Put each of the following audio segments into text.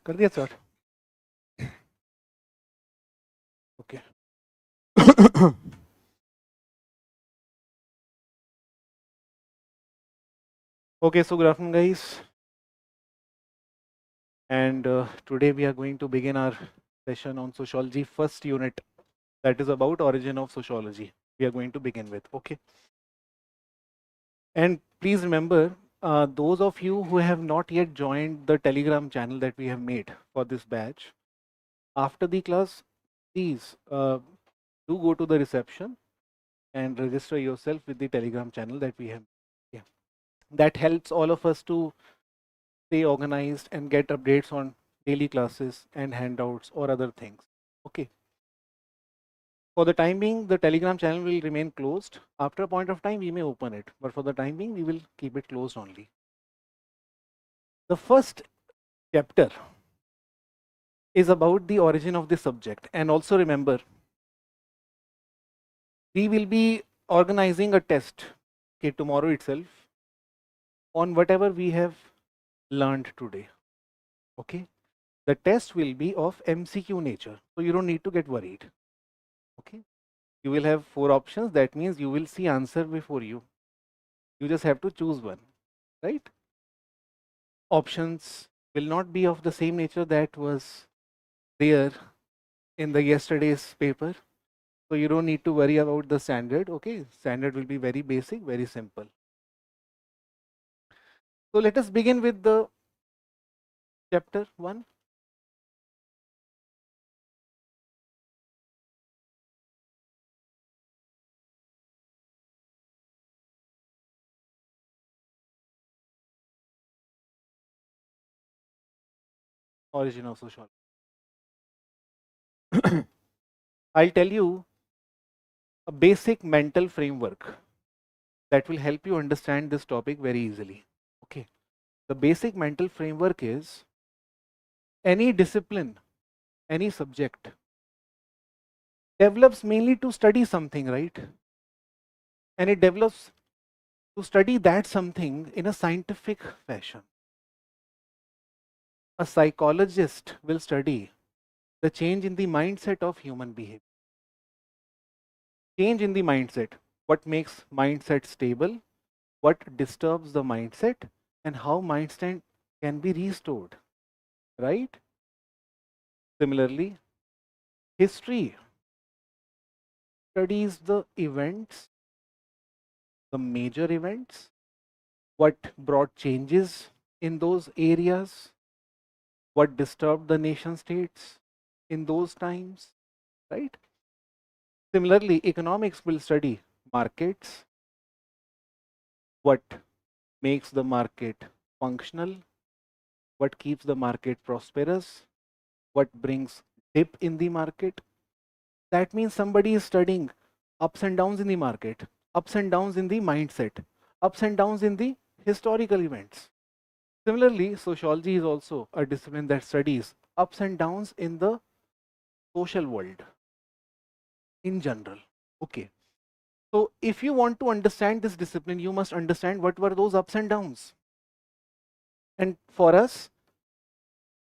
कर दिया start? Okay. Okay, so good afternoon, guys. And today we are going to begin our session on sociology first unit, that is about origin of sociology. We are going to begin with, okay? And please remember, those of you who have not yet joined the Telegram channel that we have made for this batch, after the class, please do go to the reception and register yourself with the Telegram channel that we have. Yeah. That helps all of us to stay organized and get updates on daily classes and handouts or other things. Okay. For the time being, the Telegram channel will remain closed. After a point of time, we may open it, but for the time being, we will keep it closed only. The first chapter is about the origin of the subject. And also remember, we will be organizing a test, okay, tomorrow itself on whatever we have learned today. Okay. The test will be of MCQ nature, so you don't need to get worried. Okay. You will have 4 options. That means you will see answer before you. You just have to choose one, right? Options will not be of the same nature that was there in the yesterday's paper. So you don't need to worry about the standard. Okay. Standard will be very basic, very simple. So let us begin with the chapter 1. Origin of sociology. I'll tell you a basic mental framework that will help you understand this topic very easily. Okay. The basic mental framework is any discipline, any subject develops mainly to study something, right? And it develops to study that something in a scientific fashion. A psychologist will study the change in the mindset of human behavior. Change in the mindset, what makes mindset stable, what disturbs the mindset, and how mindset can be restored, right? Similarly, history studies the events, the major events, what brought changes in those areas, what disturbed the nation states in those times, right? Similarly, economics will study markets, what makes the market functional, what keeps the market prosperous, what brings dip in the market. That means somebody is studying ups and downs in the market, ups and downs in the mindset, ups and downs in the historical events. Similarly, sociology is also a discipline that studies ups and downs in the social world in general. Okay. So if you want to understand this discipline, you must understand what were those ups and downs. And for us,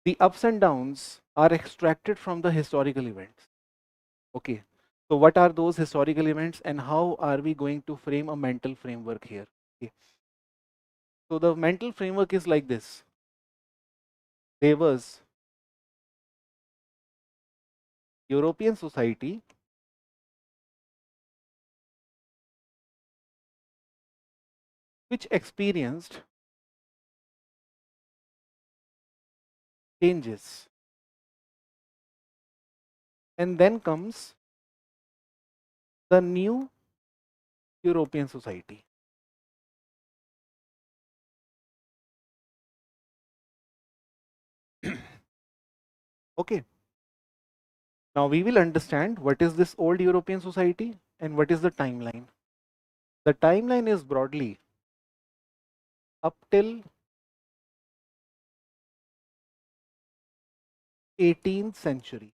the ups and downs are extracted from the historical events. Okay. So what are those historical events and how are we going to frame a mental framework here? Okay. So the mental framework is like this. There was European society which experienced changes. And then comes the new European society. Okay. Now we will understand what is this old European society and what is the timeline. The timeline is broadly up till 18th century.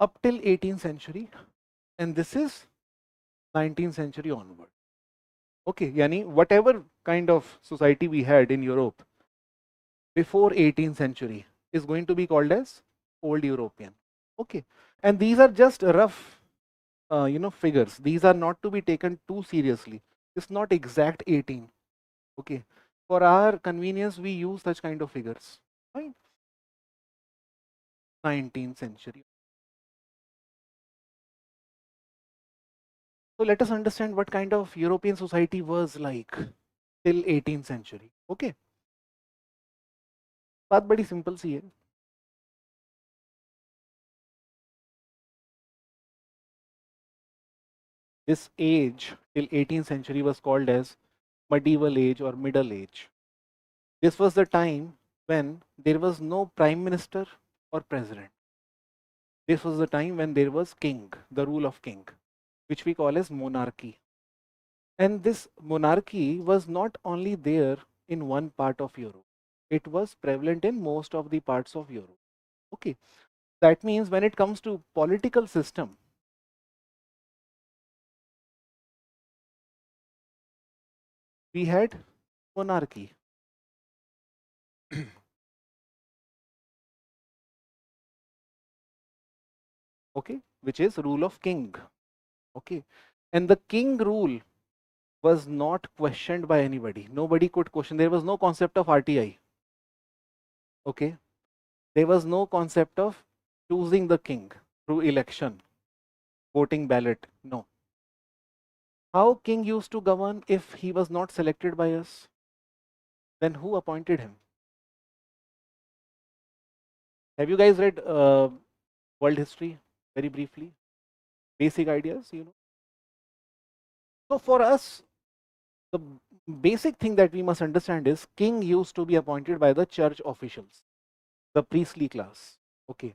Up till 18th century, and this is 19th century onward. Okay, yani whatever kind of society we had in Europe before 18th century is going to be called as Old European. Okay, and these are just rough, figures. These are not to be taken too seriously. It's not exact 18. Okay, for our convenience, we use such kind of figures. Right? 19th century. So let us understand what kind of European society was like till 18th century. Okay, बात बड़ी simple सी है. This age till 18th century was called as medieval age or middle age. This was the time when there was no prime minister or president. This was the time when there was king, the rule of king, which we call as monarchy. And this monarchy was not only there in one part of Europe, it was prevalent in most of the parts of Europe. Okay, that means when it comes to political system, we had monarchy. Okay, which is rule of king. Okay, and the king rule was not questioned by anybody. Nobody could question. There was no concept of RTI. Okay, there was no concept of choosing the king through election, voting ballot. No. How king used to govern if he was not selected by us? Then who appointed him? Have you guys read world history very briefly? Basic ideas, So for us, the basic thing that we must understand is king used to be appointed by the church officials, the priestly class. Okay,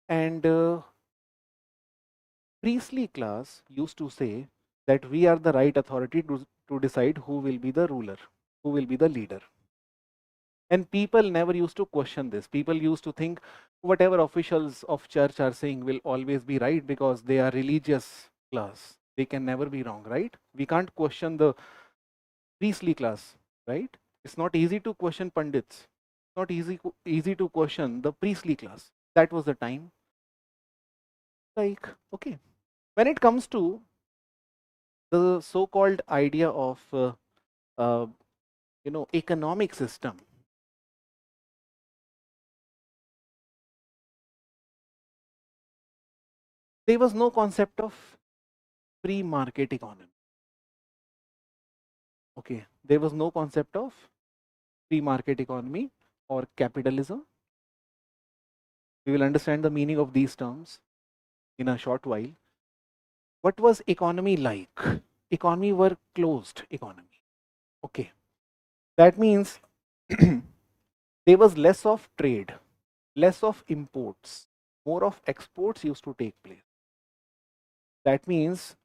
and priestly class used to say that we are the right authority to decide who will be the ruler, who will be the leader. And people never used to question this. People used to think whatever officials of church are saying will always be right because they are religious class. They can never be wrong, right? We can't question the priestly class, right? It's not easy to question pandits. It's not easy to question the priestly class. That was the time. Like, okay. When it comes to the so-called idea of uh, economic system, there was no concept of free market economy. Okay, there was no concept of free market economy or capitalism. We will understand the meaning of these terms in a short while. What was economy like? Economy were closed economy. Okay, that means there was less of trade, less of imports, more of exports used to take place. That means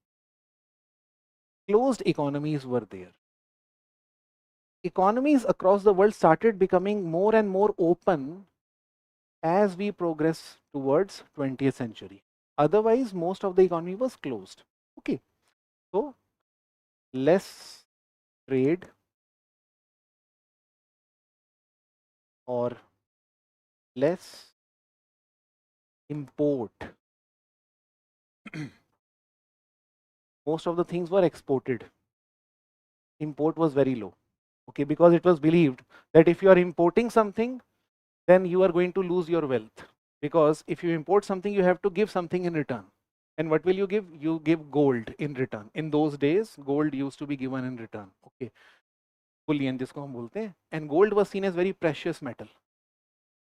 closed economies were there. Economies across the world started becoming more and more open as we progress towards 20th century. Otherwise, most of the economy was closed. Okay, so less trade or less import. Most of the things were exported. Import was very low. Okay, because it was believed that if you are importing something, then you are going to lose your wealth. Because if you import something, you have to give something in return. And what will you give? You give gold in return. In those days, gold used to be given in return. Okay, bullion जिसको हम बोलते हैं. And gold was seen as very precious metal.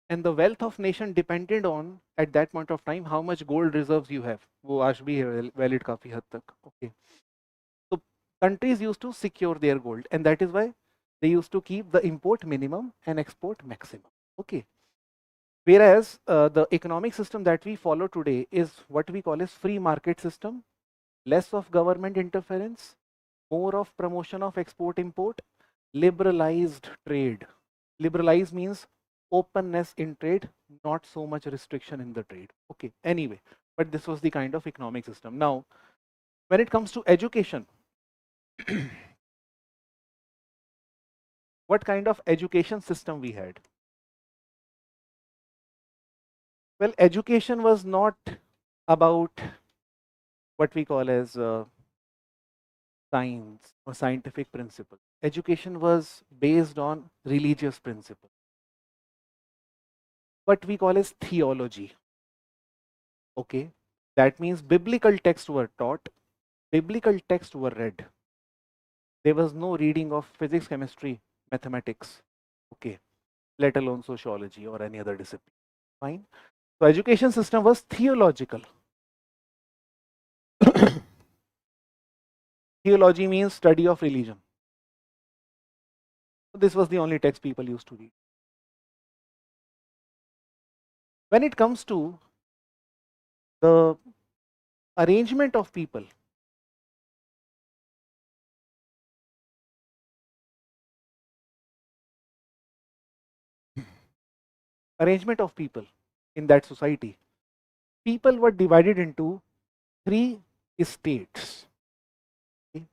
And the wealth of nation depended on at that point of time how much gold reserves you have. वो आज भी है valid काफी हद तक. Okay. So countries used to secure their gold, and that is why they used to keep the import minimum and export maximum. Okay. Whereas the economic system that we follow today is what we call as free market system, less of government interference, more of promotion of export import, liberalized trade. Liberalized means openness in trade, not so much restriction in the trade. Okay, anyway, but this was the kind of economic system. Now, when it comes to education, what kind of education system we had? Well, education was not about what we call as science or scientific principle. Education was based on religious principle, what we call as theology. Okay, that means biblical texts were taught, biblical texts were read. There was no reading of physics, chemistry, mathematics, okay, let alone sociology or any other discipline. Fine. So education system was theological. Theology means study of religion. This was the only text people used to read. When it comes to the arrangement of people, arrangement of people in that society, people were divided into three states. Okay,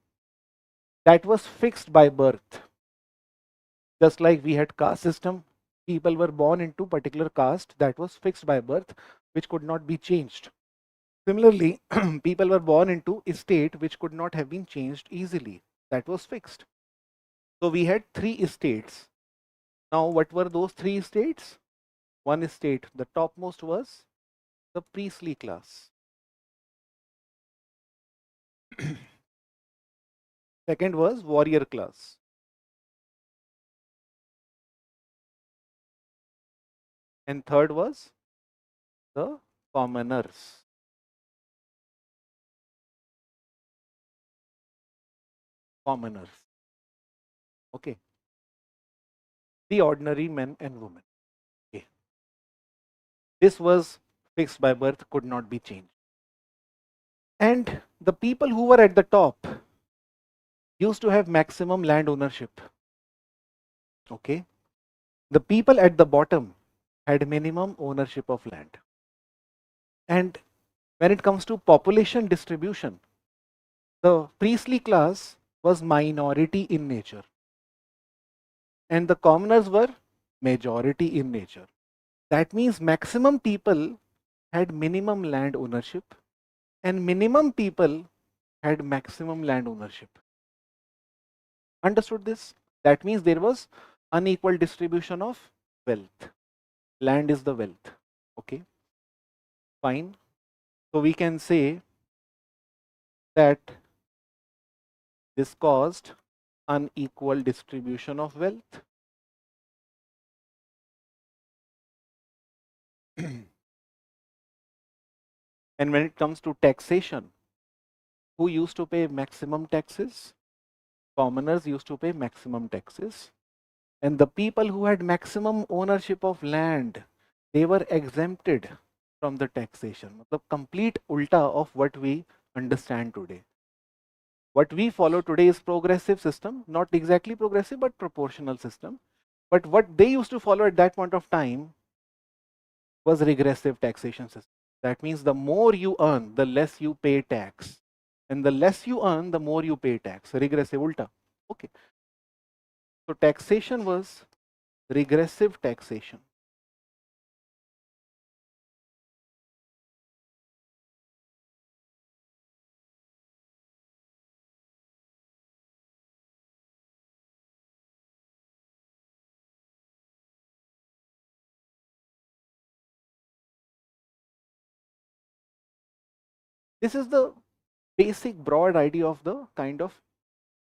that was fixed by birth. Just like we had caste system, people were born into particular caste that was fixed by birth, which could not be changed. Similarly, people were born into a state which could not have been changed easily. That was fixed. So we had three states. Now, what were those three states? One state, the topmost was the priestly class. Second was warrior class. And third was the commoners. Commoners. Okay. The ordinary men and women. Okay. This was fixed by birth, could not be changed. And the people who were at the top used to have maximum land ownership. Okay. The people at the bottom had minimum ownership of land. And when it comes to population distribution, the priestly class was minority in nature, and the commoners were majority in nature. That means maximum people had minimum land ownership, and minimum people had maximum land ownership. Understood this? That means there was unequal distribution of wealth. Land is the wealth. Okay, fine. So we can say that this caused unequal distribution of wealth. And when it comes to taxation, who used to pay maximum taxes? Commoners used to pay maximum taxes. And the people who had maximum ownership of land, they were exempted from the taxation. The complete ulta of what we understand today. What we follow today is progressive system, not exactly progressive, but proportional system. But what they used to follow at that point of time was regressive taxation system. That means the more you earn, the less you pay tax. And the less you earn, the more you pay tax. Regressive ulta. Okay. So taxation was regressive taxation. This is the basic broad idea of the kind of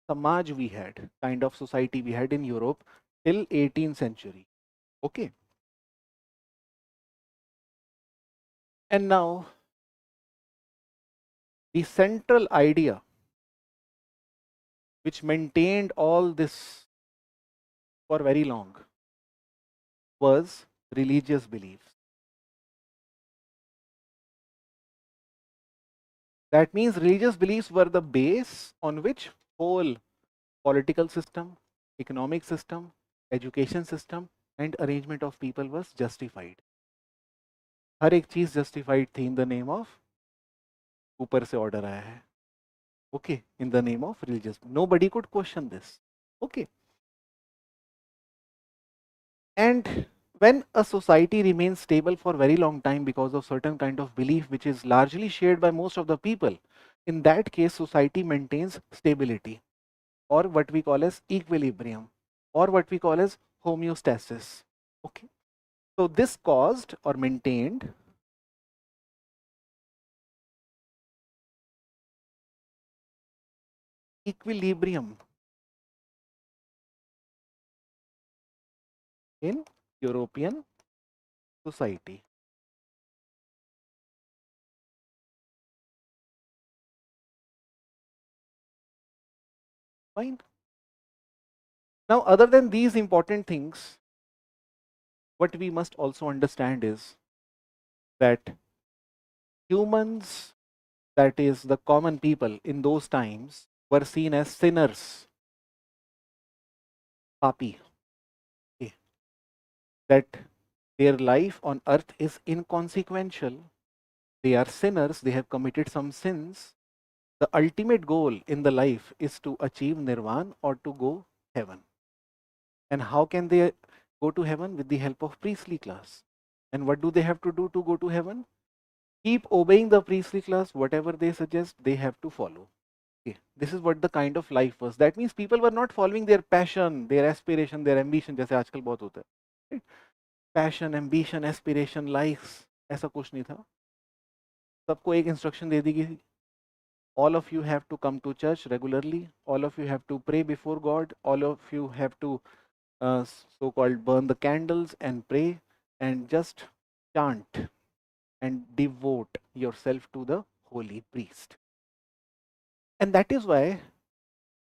samaj we had, kind of society we had in Europe till 18th century. Okay. And now the central idea which maintained all this for very long was religious beliefs. That means religious beliefs were the base on which whole political system, economic system, education system and arrangement of people was justified. हर एक चीज justified थी in the name of ऊपर से order आया है. Okay, in the name of religious. Nobody could question this. Okay. And when a society remains stable for very long time because of certain kind of belief which is largely shared by most of the people, in that case society maintains stability, or what we call as equilibrium, or what we call as homeostasis. Okay, so this caused or maintained equilibrium in European society. Fine. Now, other than these important things, what we must also understand is that humans, that is the common people in those times, were seen as sinners, papi, okay, that their life on earth is inconsequential. They are sinners, they have committed some sins. The ultimate goal in the life is to achieve nirvana or to go heaven. And how can they go to heaven? With the help of priestly class. And what do they have to do to go to heaven? Keep obeying the priestly class, whatever they suggest, they have to follow. Okay. This is what the kind of life was. That means people were not following their passion, their aspiration, their ambition, जैसे आजकल बहुत होता है. Right? Passion, ambition, aspiration, likes, ऐसा कुछ नहीं था. सबको एक instruction दे दी कि all of you have to come to church regularly, all of you have to pray before God, all of you have to so-called burn the candles and pray and just chant and devote yourself to the holy priest. And that is why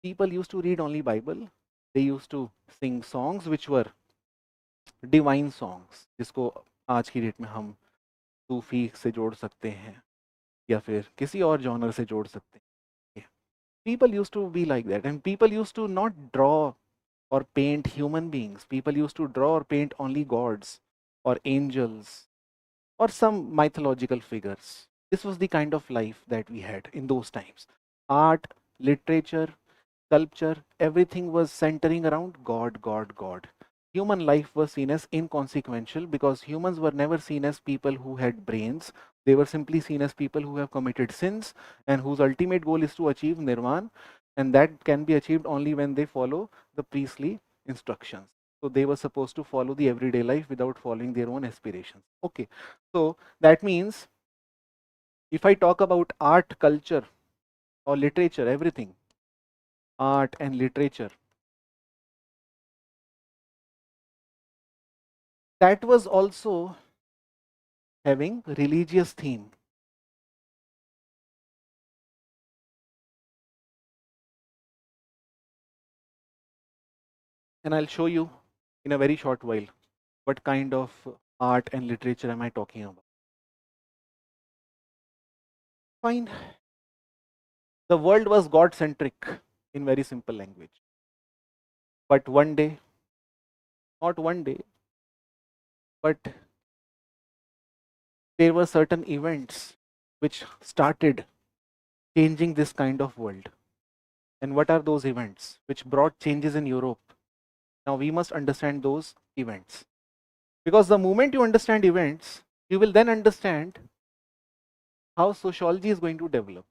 people used to read only Bible. They used to sing songs which were divine songs, जिसको आज की date में हम सूफी से जोड़ सकते हैं या फिर किसी और जॉनर से जोड़ सकते हैं. People used to be like that, and people used to not draw or paint human beings. People used to draw or paint only gods or angels or some mythological figures. This was the kind of life that we had in those times. Art, literature, sculpture, everything was centering around God, God, God. Human life was seen as inconsequential because humans were never seen as people who had brains. They were simply seen as people who have committed sins and whose ultimate goal is to achieve nirvana, and that can be achieved only when they follow the priestly instructions. So they were supposed to follow the everyday life without following their own aspirations. Okay, so that means if I talk about art, culture, or literature, everything, art and literature, that was also having religious theme. And I'll show you in a very short while what kind of art and literature am I talking about. Fine. The world was God centric in very simple language. But one day, not one day, but there were certain events which started changing this kind of world. And what are those events which brought changes in Europe? Now we must understand those events. Because the moment you understand events, you will then understand how sociology is going to develop.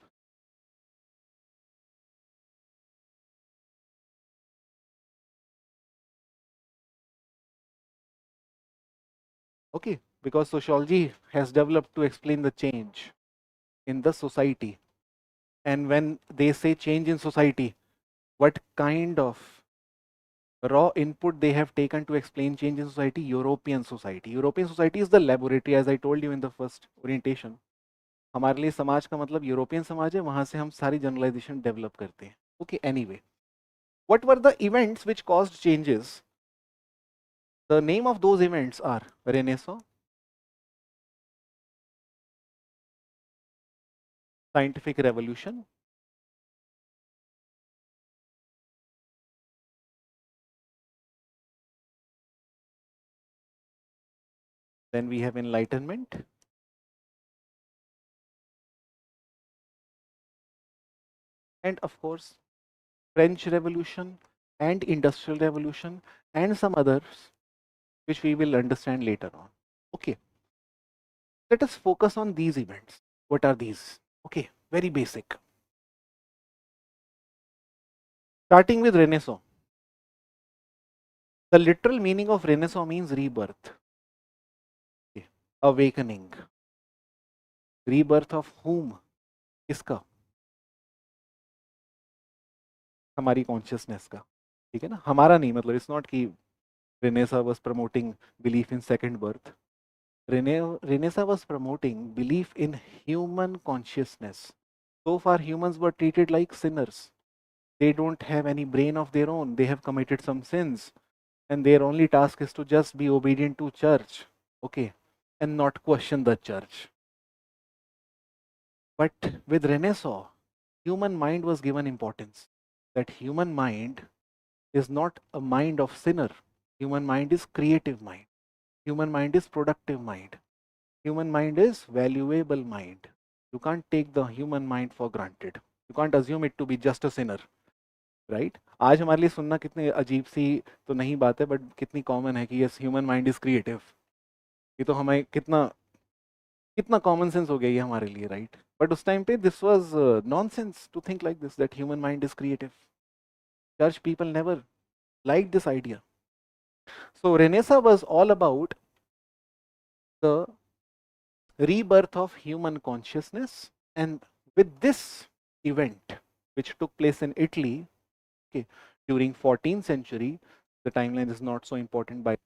Okay, because sociology has developed to explain the change in the society. And when they say change in society, what kind of raw input they have taken to explain change in society? European society. European society is the laboratory, as I told you in the first orientation. हमारे लिए समाज का मतलब European समाज है, वहां से हम सारी जनरलाइजेशन डेवलप करते हैं. Okay, anyway, what were the events which caused changes? The name of those events are Renaissance, scientific revolution, then we have Enlightenment, and of course French Revolution and Industrial Revolution and some others. which we will understand later on. Okay, let us focus on these events. What are these? Okay, very basic. Starting with Renaissance. The literal meaning of Renaissance means rebirth, okay, awakening. Rebirth of whom? किसका? हमारी consciousness का, ठीक है ना? हमारा नहीं, मतलब it's not कि Renaissance was promoting belief in second birth. Renaissance was promoting belief in human consciousness. So far, humans were treated like sinners. They don't have any brain of their own. They have committed some sins, and their only task is to just be obedient to church, okay, and not question the church. But with Renaissance, human mind was given importance. That human mind is not a mind of sinner. Human mind is creative mind. Human mind is productive mind. Human mind is valuable mind. You can't take the human mind for granted. You can't assume it to be just a sinner, right? आज हमारे लिए सुनना कितनी अजीब सी तो नहीं बात है, बट कितनी कॉमन है कि yes, human mind is creative. ये तो हमें कितना कितना कॉमन सेंस हो गया ये हमारे लिए, राइट? बट उस टाइम पे this was nonsense to think like this, that human mind is creative. Church people never liked this idea. So Renaissance was all about the rebirth of human consciousness, and with this event which took place in Italy, okay, during 14th century, the timeline is not so important by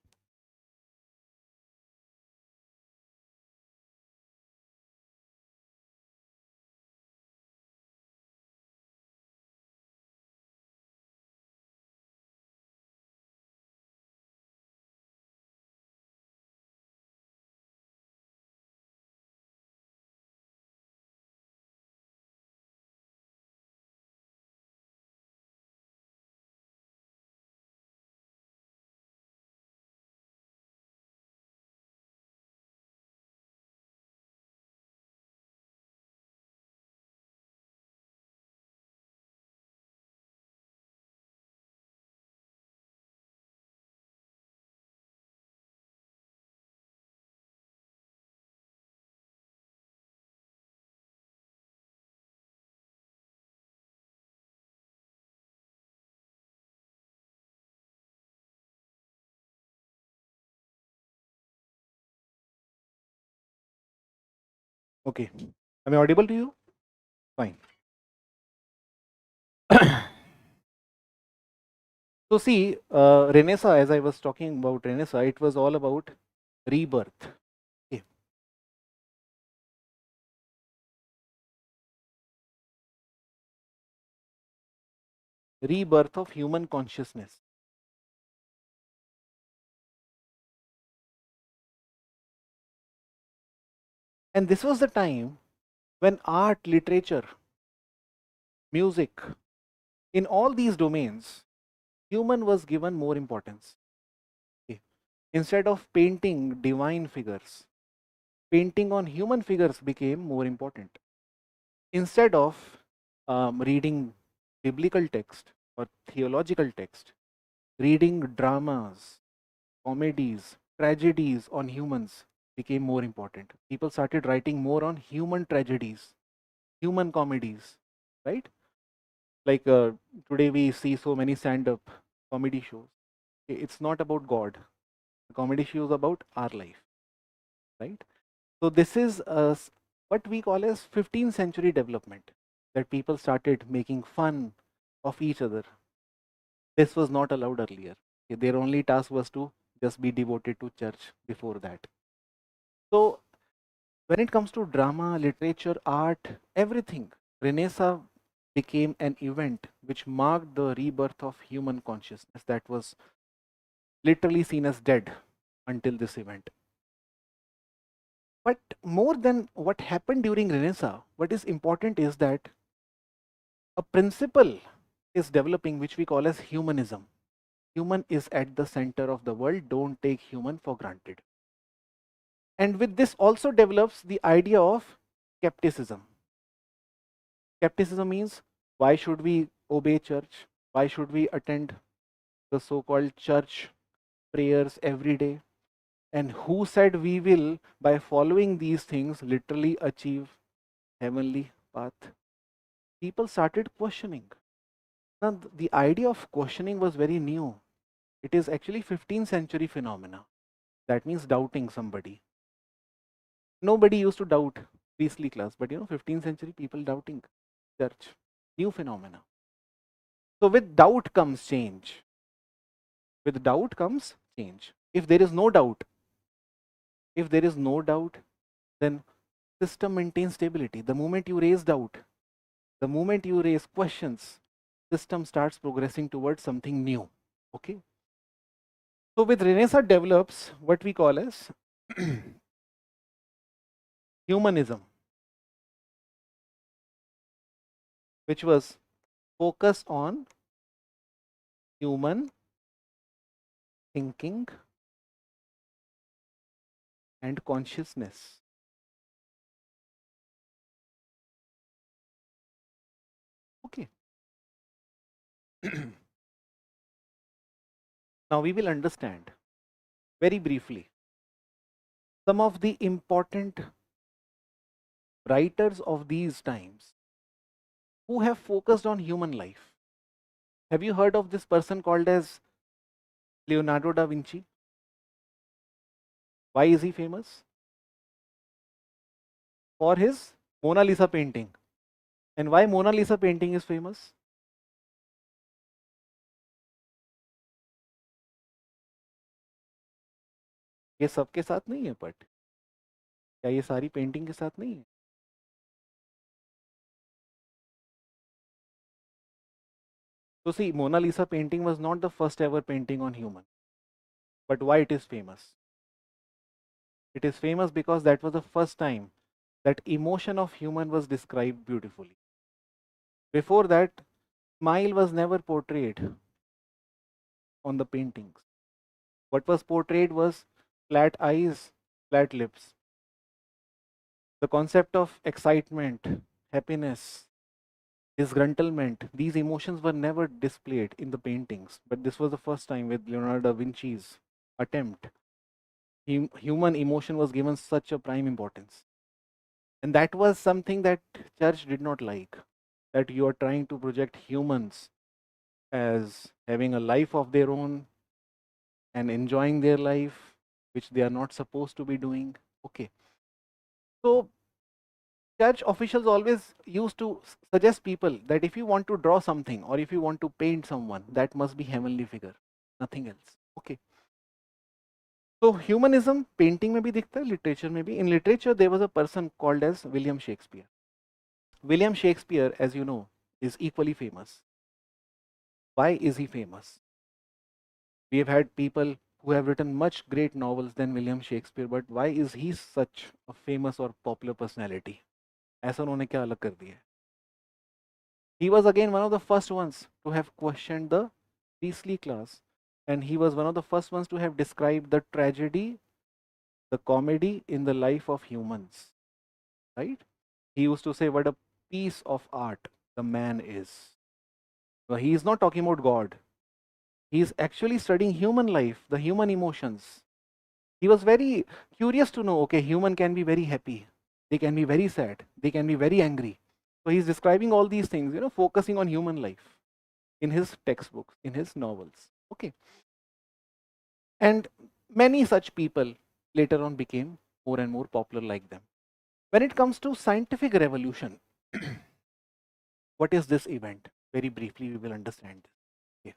okay. Am I audible to you? Fine. So see, Renaissance, as I was talking about Renaissance, it was all about rebirth. Okay. Rebirth of human consciousness. And this was the time when art, literature, music, in all these domains, human was given more importance. Okay. Instead of painting divine figures, painting on human figures became more important. Instead of reading biblical text or theological text, reading dramas, comedies, tragedies on humans became more important. People started writing more on human tragedies, human comedies, right? Like today we see so many stand-up comedy shows. It's not about God. The comedy show is about our life, right? So this is what we call as 15th century development, that people started making fun of each other. This was not allowed earlier. Okay, their only task was to just be devoted to church before that. So when it comes to drama, literature, art, everything, Renaissance became an event which marked the rebirth of human consciousness that was literally seen as dead until this event. But more than what happened during Renaissance, what is important is that a principle is developing which we call as humanism. Human is at the center of the world. Don't take human for granted. And with this also develops the idea of skepticism. Skepticism means, why should we obey church? Why should we attend the so-called church prayers every day? And who said we will, by following these things, literally achieve heavenly path? People started questioning. Now, the idea of questioning was very new. It is actually 15th century phenomena. That means doubting somebody. Nobody used to doubt priestly class, but 15th century people doubting church. New phenomena. So with doubt comes change. With doubt comes change. If there is no doubt, then system maintains stability. The moment you raise doubt, the moment you raise questions, system starts progressing towards something new. Okay. So with Renaissance develops what we call as humanism, which was focused on human thinking and consciousness. Okay. Now we will understand very briefly some of the important writers of these times who have focused on human life. Have you heard of this person called as Leonardo da Vinci? Why is he famous? For his Mona Lisa painting. And why Mona Lisa painting is famous? ये सबके साथ नहीं है, but क्या ये सारी painting के साथ नहीं है? So see, Mona Lisa painting was not the first ever painting on human. But why it is famous? It is famous because that was the first time that emotion of human was described beautifully. Before that, smile was never portrayed on the paintings. What was portrayed was flat eyes, flat lips. The concept of excitement, happiness, disgruntlement, these emotions were never displayed in the paintings. But this was the first time with Leonardo da Vinci's attempt. Human emotion was given such a prime importance. And that was something that church did not like. That you are trying to project humans as having a life of their own and enjoying their life, which they are not supposed to be doing. Okay. So church officials always used to suggest people that if you want to draw something or if you want to paint someone, that must be heavenly figure, nothing else. Okay. So humanism painting में भी दिखता है, literature में भी. In literature there was a person called as William Shakespeare. William Shakespeare, as you know, is equally famous. Why is he famous? We have had people who have written much great novels than William Shakespeare, but why is he such a famous or popular personality? ऐसा उन्होंने क्या अलग कर दिया? He was again one of the first ones to have questioned the priestly class, and he was one of the first ones to have described the tragedy, the comedy in the life of humans. Right? He used to say, what a piece of art the man is. Well, he is not talking about God. He is actually studying human life, the human emotions. He was very curious to know, okay, human can be very happy, they can be very sad, they can be very angry. So he's describing all these things, focusing on human life in his textbooks, in his novels. Okay. And many such people later on became more and more popular like them. When it comes to scientific revolution, what is this event? Very briefly, we will understand this. Okay.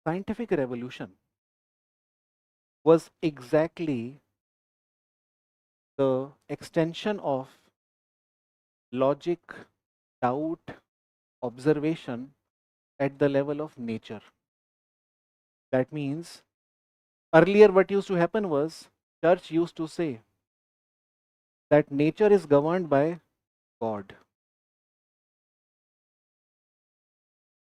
Scientific revolution was exactly the extension of logic, doubt, observation at the level of nature. That means earlier what used to happen was church used to say that nature is governed by God.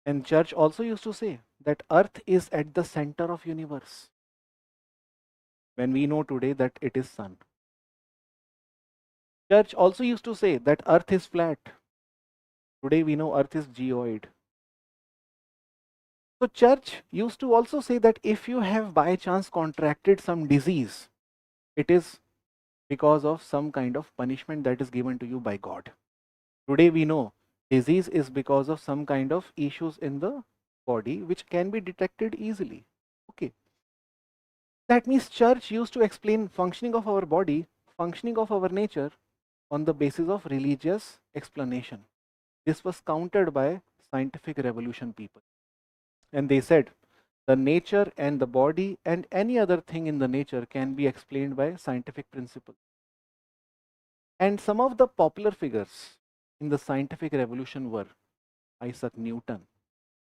And church also used to say that earth is at the center of universe. When we know today that it is sun. Church also used to say that earth is flat. Today we know earth is geoid. So church used to also say that if you have by chance contracted some disease, it is because of some kind of punishment that is given to you by God. Today we know disease is because of some kind of issues in the body which can be detected easily. Okay. That means church used to explain functioning of our body, functioning of our nature on the basis of religious explanation. This was countered by scientific revolution people. And they said the nature and the body and any other thing in the nature can be explained by scientific principle. And some of the popular figures in the scientific revolution were Isaac Newton,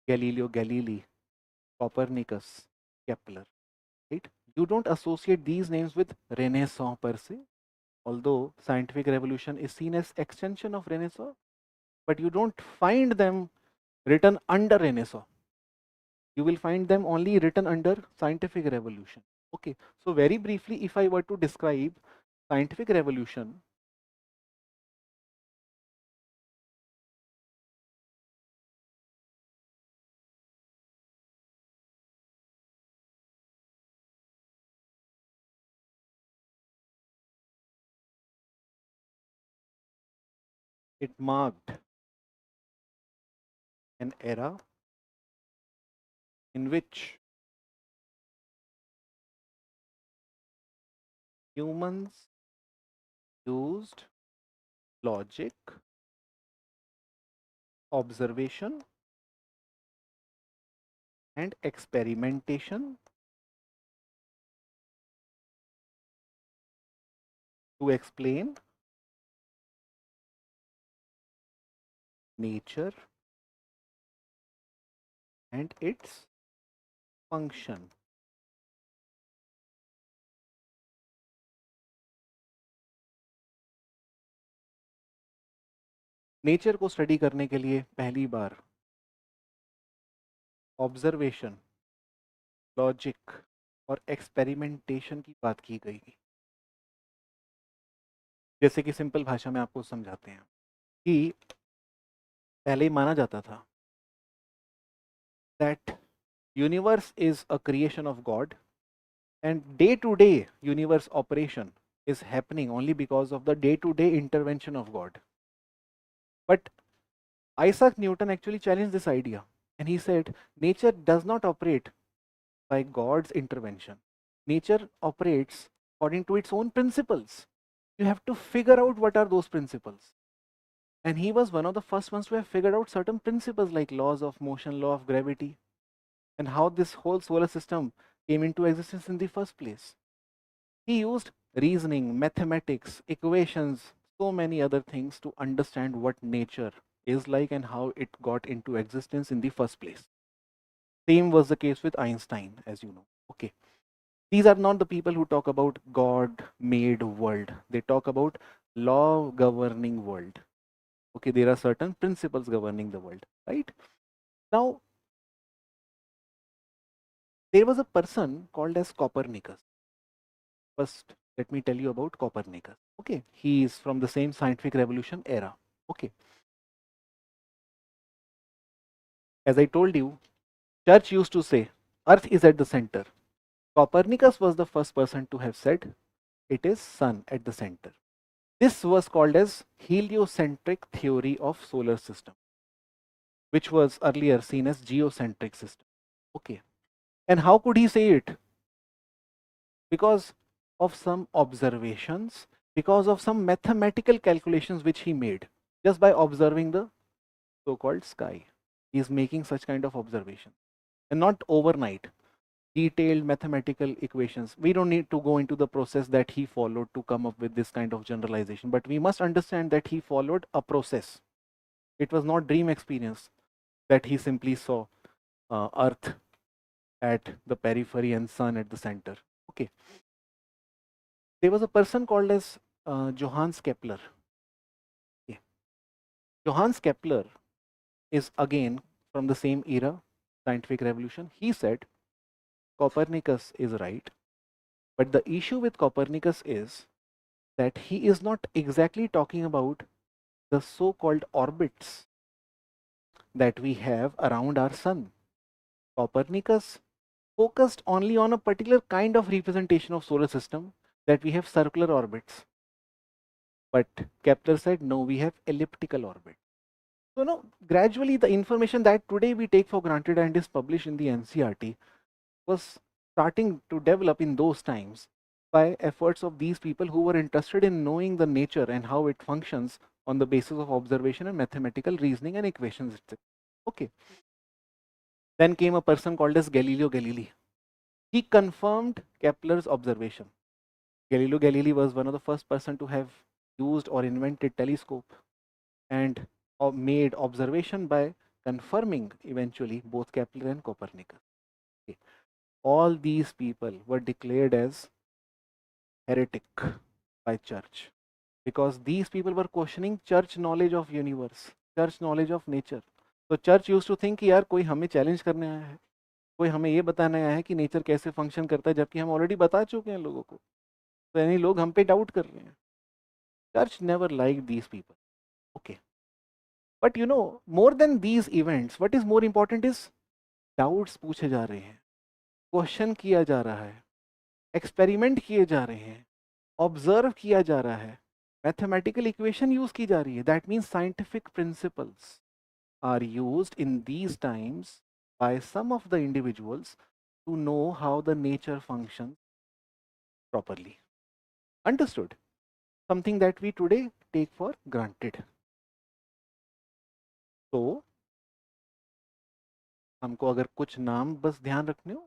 Galileo Galilei, Copernicus, Kepler. Right? You don't associate these names with Renaissance per se, although scientific revolution is seen as extension of Renaissance, but you don't find them written under Renaissance. You will find them only written under scientific revolution. Okay, so very briefly, if I were to describe scientific revolution, it marked an era in which humans used logic, observation, and experimentation to explain nature and its function. Nature को study करने के लिए पहली बार observation, logic और experimentation की बात की गई। जैसे कि सिंपल भाषा में आपको समझाते हैं कि पहले ही माना जाता था that universe is a creation of God and day to day universe operation is happening only because of the day to day intervention of God. But Isaac Newton actually challenged this idea and he said nature does not operate by God's intervention. Nature operates according to its own principles. You have to figure out what are those principles. And he was one of the first ones to have figured out certain principles like laws of motion, law of gravity, and how this whole solar system came into existence in the first place. He used reasoning, mathematics, equations, so many other things to understand what nature is like and how it got into existence in the first place. Same was the case with Einstein, as you know. Okay. These are not the people who talk about God made world. They talk about law governing world. Okay, there are certain principles governing the world, right? Now, there was a person called as Copernicus. First, let me tell you about Copernicus. Okay, he is from the same scientific revolution era. Okay, as I told you, church used to say earth is at the center. Copernicus was the first person to have said it is sun at the center. This was called as heliocentric theory of solar system, which was earlier seen as geocentric system. Okay, and how could he say it? Because of some observations, because of some mathematical calculations which he made just by observing the so-called sky. He is making such kind of observation and not overnight. Detailed mathematical equations. We don't need to go into the process that he followed to come up with this kind of generalization, but we must understand that he followed a process. It was not dream experience that he simply saw earth at the periphery and sun at the center. Okay. There was a person called as Johannes Kepler. Okay. Johannes Kepler is again from the same era, scientific revolution. He said Copernicus is right, but the issue with Copernicus is that he is not exactly talking about the so-called orbits that we have around our sun. Copernicus focused only on a particular kind of representation of solar system, that we have circular orbits. But Kepler said, no, we have elliptical orbit. So no, gradually the information that today we take for granted and is published in the NCERT was starting to develop in those times by efforts of these people who were interested in knowing the nature and how it functions on the basis of observation and mathematical reasoning and equations itself. Okay. Then came a person called as Galileo Galilei. He confirmed Kepler's observation. Galileo Galilei was one of the first person to have used or invented telescope and made observation by confirming eventually both Kepler and Copernicus. Okay. All these people were declared as heretic by church because these people were questioning church knowledge of universe, church knowledge of nature. So church used to think कि यार कोई हमें challenge करने आया है, कोई हमें ये बताने आया है कि नेचर कैसे फंक्शन करता है, जबकि हम ऑलरेडी बता चुके हैं लोगों को, तो यानी लोग हम पे डाउट कर रहे हैं. Church never liked these people. Okay. But you know, more than these events, what is more important is doubts पूछे जा रहे हैं, क्वेश्चन किया जा रहा है, एक्सपेरिमेंट किए जा रहे हैं, ऑब्जर्व किया जा रहा है, मैथमेटिकल इक्वेशन यूज की जा रही है. That means scientific principles are used in these times by some of the individuals to know how the nature functions properly. Understood? Something that we today take for granted. तो हमको अगर कुछ नाम बस ध्यान रखने हो,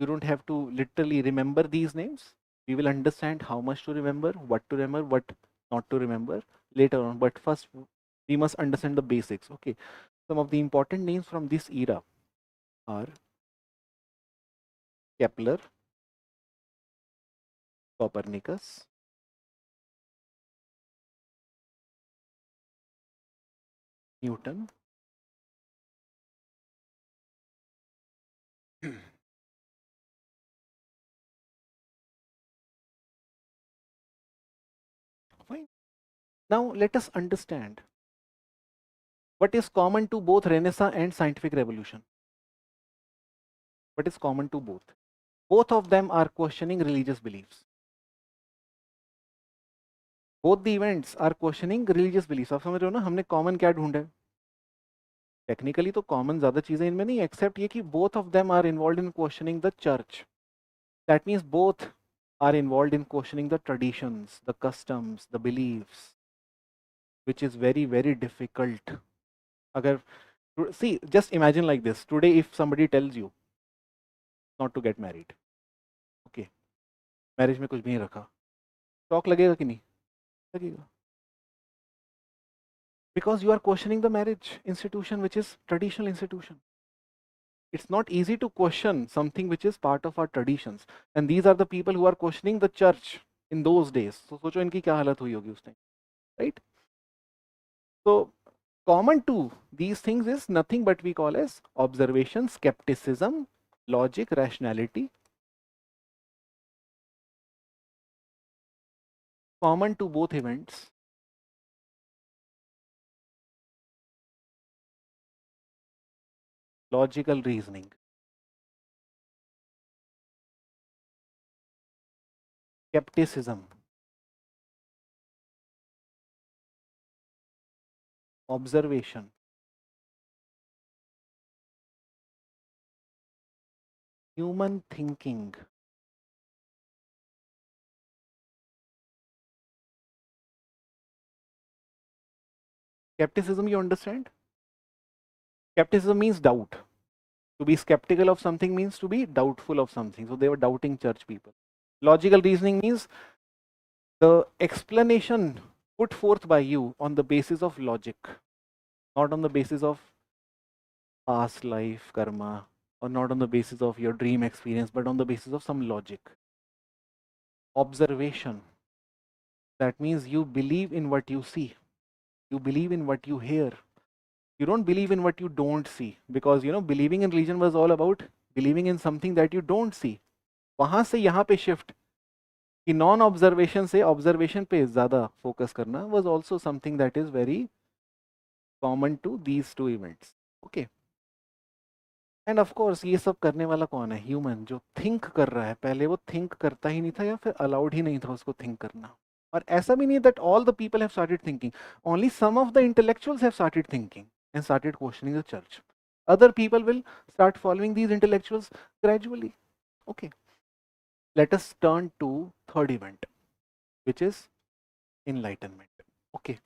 you don't have to literally remember these names. We will understand how much to remember, what not to remember later on. But first, we must understand the basics. Okay. Some of the important names from this era are Kepler, Copernicus, Newton, fine. Now let us understand what is common to both Renaissance and scientific revolution. What is common to both? Both of them are questioning religious beliefs. Both the events are questioning religious beliefs. आप समझ रहे हो ना, हमने common क्या ढूंढा है? Technically तो कॉमन ज्यादा चीजें इनमें नहीं, एक्सेप्ट ये कि both of them are involve in questioning the church. That means both are involve in questioning the traditions, the customs, the beliefs, which is very very difficult. Agar, see, just imagine like this. Today if somebody tells you not to get married, okay, marriage में कुछ भी नहीं रखा, shock लगेगा कि नहीं लगेगा? Because you are questioning the marriage institution, which is traditional institution. It's not easy to question something which is part of our traditions, and these are the people who are questioning the church in those days. So सोचो इनकी क्या हालत हुई होगी उस time, right? So common to these things is nothing but we call as observation, skepticism, logic, rationality. Common to both events, logical reasoning, skepticism, observation, human thinking. Skepticism, you understand? Skepticism means doubt. To be skeptical of something means to be doubtful of something. So they were doubting church people. Logical reasoning means the explanation put forth by you on the basis of logic, not on the basis of past life, karma, or not on the basis of your dream experience, but on the basis of some logic. Observation. That means you believe in what you see. You believe in what you hear. You don't believe in what you don't see, because you know believing in religion was all about believing in something that you don't see. वहां से यहाँ पे shift कि non observation से observation पे ज़्यादा focus करना was also something that is very common to these two events. Okay. End of course ये सब करने वाला कौन है? ह्यूमन, जो थिंक कर रहा है। पहले वो थिंक करता ही नहीं था, या फिर अलाउड ही नहीं था उसको थिंक करना। और ऐसा भी नहीं that all the people have started thinking, only some of the intellectuals have started thinking and started questioning the church. Other people will start following these intellectuals gradually. Okay, let us turn to third event, which is enlightenment. Okay,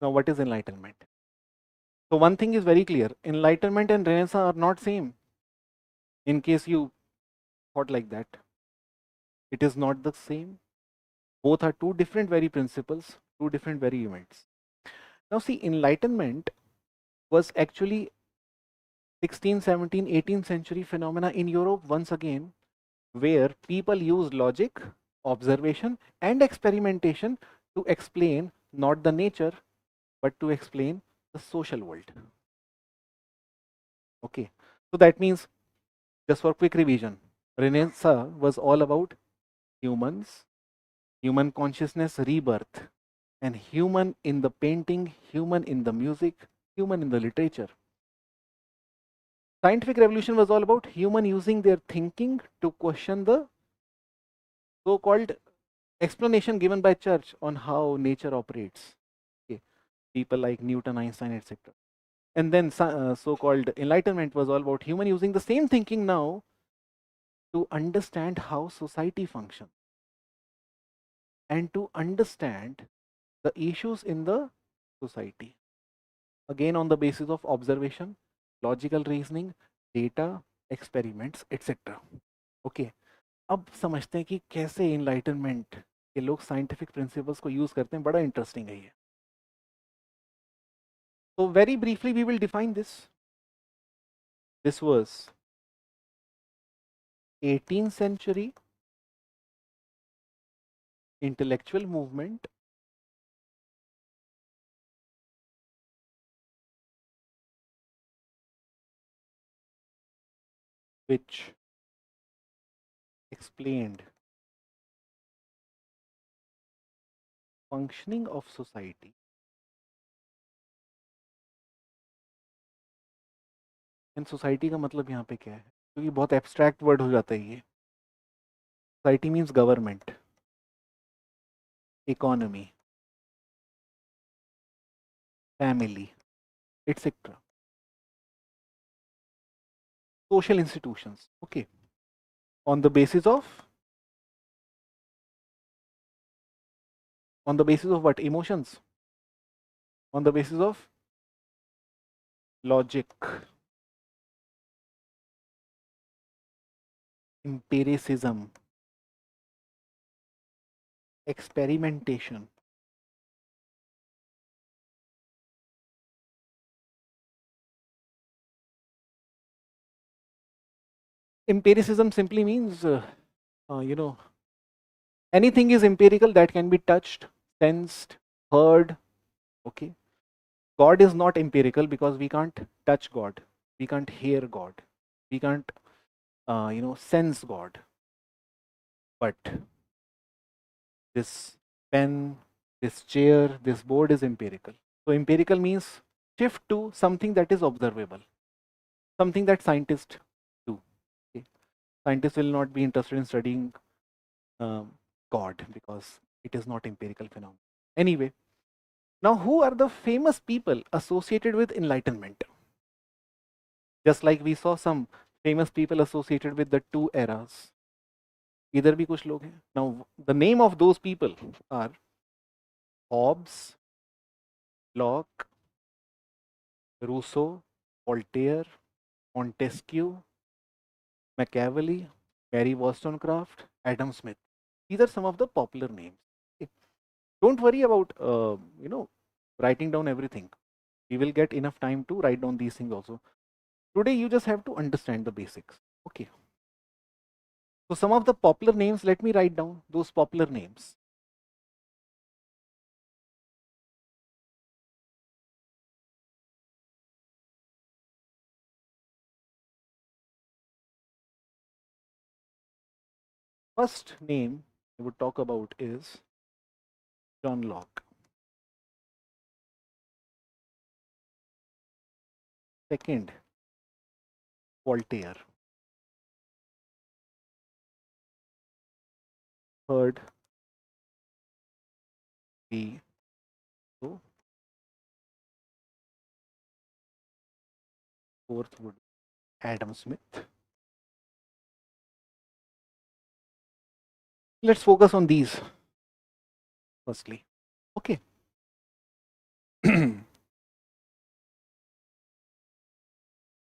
now what is enlightenment? So one thing is very clear, enlightenment and renaissance are not same. In case you thought like that, it is not the same. Both are two different very principles, two different very events. Now see, enlightenment was actually 16th, 17th, 18th century phenomena in Europe once again, where people use logic, observation, and experimentation to explain not the nature, but to explain the social world. Okay, so that means, just for quick revision, Renaissance was all about humans, human consciousness rebirth, and human in the painting, human in the music, human in the literature. Scientific revolution was all about human using their thinking to question the so-called explanation given by church on how nature operates. Okay. People like Newton, Einstein, etc. And then so-called enlightenment was all about human using the same thinking now to understand how society functions and to understand the issues in the society. Again, on the basis of observation, logical reasoning, data, experiments, etc. Okay. अब समझते हैं कि कैसे enlightenment के लोग scientific principles को use करते हैं. बड़ा इंटरेस्टिंग है ये. So very briefly we will define this. This was 18th century intellectual movement which explained functioning of society. In society का मतलब यहाँ पे क्या है, क्योंकि बहुत एब्स्ट्रैक्ट वर्ड हो जाता है ये. Society means government, economy, family, etcetera, social institutions. Okay, on the basis of, on the basis of what? Emotions, on the basis of logic, empiricism, experimentation. Empiricism simply means you know, anything is empirical that can be touched, sensed, heard. Okay, God is not empirical because we can't touch God, we can't hear God, we can't sense God. But this pen, this chair, this board is empirical. So empirical means shift to something that is observable, something that scientists do. Okay? Scientists will not be interested in studying God because it is not empirical phenomenon. Anyway, now who are the famous people associated with enlightenment? Just like we saw some famous people associated with the two eras. इधर भी कुछ लोग हैं. Now the name of those people are Hobbes, Locke, Rousseau, Voltaire, Montesquieu, Machiavelli, Mary Wollstonecraft, Adam Smith. These are some of the popular names. Okay. Don't worry about writing down everything. We will get enough time to write down these things also. Today you just have to understand the basics. Okay. So some of the popular names, let me write down those popular names. First name I would talk about is John Locke. Second, Voltaire. Third, be so. Fourth would be Adam Smith. Let's focus on these firstly. Okay.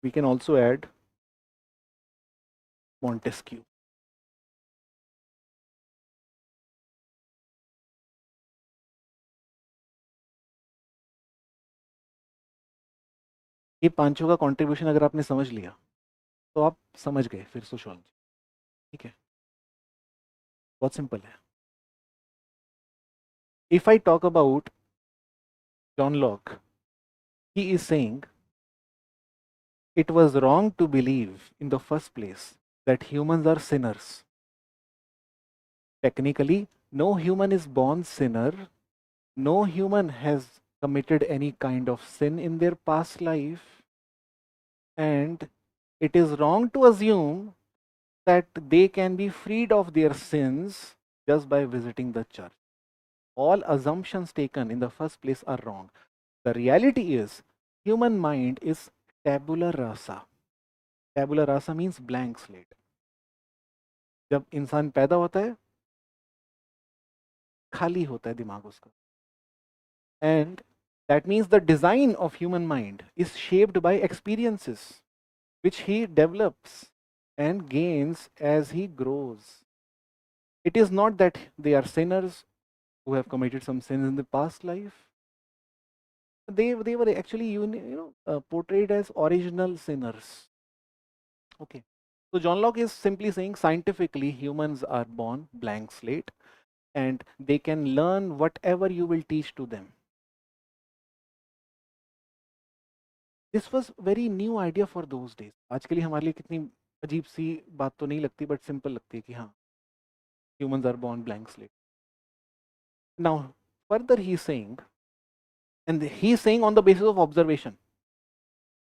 We can also add Montesquieu. ये पांचों का contribution अगर आपने समझ लिया तो आप समझ गए फिर सोशियोलॉजी. ठीक है, बहुत सिंपल है. If I talk about John Locke, he is saying it was wrong to believe in the first place that humans are sinners. Technically, no human is born sinner. No human has committed any kind of sin in their past life. And it is wrong to assume that they can be freed of their sins just by visiting the church. All assumptions taken in the first place are wrong. The reality is, human mind is tabula rasa. Tabula rasa means blank slate. जब इंसान पैदा होता है खाली होता है दिमाग उसका. And that means the design of human mind is shaped by experiences which he develops and gains as he grows. It is not that they are sinners who have committed some sins in the past life. They were actually portrayed as original sinners. Okay. So John Locke is simply saying scientifically humans are born blank slate and they can learn whatever you will teach to them. This was very new idea for those days. आज के लिए हमारे लिए कितनी अजीब सी बात तो नहीं लगती but simple लगती है कि हाँ humans are born blank slate. Now further he is saying, and he is saying on the basis of observation,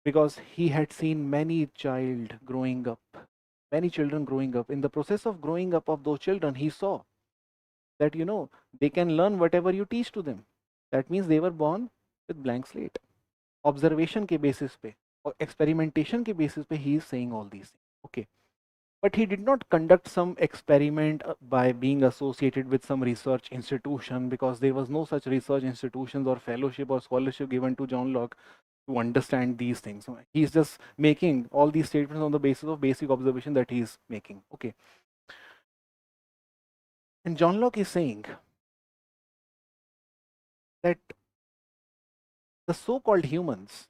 because he had seen many children growing up. In the process of growing up of those children, he saw that they can learn whatever you teach to them. That means they were born with blank slate. Observation के basis पे और experimentation के basis पे he is saying all these things. Okay. But he did not conduct some experiment by being associated with some research institution, because there was no such research institutions or fellowship or scholarship given to John Locke to understand these things. He's just making all these statements on the basis of basic observation that he is making. Okay. And John Locke is saying that the so-called humans,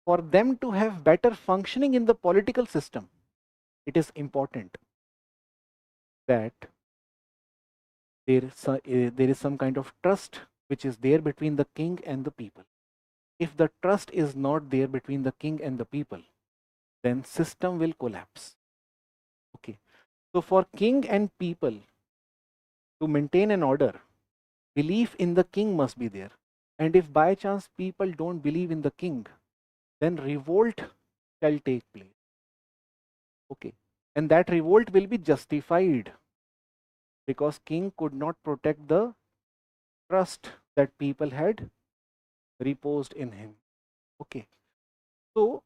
for them to have better functioning in the political system, it is important that there is some kind of trust which is there between the king and the people. If the trust is not there between the king and the people, then system will collapse. Okay. So for king and people to maintain an order, belief in the king must be there. And if by chance people don't believe in the king, then revolt shall take place. Okay. And that revolt will be justified because king could not protect the trust that people had reposed in him. Okay. So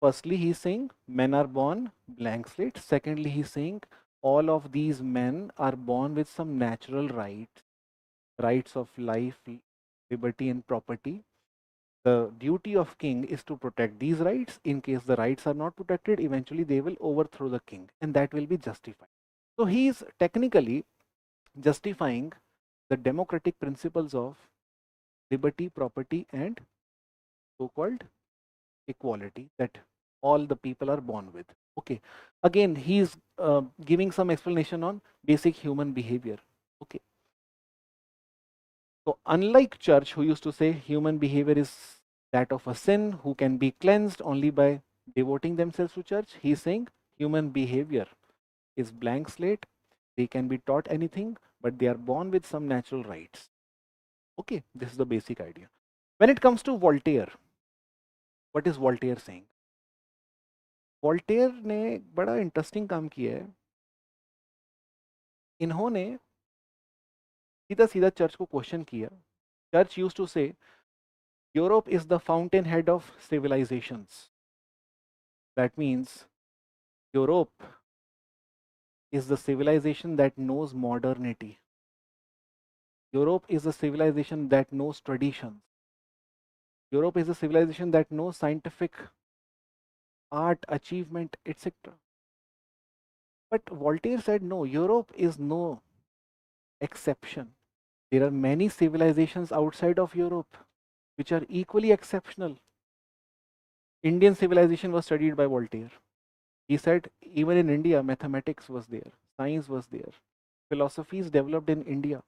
firstly, he's saying men are born blank slate. Secondly, he's saying all of these men are born with some natural rights of life, liberty, and property. The duty of king is to protect these rights. In case the rights are not protected, eventually they will overthrow the king, and that will be justified. So he is technically justifying the democratic principles of liberty, property, and so-called equality that all the people are born with. Okay. Again, he is giving some explanation on basic human behavior. Okay. So unlike church, who used to say human behavior is that of a sin who can be cleansed only by devoting themselves to church. He's saying human behavior is blank slate. They can be taught anything, but they are born with some natural rights. Okay, this is the basic idea. When it comes to Voltaire, what is Voltaire saying? Voltaire ने बड़ा interesting काम किया है. इन्होंने सीधा सीधा church को question किया. Church used to say Europe is the fountain head of civilizations. That means Europe is the civilization that knows modernity. Europe is a civilization that knows traditions. Europe is a civilization that knows scientific art, achievement, etc. But Voltaire said no, Europe is no exception. There are many civilizations outside of Europe which are equally exceptional. Indian civilization was studied by Voltaire. He said even in India, mathematics was there, science was there, philosophies developed in India,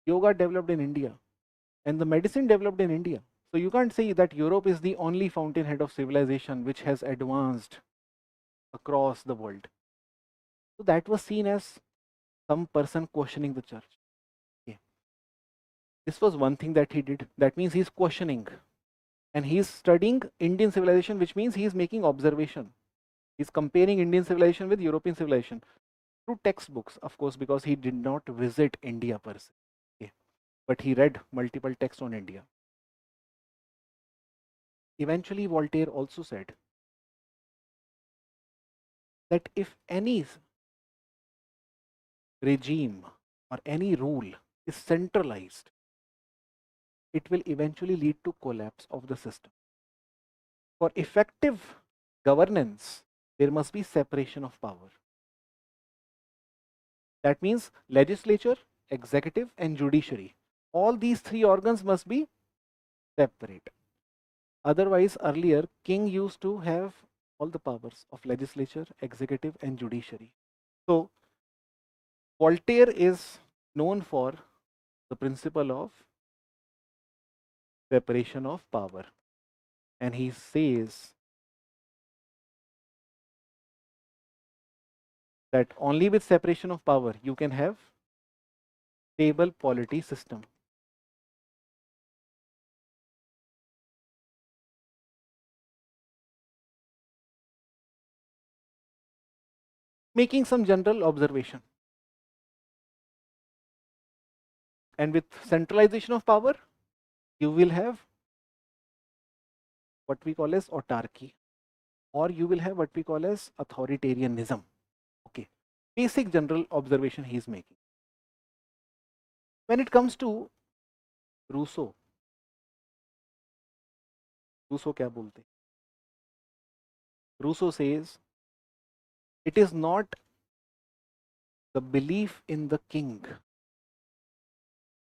yoga developed in India, and the medicine developed in India. So you can't say that Europe is the only fountainhead of civilization which has advanced across the world. So that was seen as some person questioning the church. Okay. This was one thing that he did. That means he's questioning. And he's studying Indian civilization, which means he's making observation. He's comparing Indian civilization with European civilization through textbooks, of course, because he did not visit India per se. Okay. But he read multiple texts on India. Eventually, Voltaire also said that if any regime or any rule is centralized, it will eventually lead to collapse of the system. For effective governance, there must be separation of power. That means legislature, executive, and judiciary. All these three organs must be separate. Otherwise, earlier, king used to have all the powers of legislature, executive, and judiciary. So, Voltaire is known for the principle of separation of power. And he says that only with separation of power you can have stable polity system. Making some general observation. And with centralization of power, you will have what we call as autarky, or you will have what we call as authoritarianism. Okay, basic general observation he is making. When it comes to Rousseau, Rousseau क्या बोलते? Rousseau says it is not the belief in the king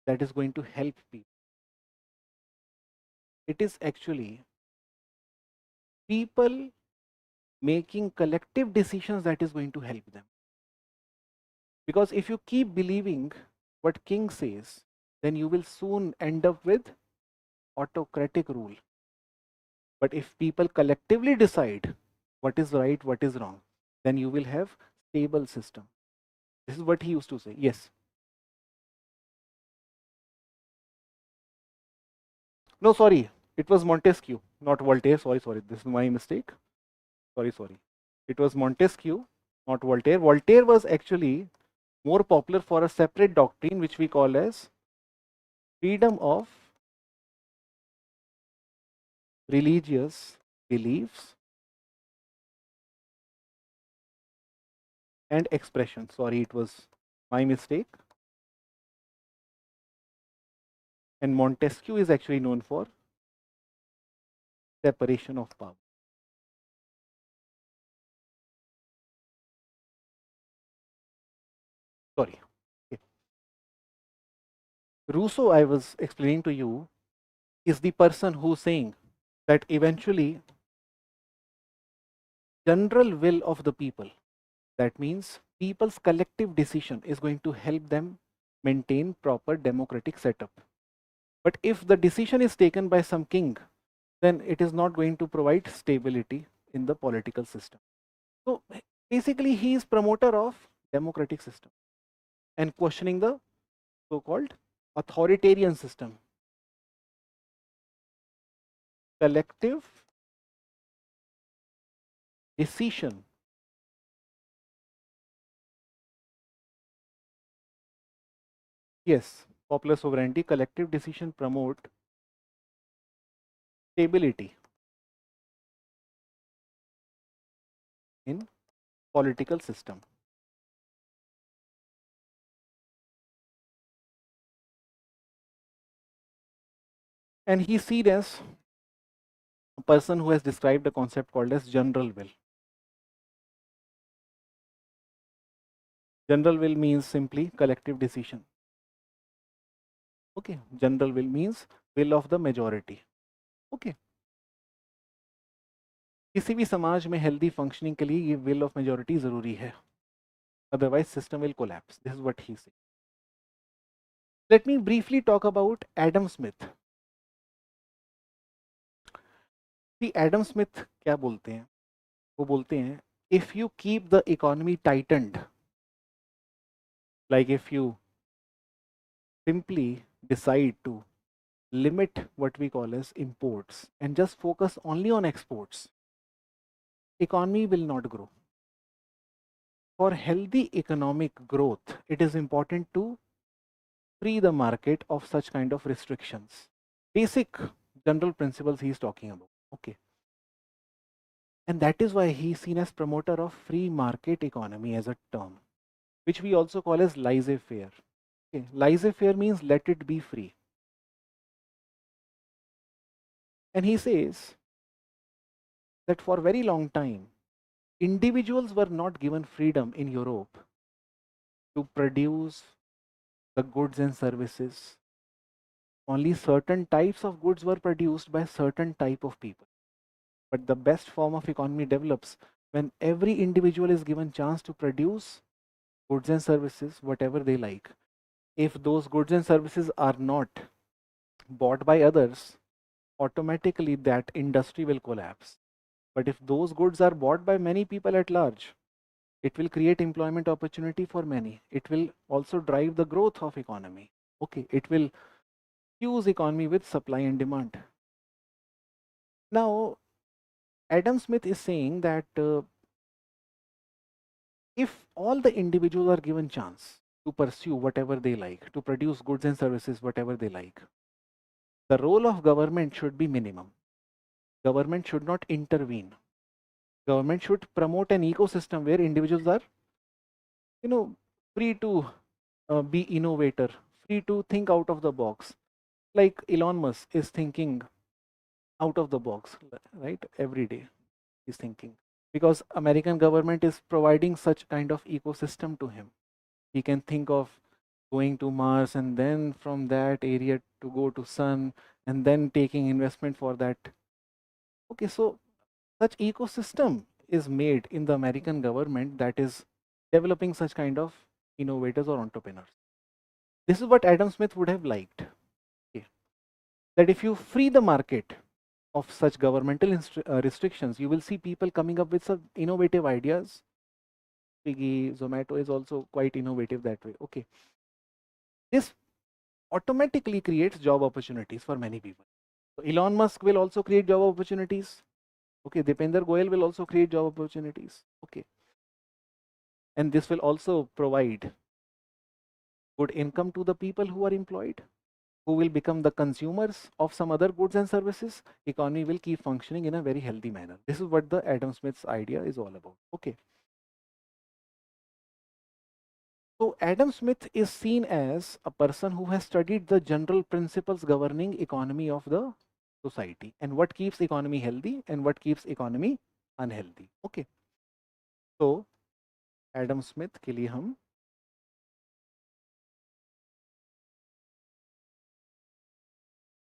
that is going to help people. It is actually people making collective decisions that is going to help them. Because if you keep believing what king says, then you will soon end up with autocratic rule. But if people collectively decide what is right, what is wrong, then you will have stable system. This is what he used to say. Yes. No, sorry. It was Montesquieu, not Voltaire. Sorry. This is my mistake. Sorry. It was Montesquieu, not Voltaire. Voltaire was actually more popular for a separate doctrine which we call as freedom of religious beliefs and expression. Sorry, it was my mistake. And Montesquieu is actually known for separation of power. Sorry. Okay. Rousseau, I was explaining to you, is the person who's saying that eventually general will of the people, that means people's collective decision, is going to help them maintain proper democratic setup. But if the decision is taken by some king, then it is not going to provide stability in the political system. So basically he is promoter of democratic system and questioning the so-called authoritarian system. Collective decision. Yes, popular sovereignty, collective decision promote stability in political system. And he's seen as a person who has described a concept called as general will. General will means simply collective decision. Okay, general will means will of the majority. Okay, किसी भी समाज में healthy functioning के लिए ये will of majority जरूरी है. Otherwise system will collapse. This is what he said. Let me briefly talk about Adam Smith. See, Adam Smith क्या बोलते हैं? वो बोलते हैं if you keep the economy tightened, like if you simply decide to limit what we call as imports and just focus only on exports, economy will not grow. For healthy economic growth, it is important to free the market of such kind of restrictions. Basic general principles he is talking about. Okay. And that is why he is seen as promoter of free market economy as a term, which we also call as laissez-faire. Okay. Laissez-faire means let it be free. And he says that for a very long time, individuals were not given freedom in Europe to produce the goods and services. Only certain types of goods were produced by certain type of people. But the best form of economy develops when every individual is given chance to produce goods and services whatever they like. If those goods and services are not bought by others, automatically that industry will collapse. But if those goods are bought by many people at large, it will create employment opportunity for many. It will also drive the growth of economy. Okay, it will fuse economy with supply and demand. Now, Adam Smith is saying that if all the individuals are given chance to pursue whatever they like, to produce goods and services whatever they like, the role of government should be minimum. Government should not intervene. Government should promote an ecosystem where individuals are, free to be innovator, free to think out of the box. Like Elon Musk is thinking out of the box, right? Every day he's thinking because American government is providing such kind of ecosystem to him. He can think of going to Mars and then from that area to go to Sun and then taking investment for that. Okay, so such ecosystem is made in the American government that is developing such kind of innovators or entrepreneurs. This is what Adam Smith would have liked. Okay. That if you free the market of such governmental restrictions, you will see people coming up with some innovative ideas. Swiggy, Zomato is also quite innovative that way. Okay. This automatically creates job opportunities for many people. So Elon Musk will also create job opportunities. Okay, Dipender Goyal will also create job opportunities. Okay. And this will also provide good income to the people who are employed, who will become the consumers of some other goods and services. Economy will keep functioning in a very healthy manner. This is what the Adam Smith's idea is all about. Okay. So Adam Smith is seen as a person who has studied the general principles governing economy of the society and what keeps economy healthy and what keeps economy unhealthy. Okay. So Adam Smith के लिए हम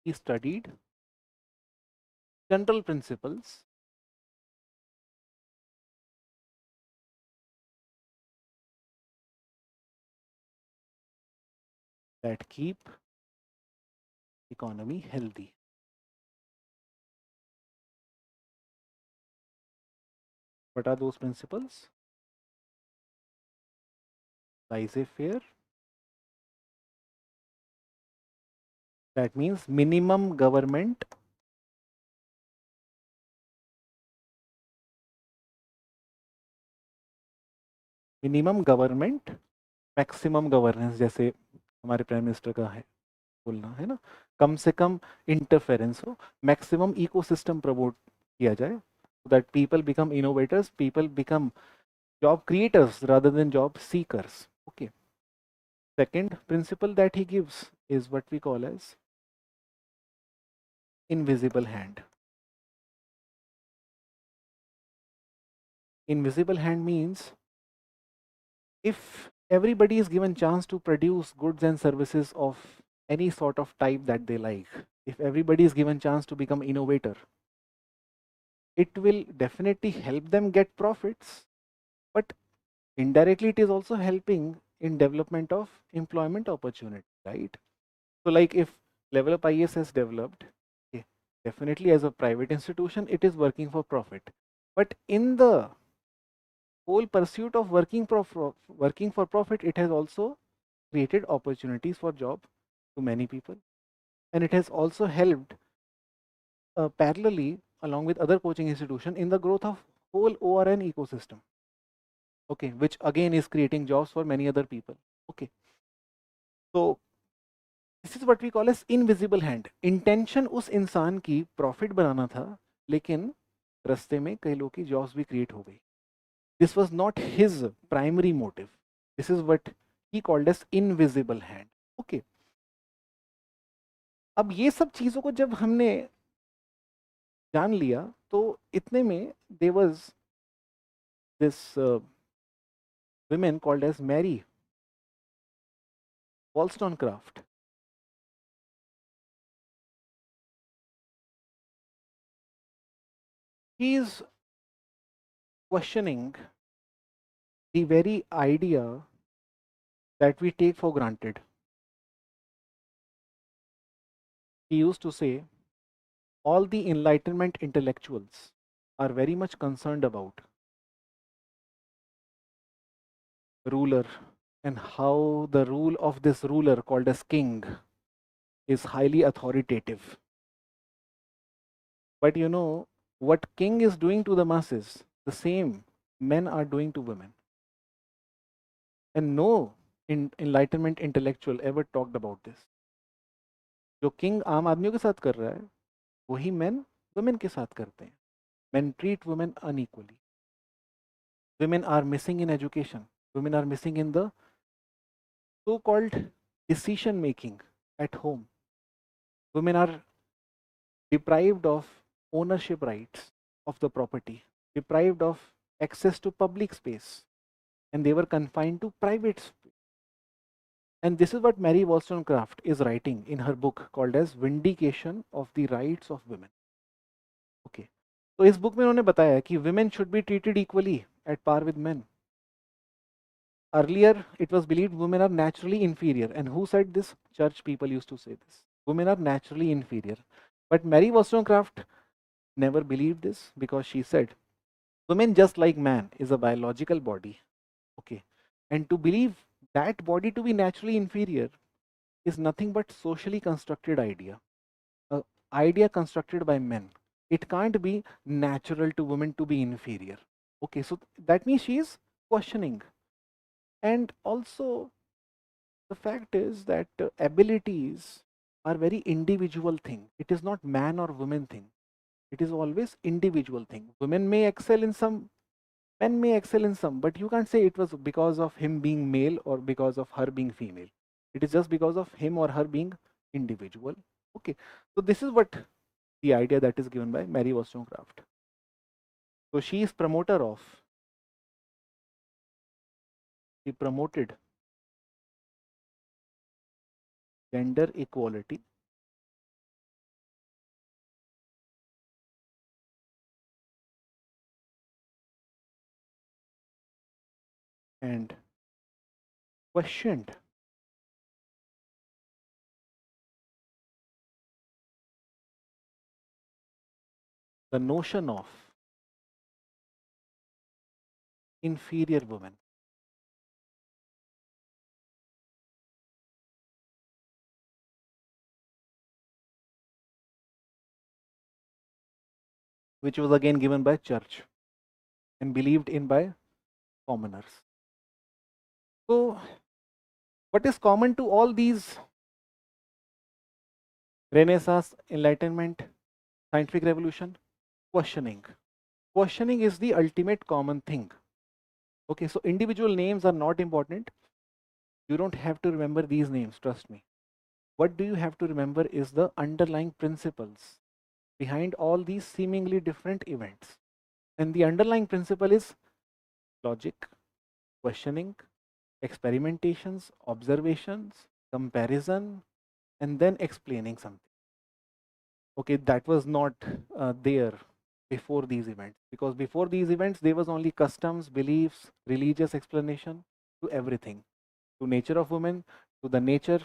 he studied general principles that keep economy healthy. What are those principles? Laissez-faire. That means minimum government, maximum governance, जैसे हमारे prime minister का है बोलना है ना, कम से कम इंटरफेरेंस हो, मैक्सिमम इकोसिस्टम प्रमोट किया जाए, so that people become innovators, people become job creators rather than job seekers. Okay. Second principle that he gives is what we call as invisible hand. Invisible hand means if everybody is given chance to produce goods and services of any sort of type that they like, if everybody is given chance to become innovator, it will definitely help them get profits, but indirectly it is also helping in development of employment opportunity, right? So like if LevelUp IAS has developed, okay, definitely as a private institution it is working for profit, but in the whole pursuit of working for profit, it has also created opportunities for job to many people, and it has also helped parallelly along with other coaching institution in the growth of whole ORN ecosystem, okay, which again is creating jobs for many other people. Okay, so this is what we call as invisible hand. Intention उस इंसान की profit बनाना था, लेकिन रास्ते में कई लोगों की जॉब्स भी क्रिएट हो गई. This was not his primary motive. This is what he called as invisible hand. Okay, अब ये सब चीजों को जब हमने जान लिया तो इतने में there was this women called as Mary Wollstonecraft. He is questioning the very idea that we take for granted. He used to say all the Enlightenment intellectuals are very much concerned about ruler and how the rule of this ruler called as king is highly authoritative. But you know what king is doing to the masses, the same men are doing to women. And no enlightenment intellectual ever talked about this. जो king आम आदमियों के साथ कर रहा है वही men women के साथ करते हैं. Men treat women unequally. Women are missing in education. Women are missing in the so-called decision making at home. Women are deprived of ownership rights of the property, deprived of access to public space, and they were confined to private space. And this is what Mary Wollstonecraft is writing in her book called as Vindication of the Rights of Women. Okay. तो इस book में उन्होंने बताया कि women should be treated equally at par with men. Earlier, it was believed women are naturally inferior. And who said this? Church people used to say this. Women are naturally inferior. But Mary Wollstonecraft never believed this because she said, women just like man is a biological body. Okay. And to believe that body to be naturally inferior is nothing but socially constructed idea. A idea constructed by men. It can't be natural to women to be inferior. Okay, so that means she is questioning. And also the fact is that abilities are very individual thing. It is not man or woman thing. It is always individual thing. Women may excel in some, men may excel in some, but you can't say it was because of him being male or because of her being female. It is just because of him or her being individual. Okay, so this is what the idea that is given by Mary Wollstonecraft. So she is promoter of, she promoted gender equality and questioned the notion of inferior women. Which was again given by church and believed in by commoners. So what is common to all these Renaissance, Enlightenment, scientific revolution? Questioning. Questioning is the ultimate common thing. Okay, so individual names are not important. You don't have to remember these names, trust me. What do you have to remember is the underlying principles behind all these seemingly different events. And the underlying principle is logic, questioning, experimentations, observations, comparison, and then explaining something. Okay, that was not there before these events, because before these events there was only customs, beliefs, religious explanation to everything, to nature of women, to the nature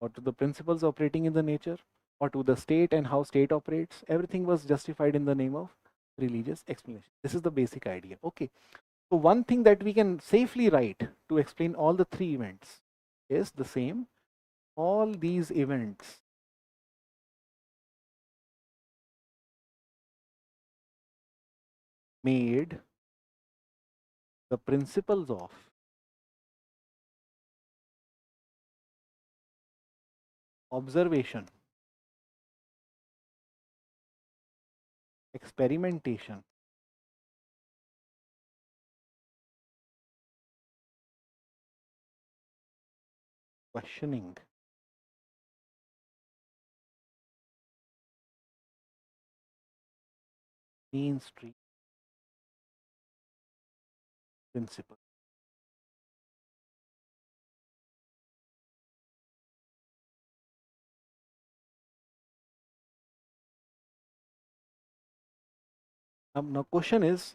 or to the principles operating in the nature, or to the state and how state operates. Everything was justified in the name of religious explanation. This is the basic idea. Okay, so one thing that we can safely write to explain all the three events is the same. All these events made the principles of observation, experimentation, questioning, mainstream principle. Now question is,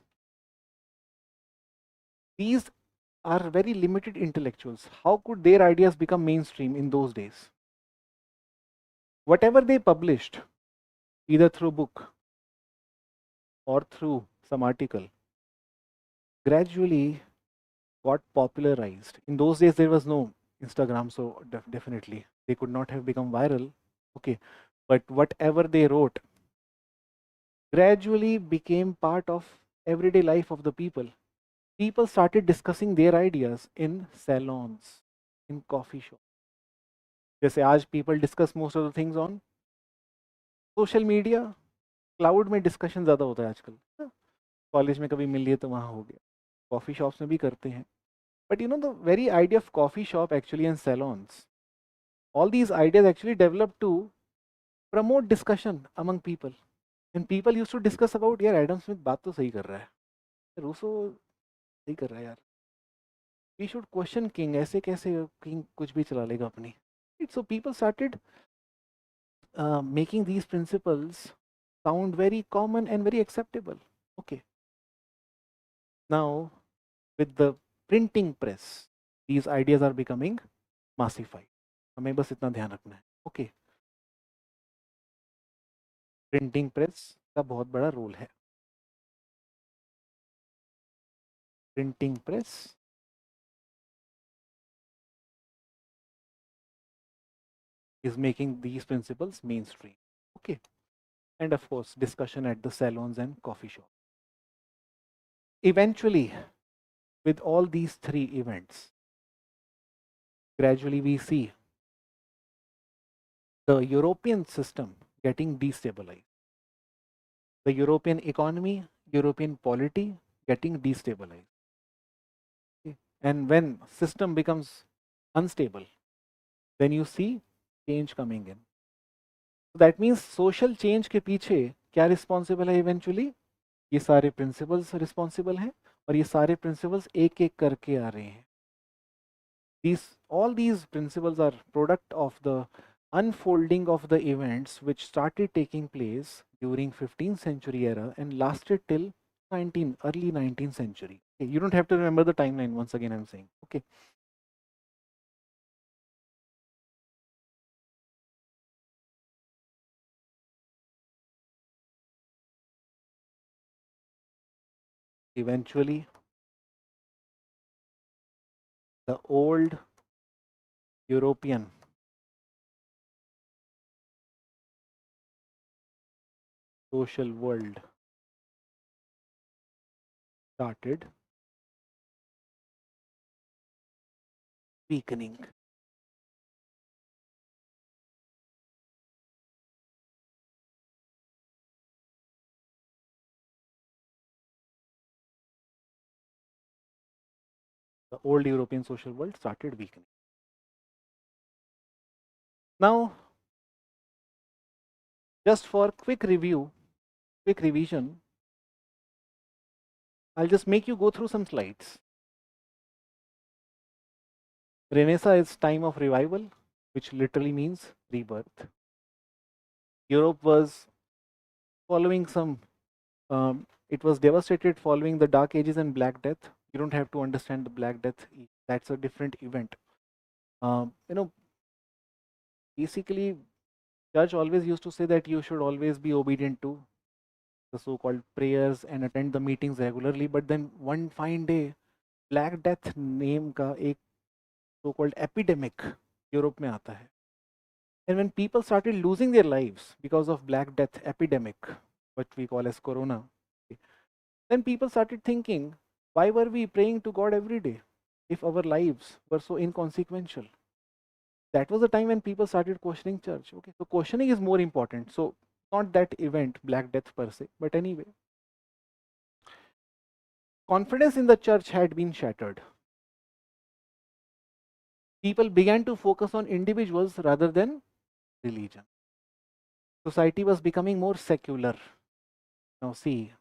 these are very limited intellectuals. How could their ideas become mainstream in those days? Whatever they published, either through book or through some article, gradually got popularized. In those days, there was no Instagram, so definitely they could not have become viral. Okay, but whatever they wrote gradually became part of everyday life of the people. People started discussing their ideas in salons, in coffee shops. जैसे आज people discuss most of the things on social media, cloud में discussion ज़्यादा होता है आजकल. College में कभी मिल लिए तो वहाँ हो गया, कॉफ़ी शॉप्स में भी करते हैं. But you know the very idea of coffee shop actually and salons, all these ideas actually developed to promote discussion among people. And people used to discuss about, यार एडम स्मिथ बात तो सही कर रहा है, रूसो सही कर रहा है यार, we should question king, ऐसे कैसे king कुछ भी चला लेगा अपनी. So people started making these principles sound very common and very acceptable. Okay, now with the printing press, these ideas are becoming massified. हमें बस इतना ध्यान रखना है. Okay, प्रिंटिंग प्रेस का बहुत बड़ा रोल है. Printing press is making these principles mainstream. Okay, and of course discussion at the salons and coffee shop. Eventually, with all these three events, gradually we see the European system getting destabilized, the European economy, European polity getting destabilized. Okay. And when system becomes unstable, then you see change coming in. So that means social change के पीछे क्या responsible है eventually? ये सारे principles responsible हैं, और ये सारे principles एक एक करके आ रहे हैं. All these principles are product of the unfolding of the events which started taking place during 15th century era and lasted till early 19th century. Okay, you don't have to remember the timeline, once again I'm saying. Okay. Eventually The old European social world started weakening. The old European social world started weakening. Now, just for quick review, quick revision, I'll just make you go through some slides. Renaissance is time of revival, which literally means rebirth. Europe was following some, it was devastated following the Dark Ages and Black Death. You don't have to understand the Black Death, that's a different event. You know, basically, Church always used to say that you should always be obedient to the so-called prayers and attend the meetings regularly. But then one fine day, Black Death name का एक so-called epidemic Europe में आता है. And when people started losing their lives because of Black Death epidemic, what we call as Corona, then people started thinking, why were we praying to God every day if our lives were so inconsequential? That was the time when people started questioning church. Okay, so questioning is more important. So not that event, Black Death per se, but anyway, confidence in the church had been shattered. People began to focus on individuals rather than religion. Society was becoming more secular. Now see,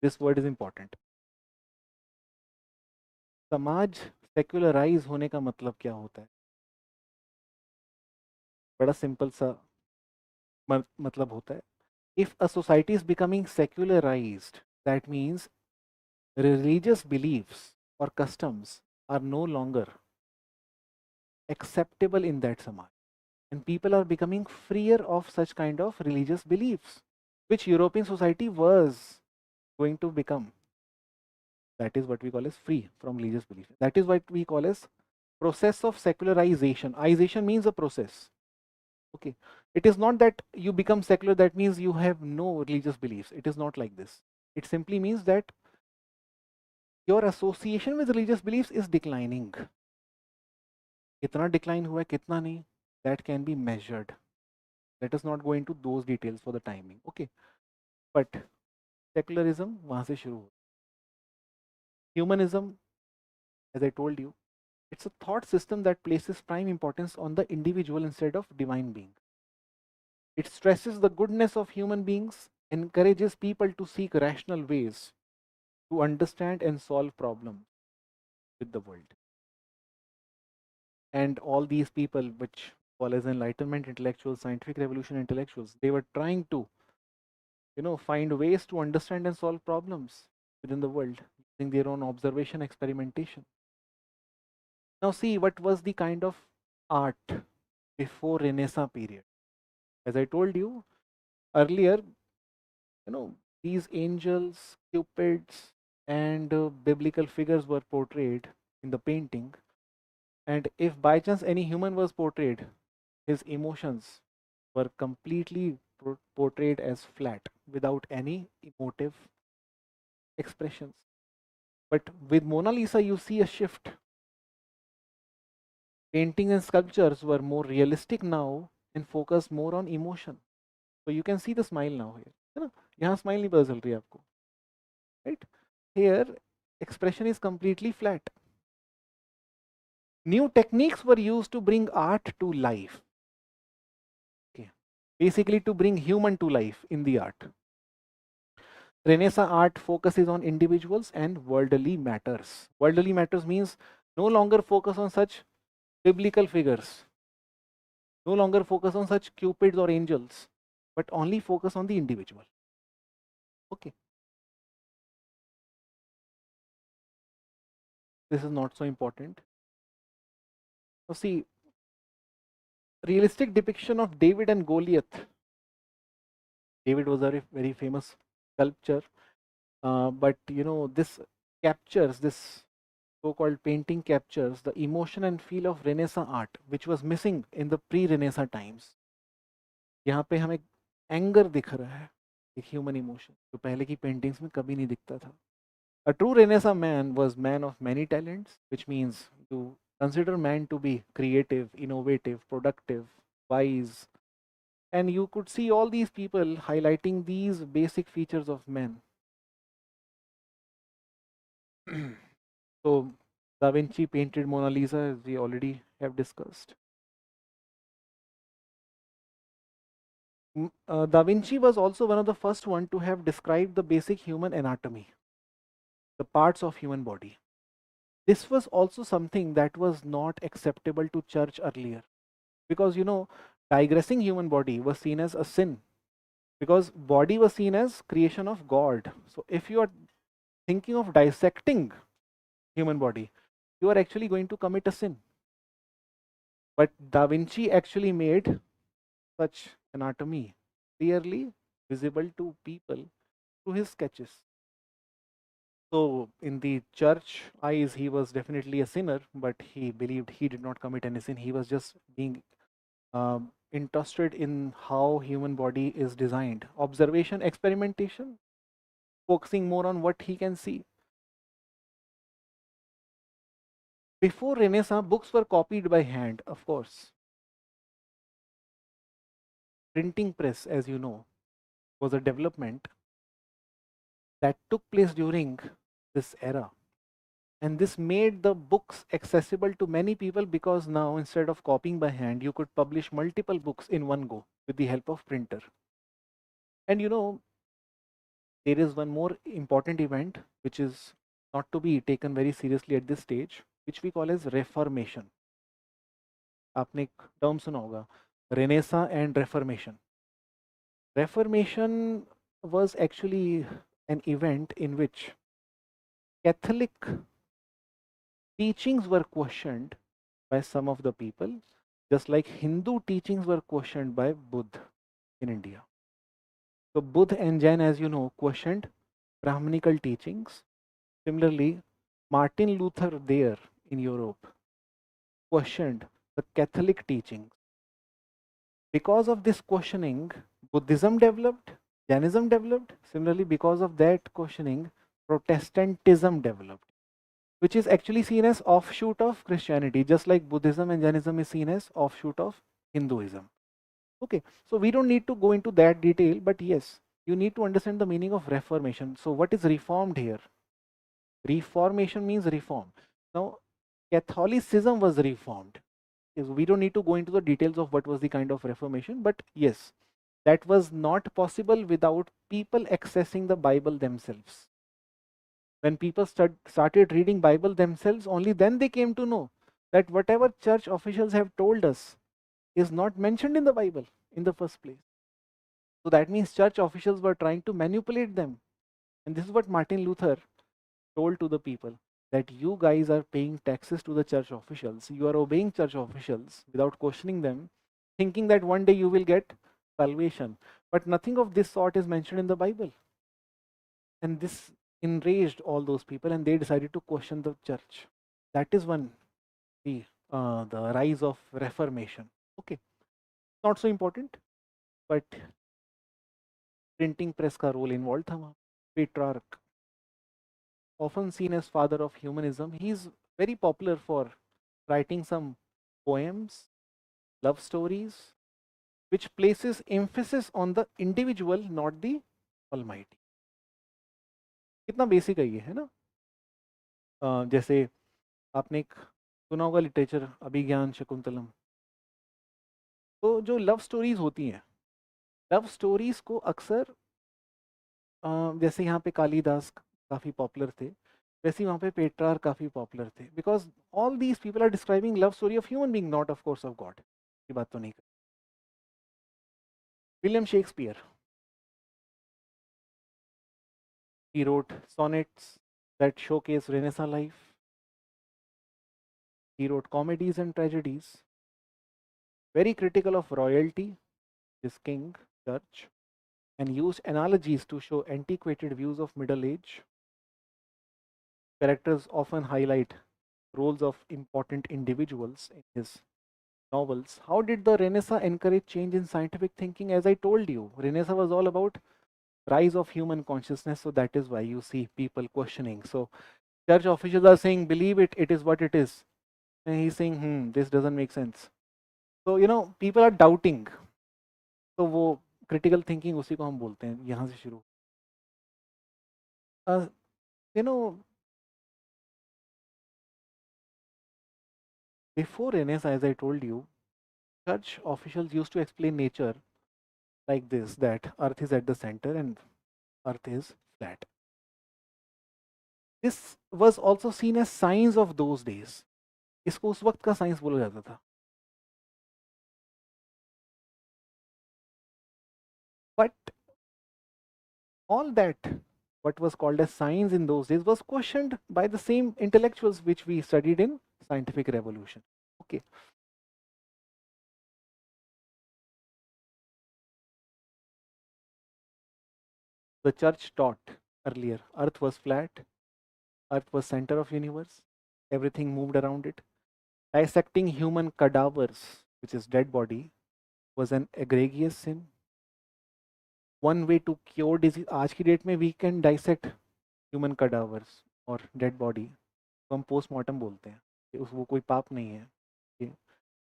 this word is important. समाज सेक्युलराइज होने का मतलब क्या होता है? बड़ा simple सा मतलब होता है. If a society is becoming secularized, that means religious beliefs or customs are no longer acceptable in that samaj, and people are becoming freer of such kind of religious beliefs, which European society was going to become. That is what we call as free from religious belief. That is what we call as process of secularization. Ization means a process. Okay, it is not that you become secular, that means you have no religious beliefs. It is not like this. It simply means that your association with religious beliefs is declining. कितना decline हुआ है, कितना नहीं, that can be measured. Let us not go into those details for the timing. Okay, but secularism वहाँ से शुरू हुआ. Humanism, as I told you, it's a thought system that places prime importance on the individual instead of divine being. It stresses the goodness of human beings, encourages people to seek rational ways to understand and solve problems with the world. And all these people, which call as Enlightenment intellectuals, scientific revolution intellectuals, they were trying to, find ways to understand and solve problems within the world using their own observation, experimentation. Now see, what was the kind of art before Renaissance period? As I told you earlier, these angels, cupids, and biblical figures were portrayed in the painting. And if by chance any human was portrayed, his emotions were completely portrayed as flat without any emotive expressions. But with Mona Lisa, you see a shift. Paintings and sculptures were more realistic now and focus more on emotion. So you can see the smile now here. है ना? यहाँ smile नहीं पता चल रही है आपको, right? Here, expression is completely flat. New techniques were used to bring art to life. Okay. Basically, to bring human to life in the art. Renaissance art focuses on individuals and worldly matters. Worldly matters means no longer focus on such biblical figures, no longer focus on such cupids or angels, but only focus on the individual. Okay. This is not so important. Now see, realistic depiction of David and Goliath. David was a very famous sculpture, but this captures this so-called painting captures the emotion and feel of Renaissance art, which was missing in the pre-Renaissance times. यहाँ पे हमें anger दिख रहा है, एक human emotion जो पहले की पेंटिंग्स में कभी नहीं दिखता था. A true Renaissance man was man of many talents, which means you consider man to be creative, innovative, productive, wise, and you could see all these people highlighting these basic features of men. So Da Vinci painted Mona Lisa, as we already have discussed. Da Vinci was also one of the first one to have described the basic human anatomy, the parts of human body. This was also something that was not acceptable to church earlier, because digressing human body was seen as a sin, because body was seen as creation of God. So if you are thinking of dissecting human body, you are actually going to commit a sin. But Da Vinci actually made such anatomy clearly visible to people through his sketches. So in the church eyes, he was definitely a sinner, but he believed he did not commit any sin. He was just being interested in how human body is designed. Observation, experimentation, focusing more on what he can see. Before Renaissance, books were copied by hand, of course. Printing press, as you know, was a development that took place during this era. And this made the books accessible to many people, because now instead of copying by hand, you could publish multiple books in one go with the help of printer. And there is one more important event which is not to be taken very seriously at this stage, which we call as Reformation. आपने एक term सुना होगा, Renaissance and Reformation. Reformation was actually an event in which Catholic teachings were questioned by some of the people, just like Hindu teachings were questioned by Buddha in India. So Buddha and Jain, as you know, questioned Brahmanical teachings. Similarly, Martin Luther there in Europe questioned the Catholic teachings. Because of this questioning, Buddhism developed, Jainism developed. Similarly, because of that questioning, Protestantism developed, which is actually seen as offshoot of Christianity, just like Buddhism and Jainism is seen as offshoot of Hinduism. Okay, so we don't need to go into that detail, but yes, you need to understand the meaning of Reformation. So what is reformed here? Reformation means reform. Now, Catholicism was reformed. We don't need to go into the details of what was the kind of reformation, but yes, that was not possible without people accessing the Bible themselves. When people started reading Bible themselves, only then they came to know that whatever church officials have told us is not mentioned in the Bible in the first place. So that means church officials were trying to manipulate them. And this is what Martin Luther told to the people, that you guys are paying taxes to the church officials. You are obeying church officials without questioning them, thinking that one day you will get salvation. But nothing of this sort is mentioned in the Bible. And this enraged all those people, and they decided to question the church. That is when the rise of Reformation. Okay, not so important, but printing press का role involved था वहाँ. Petrarch, often seen as father of humanism, he is very popular for writing some poems, love stories, which places emphasis on the individual, not the almighty. कितना basic है ये, है ना? जैसे आपने एक सुना होगा लिटरेचर अभिज्ञान शकुंतलम. तो जो लव स्टोरीज होती हैं, लव स्टोरीज को अक्सर जैसे यहाँ पे कालिदास काफ़ी पॉपुलर थे, वैसे ही वहाँ पे पेट्रार काफ़ी पॉपुलर थे, because all these people are describing love story of human being, not of course of God. की बात तो नहीं कर. William Shakespeare, he wrote sonnets that showcase Renaissance life. He wrote comedies and tragedies, very critical of royalty, his king, church, and used analogies to show antiquated views of middle age. Characters often highlight roles of important individuals in his novels. How did the Renaissance encourage change in scientific thinking? As I told you, Renaissance was all about rise of human consciousness, so that is why you see people questioning. So church officials are saying, believe it, it is what it is. And he's saying, this doesn't make sense. So people are doubting. तो वो critical thinking उसी को हम बोलते हैं, यहाँ से शुरू. uh, you know before Renaissance, as I told you, church officials used to explain nature like this, that earth is at the center and earth is flat. This was also seen as science of those days. इसको उस वक्त का science बोला जाता था. But all that, what was called as science in those days, was questioned by the same intellectuals which we studied in scientific revolution. Okay. The church taught earlier earth was flat, earth was center of universe, everything moved around it. Dissecting human cadavers, which is dead body, was an egregious sin. One way to cure disease, आज की date में we can dissect human cadavers और dead body, तो हम postmortem बोलते हैं कि वो कोई पाप नहीं है. कि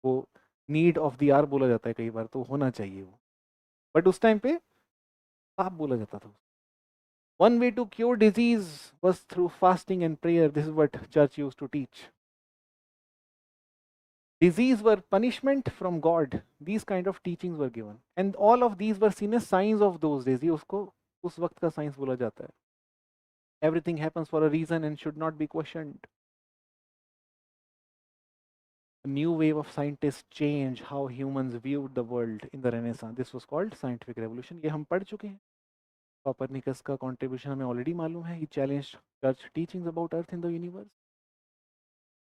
वो नीड ऑफ द आर बोला जाता है कई बार, तो होना चाहिए वो, बट उस टाइम पे पाप बोला जाता था. One way to cure disease was through fasting and prayer. This is what church used to teach. Disease were punishment from God. These kind of teachings were given, and all of these were seen as signs of those days. ये उसको उस वक्त का science बोला जाता है. Everything happens for a reason and should not be questioned. A new wave of scientists changed how humans viewed the world in the Renaissance. This was called scientific revolution. ये हम पढ़ चुके हैं. Copernicus का contribution हमें already मालूम है. He challenged church teachings about Earth in the universe.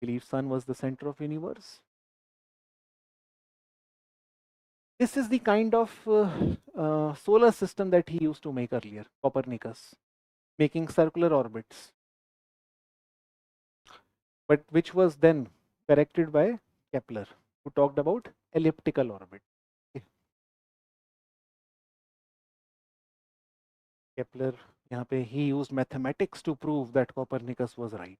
Believed sun was the center of universe. This is the kind of solar system that he used to make earlier, Copernicus, making circular orbits, but which was then corrected by Kepler, who talked about elliptical orbit. Okay. Kepler, यहाँ पे he used mathematics to prove that Copernicus was right.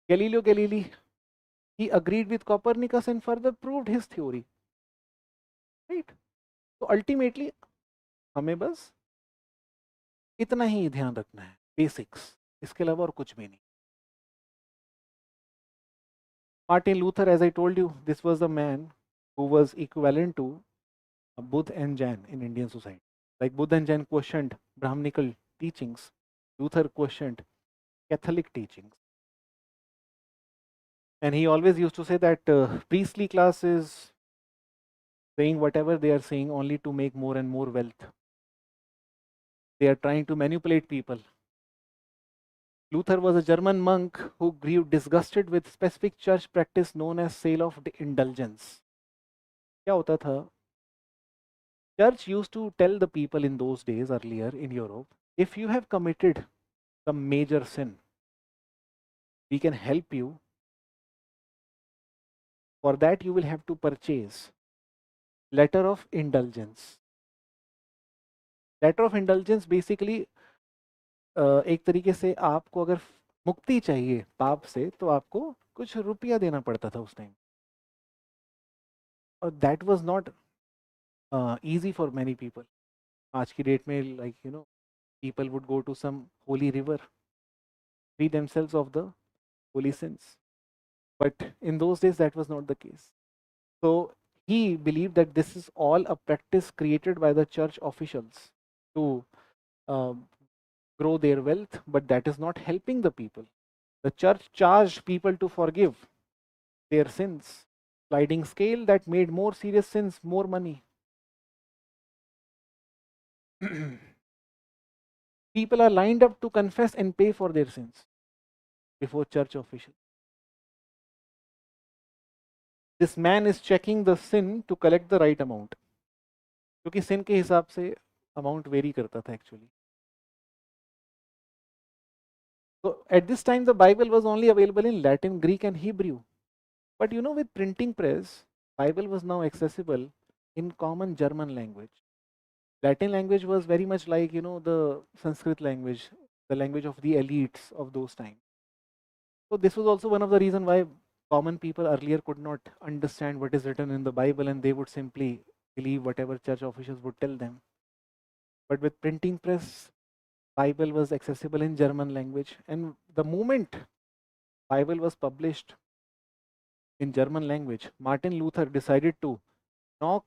Galileo Galilei, he agreed with Copernicus and further proved his theory. Right? So ultimately, हमें बस इतना ही ध्यान रखना है, basics, इसके अलावा और कुछ भी नहीं. Martin Luther, as I told you, this was a man who was equivalent to Buddha and Jain in Indian society. Like Buddha and Jain questioned Brahminical teachings, Luther questioned Catholic teachings. And he always used to say that priestly class is saying whatever they are saying only to make more and more wealth. They are trying to manipulate people. Luther was a German monk who grew disgusted with specific church practice known as sale of indulgence. क्या होता था? Church used to tell the people in those days earlier in Europe, if you have committed some major sin, we can help you. For that you will have to purchase letter of indulgence. Letter of indulgence basically एक तरीके से आपको अगर मुक्ति चाहिए पाप से, तो आपको कुछ रुपया देना पड़ता था उस टाइम. और that was not easy for many people. आज की डेट में like people would go to some holy river, free themselves of the holy sins. But in those days that was not the case. So he believed that this is all a practice created by the church officials to grow their wealth, but that is not helping the people. The church charged people to forgive their sins. Sliding scale that made more serious sins more money. People are lined up to confess and pay for their sins before church officials. This man is checking the sin to collect the right amount. क्योंकि sin के हिसाब से amount very करता था actually. So at this time the Bible was only available in Latin, Greek and Hebrew. But you know, with printing press, Bible was now accessible in common German language. Latin language was very much like, you know, the Sanskrit language, the language of the elites of those times. So this was also one of the reasons why common people earlier could not understand what is written in the Bible, and they would simply believe whatever church officials would tell them. But with printing press, Bible was accessible in German language, and the moment Bible was published in German language, Martin Luther decided to knock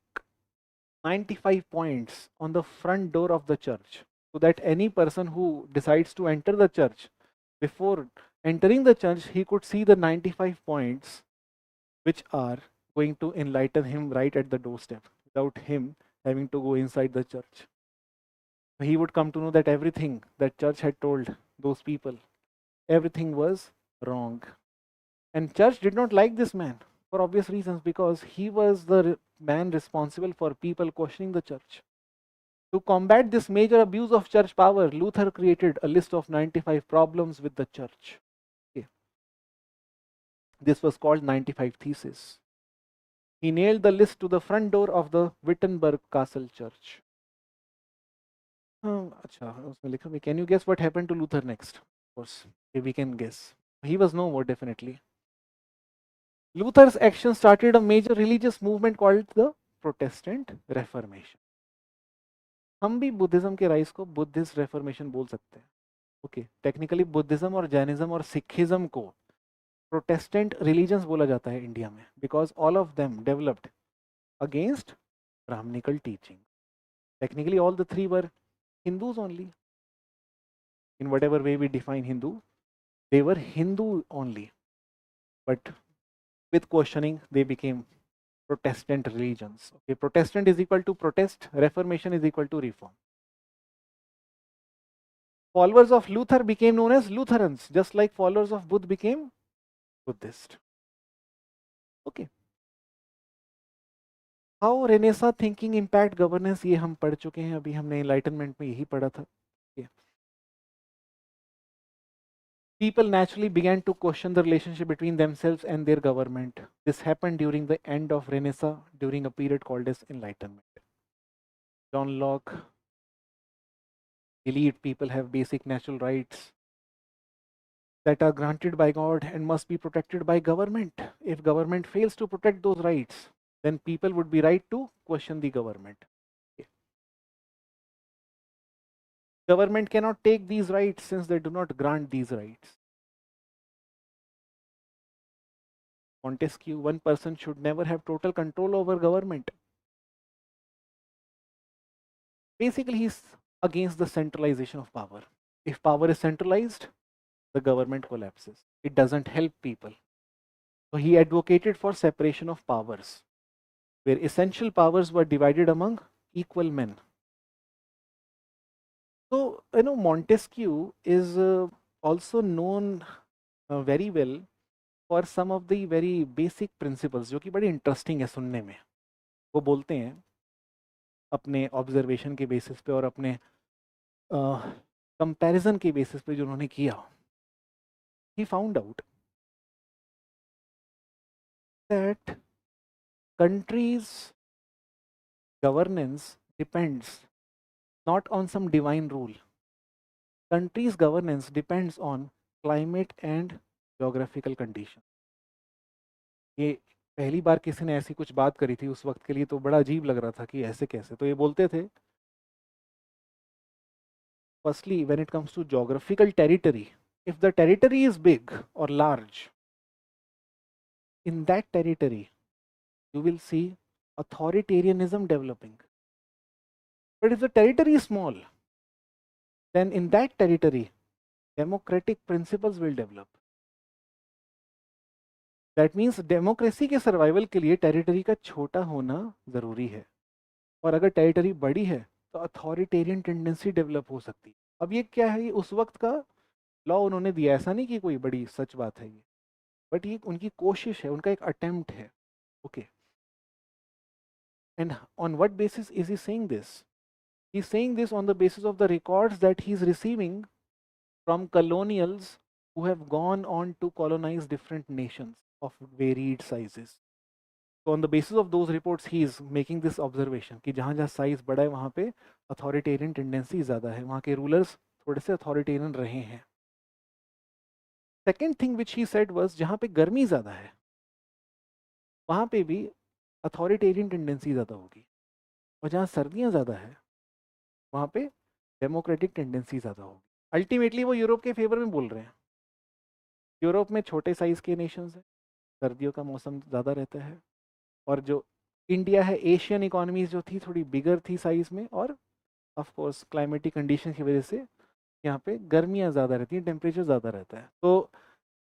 95 points on the front door of the church, so that any person who decides to enter the church, before entering the church, he could see the 95 points which are going to enlighten him right at the doorstep without him having to go inside the church. He would come to know that everything that church had told those people, everything was wrong. And church did not like this man for obvious reasons, because he was the man responsible for people questioning the church. To combat this major abuse of church power, Luther created a list of 95 problems with the church. Okay. This was called 95 Theses. He nailed the list to the front door of the Wittenberg Castle Church. Can you guess what happened to Luther next? Of course, we can guess. He was no more, definitely. Luther's action started a major religious movement called the Protestant Reformation. हम भी Buddhism के rise को Buddhist reformation बोल सकते हैं. Okay, technically Buddhism और Jainism और Sikhism को प्रोटेस्टेंट रिलीजन्स बोला जाता है इंडिया में, because all of them developed against Brahmanical teaching. Technically, all the three were Hindus only. In whatever way we define Hindu, they were Hindu only. But with questioning, they became Protestant religions. Okay, Protestant is equal to protest, Reformation is equal to reform. Followers of Luther became known as Lutherans, just like followers of Buddha became Buddhist. Okay. How Renaissance thinking impact governance, ये हम पढ़ चुके हैं, अभी हमने Enlightenment में यही पढ़ा था. Okay. People naturally began to question the relationship between themselves and their government. This happened during the end of Renaissance, during a period called as Enlightenment. John Locke believed people have basic natural rights that are granted by God and must be protected by government. If government fails to protect those rights, then people would be right to question the government. Okay. Government cannot take these rights since they do not grant these rights. Montesquieu, one person should never have total control over government. Basically, he's against the centralization of power. If power is centralized, the government collapses. It doesn't help people. So he advocated for separation of powers, where essential powers were divided among equal men. So, you know, Montesquieu is also known very well for some of the very basic principles, जो कि बड़ी interesting है सुनने में. वो बोलते हैं अपने ऑब्जर्वेशन के बेसिस पे और अपने कंपैरिजन के बेसिस पे जो उन्होंने किया, he found out that countries' governance depends not on some divine rule. Countries' governance depends on climate and geographical condition. ये पहली बार किसी ने ऐसी कुछ बात करी थी उस वक्त के लिए, तो बड़ा अजीब लग रहा था कि ऐसे कैसे. तो ये बोलते थे, firstly, when it comes to geographical territory, if the territory is big or large, in that territory, you will see authoritarianism developing. But if the territory is small, then in that territory, democratic principles will develop. That means democracy के survival के लिए territory का छोटा होना जरूरी है, और अगर टेरिटरी बड़ी है तो अथॉरिटेरियन टेंडेंसी डेवलप हो सकती है. अब ये क्या है, उस वक्त का लॉ उन्होंने दिया, ऐसा नहीं कि कोई बड़ी सच बात है ये, बट ये उनकी कोशिश है, उनका एक अटेम्प्ट है. Okay, and on what basis is he saying this? He's saying this on the basis of the records that he's receiving from colonials who have gone on to colonize different nations of varied sizes. So on the basis of those reports, he is making this observation कि जहाँ जहाँ size बड़ा है वहाँ पे authoritarian tendency ज़्यादा है, वहाँ के rulers थोड़े से authoritarian रहे हैं. Second thing which he said was जहाँ पे गर्मी ज़्यादा है वहाँ पे भी अथॉरिटेरियन टेंडेंसी ज़्यादा होगी, और जहाँ सर्दियाँ ज़्यादा है वहाँ पे डेमोक्रेटिक टेंडेंसी ज़्यादा होगी. अल्टीमेटली वो यूरोप के फेवर में बोल रहे हैं. यूरोप में छोटे साइज़ के नेशंस हैं, सर्दियों का मौसम ज़्यादा रहता है, और जो इंडिया है, एशियन इकोनॉमीज जो थी थोड़ी बिगर थी साइज़ में, और ऑफ कोर्स क्लाइमेटिक कंडीशन की वजह से यहाँ पे गर्मियाँ ज़्यादा रहती हैं, टेम्परेचर ज़्यादा रहता है. तो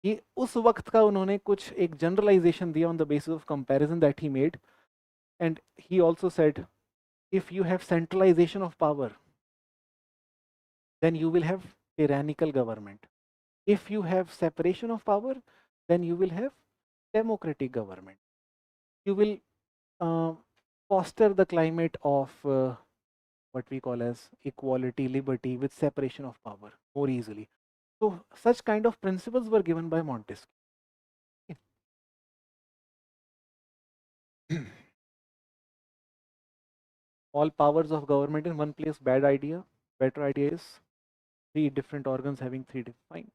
ये उस वक्त का उन्होंने कुछ एक जनरलाइजेशन दिया on the basis of comparison that he made. And he also said if you have centralization of power, then you will have tyrannical government. If you have separation of power, then you will have democratic government. You will uh, foster the climate of what we call as equality, liberty, with separation of power more easily. So such kind of principles were given by Montesquieu. All powers of government in one place, bad idea. Better idea is three different organs having three defined.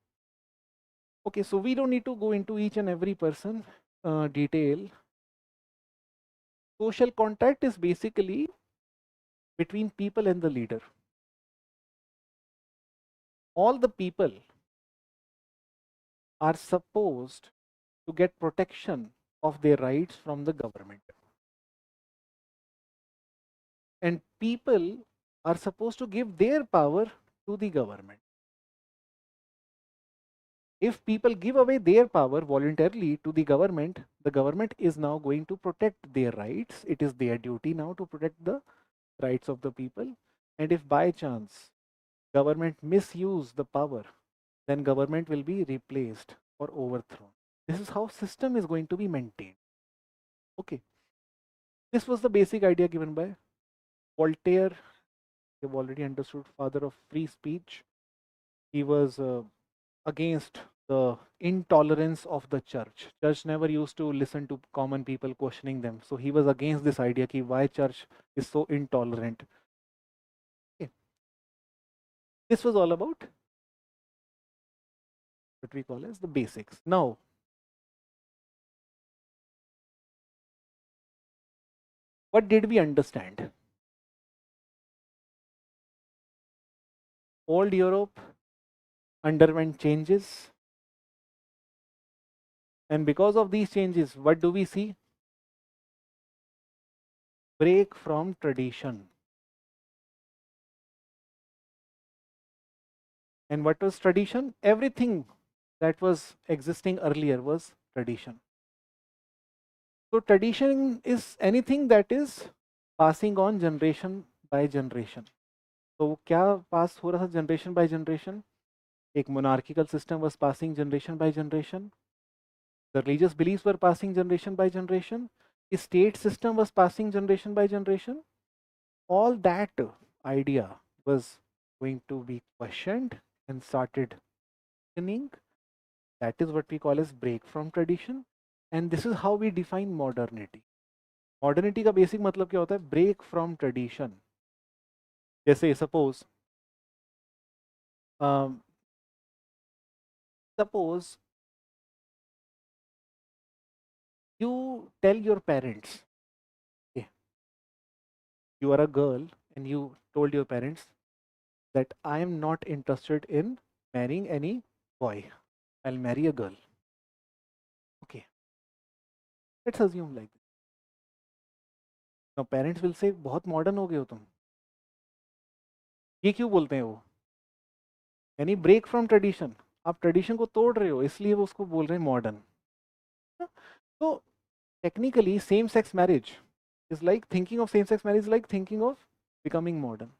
Okay, so we don't need to go into each and every person detail. Social contact is basically between people and the leader. All the people are supposed to get protection of their rights from the government. And people are supposed to give their power to the government. If people give away their power voluntarily to the government is now going to protect their rights. It is their duty now to protect the rights of the people. And if by chance government misuse the power, then government will be replaced or overthrown. This is how system is going to be maintained. Okay. This was the basic idea given by Voltaire. You've already understood, father of free speech. He was against the intolerance of the church. Church never used to listen to common people questioning them. So he was against this idea ki why church is so intolerant. Okay. This was all about what we call as the basics. Now, what did we understand? Old Europe underwent changes, and because of these changes, what do we see? Break from tradition. And what was tradition? Everything that was existing earlier was tradition. So tradition is anything that is passing on generation by generation. तो वो क्या पास हो रहा था generation by generation? एक monarchical system was passing generation by generation. The religious beliefs were passing generation by generation. The state system was passing generation by generation. All that idea was going to be questioned and started questioning. That is what we call as break from tradition. And this is how we define modernity. Modernity का basic मतलब क्या होता है? Break from tradition. जैसे suppose you tell your parents, okay, you are a girl, and you told your parents that I am not interested in marrying any boy. I'll marry a girl. Okay, let's assume like this. Now parents will say बहुत modern हो गए हो तुम. ये क्यों बोलते हैं वो? यानी ब्रेक फ्रॉम ट्रेडिशन. आप ट्रेडिशन को तोड़ रहे हो, इसलिए वो उसको बोल रहे हैं मॉडर्न. तो technically same sex marriage is like thinking of same sex marriage is like thinking of becoming modern.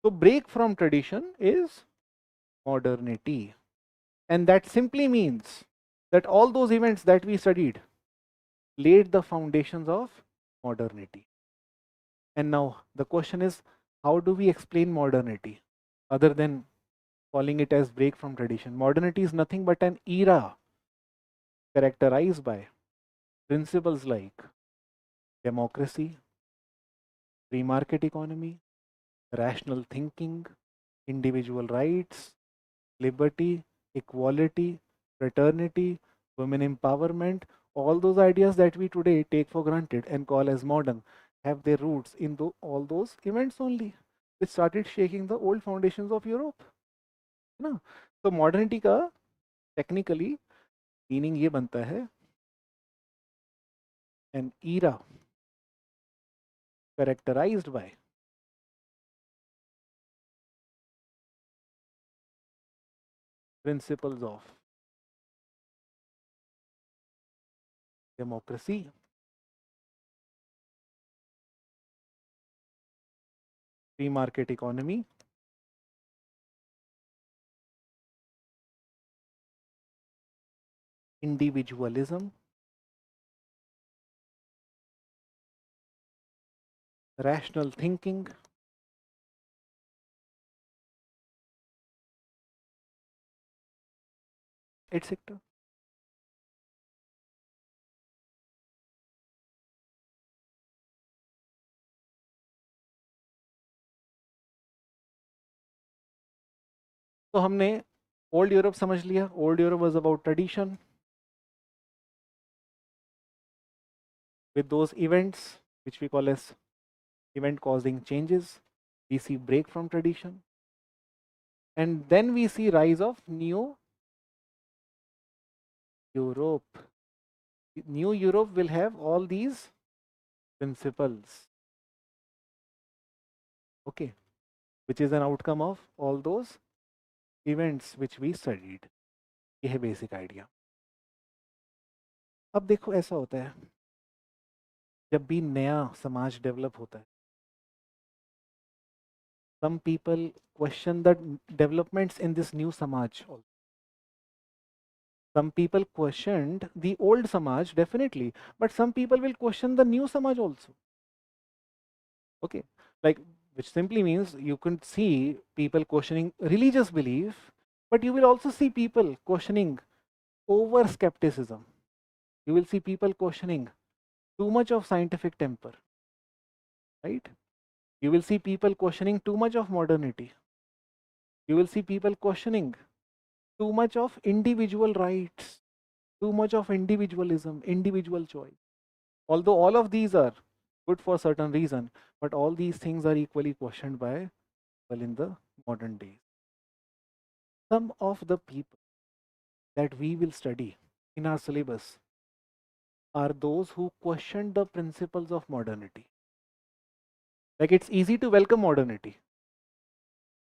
So break from tradition is modernity, and that simply means that all those events that we studied laid the foundations of modernity. And now the question is, How do we explain modernity other than calling it as break from tradition? Modernity is nothing but an era characterized by principles like democracy, free market economy, rational thinking, individual rights, liberty, equality, fraternity, women empowerment. All those ideas that we today take for granted and call as modern have their roots in all those events only, which started shaking the old foundations of Europe. है ना? तो modernity का technically meaning ये बनता है an era characterized by principles of democracy, free market economy, individualism, rational thinking, etc. तो हमने old Europe समझ लिया. Old Europe was about tradition with those events which we call as event causing changes. We see break from tradition, and then we see rise of new Europe. New Europe will have all these principles, okay, which is an outcome of all those events which we studied. ये है basic idea. अब देखो ऐसा होता है जब भी नया समाज डेवलप होता है, some people question the developments in this new samaj also. Some people questioned the old samaj definitely, but some people will question the new samaj also. Okay, like, which simply means you can see people questioning religious belief, but you will also see people questioning over skepticism. You will see people questioning too much of scientific temper, right? You will see people questioning too much of modernity. You will see people questioning too much of individual rights, too much of individualism, individual choice. Although all of these are good for certain reason, but all these things are equally questioned by people in the modern days. Some of the people that we will study in our syllabus are those who question the principles of modernity. Like, it's easy to welcome modernity.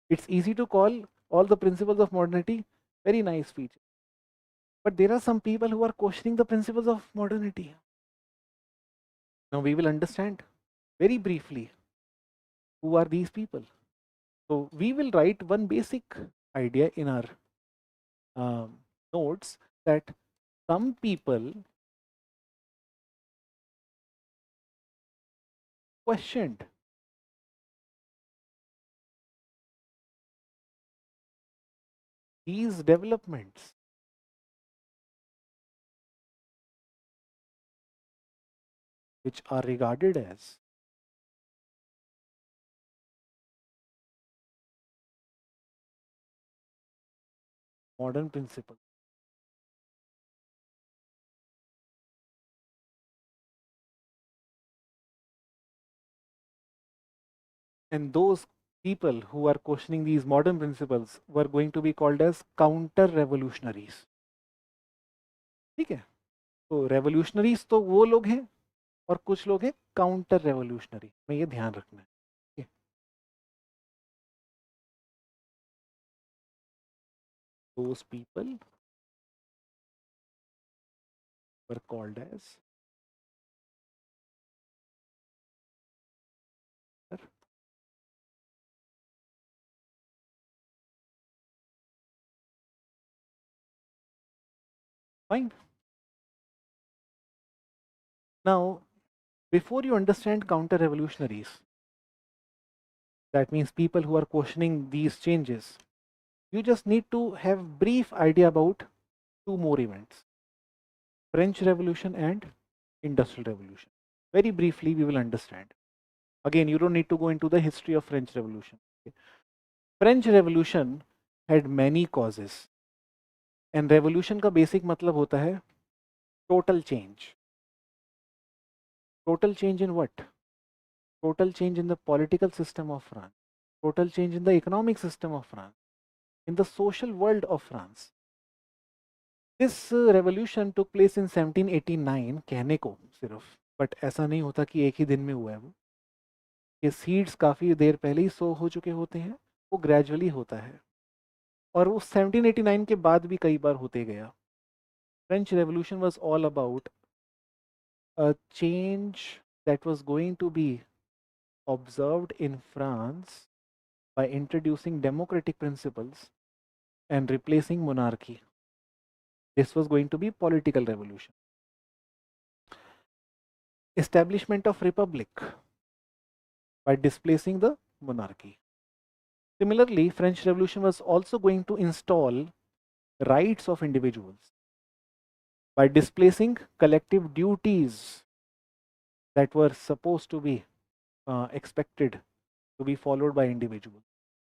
It's easy to call all the principles of modernity very nice feature. But there are some people who are questioning the principles of modernity. Now we will understand very briefly who are these people. So we will write one basic idea in our um, notes that some people questioned these developments which are regarded as modern principles. And those people who are questioning these modern principles were going to be called as counter revolutionaries. ठीक है? तो revolutionaries तो वो लोग हैं और कुछ लोग हैं काउंटर रेवोल्यूशनरी में, ये ध्यान रखना है. Okay? Those people were called as fine. Now, before you understand counter revolutionaries, That means people who are questioning these changes. You just need to have brief idea about two more events, French Revolution and Industrial Revolution. Very briefly, we will understand. Again, you don't need to go into the history of French Revolution. Okay. French Revolution had many causes. And revolution का basic मतलब होता है total change. Total change in what? Total change in the political system of France. Total change in the economic system of France. In the social world of France. This revolution took place in 1789 कहने को सिर्फ, but ऐसा नहीं होता कि एक ही दिन में हुआ है वो. ये सीड्स काफ़ी देर पहले ही सो हो चुके होते हैं, वो ग्रेजुअली होता है और वो 1789 के बाद भी कई बार होते गया. French Revolution was all about a change that was going to be observed in France by introducing democratic principles and replacing monarchy. This was going to be political revolution. Establishment of republic by displacing the monarchy. Similarly, French Revolution was also going to install rights of individuals by displacing collective duties that were supposed to be expected to be followed by individuals.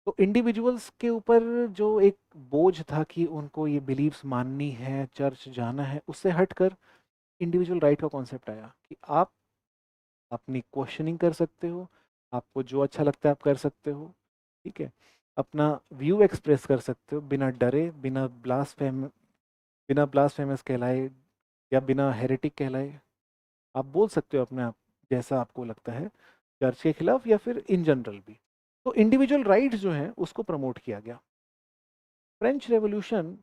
तो individuals के ऊपर जो एक बोझ था कि उनको ये बिलीव्स माननी है, चर्च जाना है, उससे हटकर इंडिविजुअल राइट का कॉन्सेप्ट आया कि आप अपनी क्वेश्चनिंग कर सकते हो, आपको जो अच्छा लगता है आप कर सकते हो, ठीक है, अपना व्यू एक्सप्रेस कर सकते हो बिना डरे, बिना ब्लास्फेमस कहलाए या बिना हेरेटिक कहलाए. आप बोल सकते हो अपने आप जैसा आपको लगता है चर्च के खिलाफ या फिर इन जनरल भी. तो इंडिविजुअल राइट्स जो हैं उसको प्रमोट किया गया. French revolution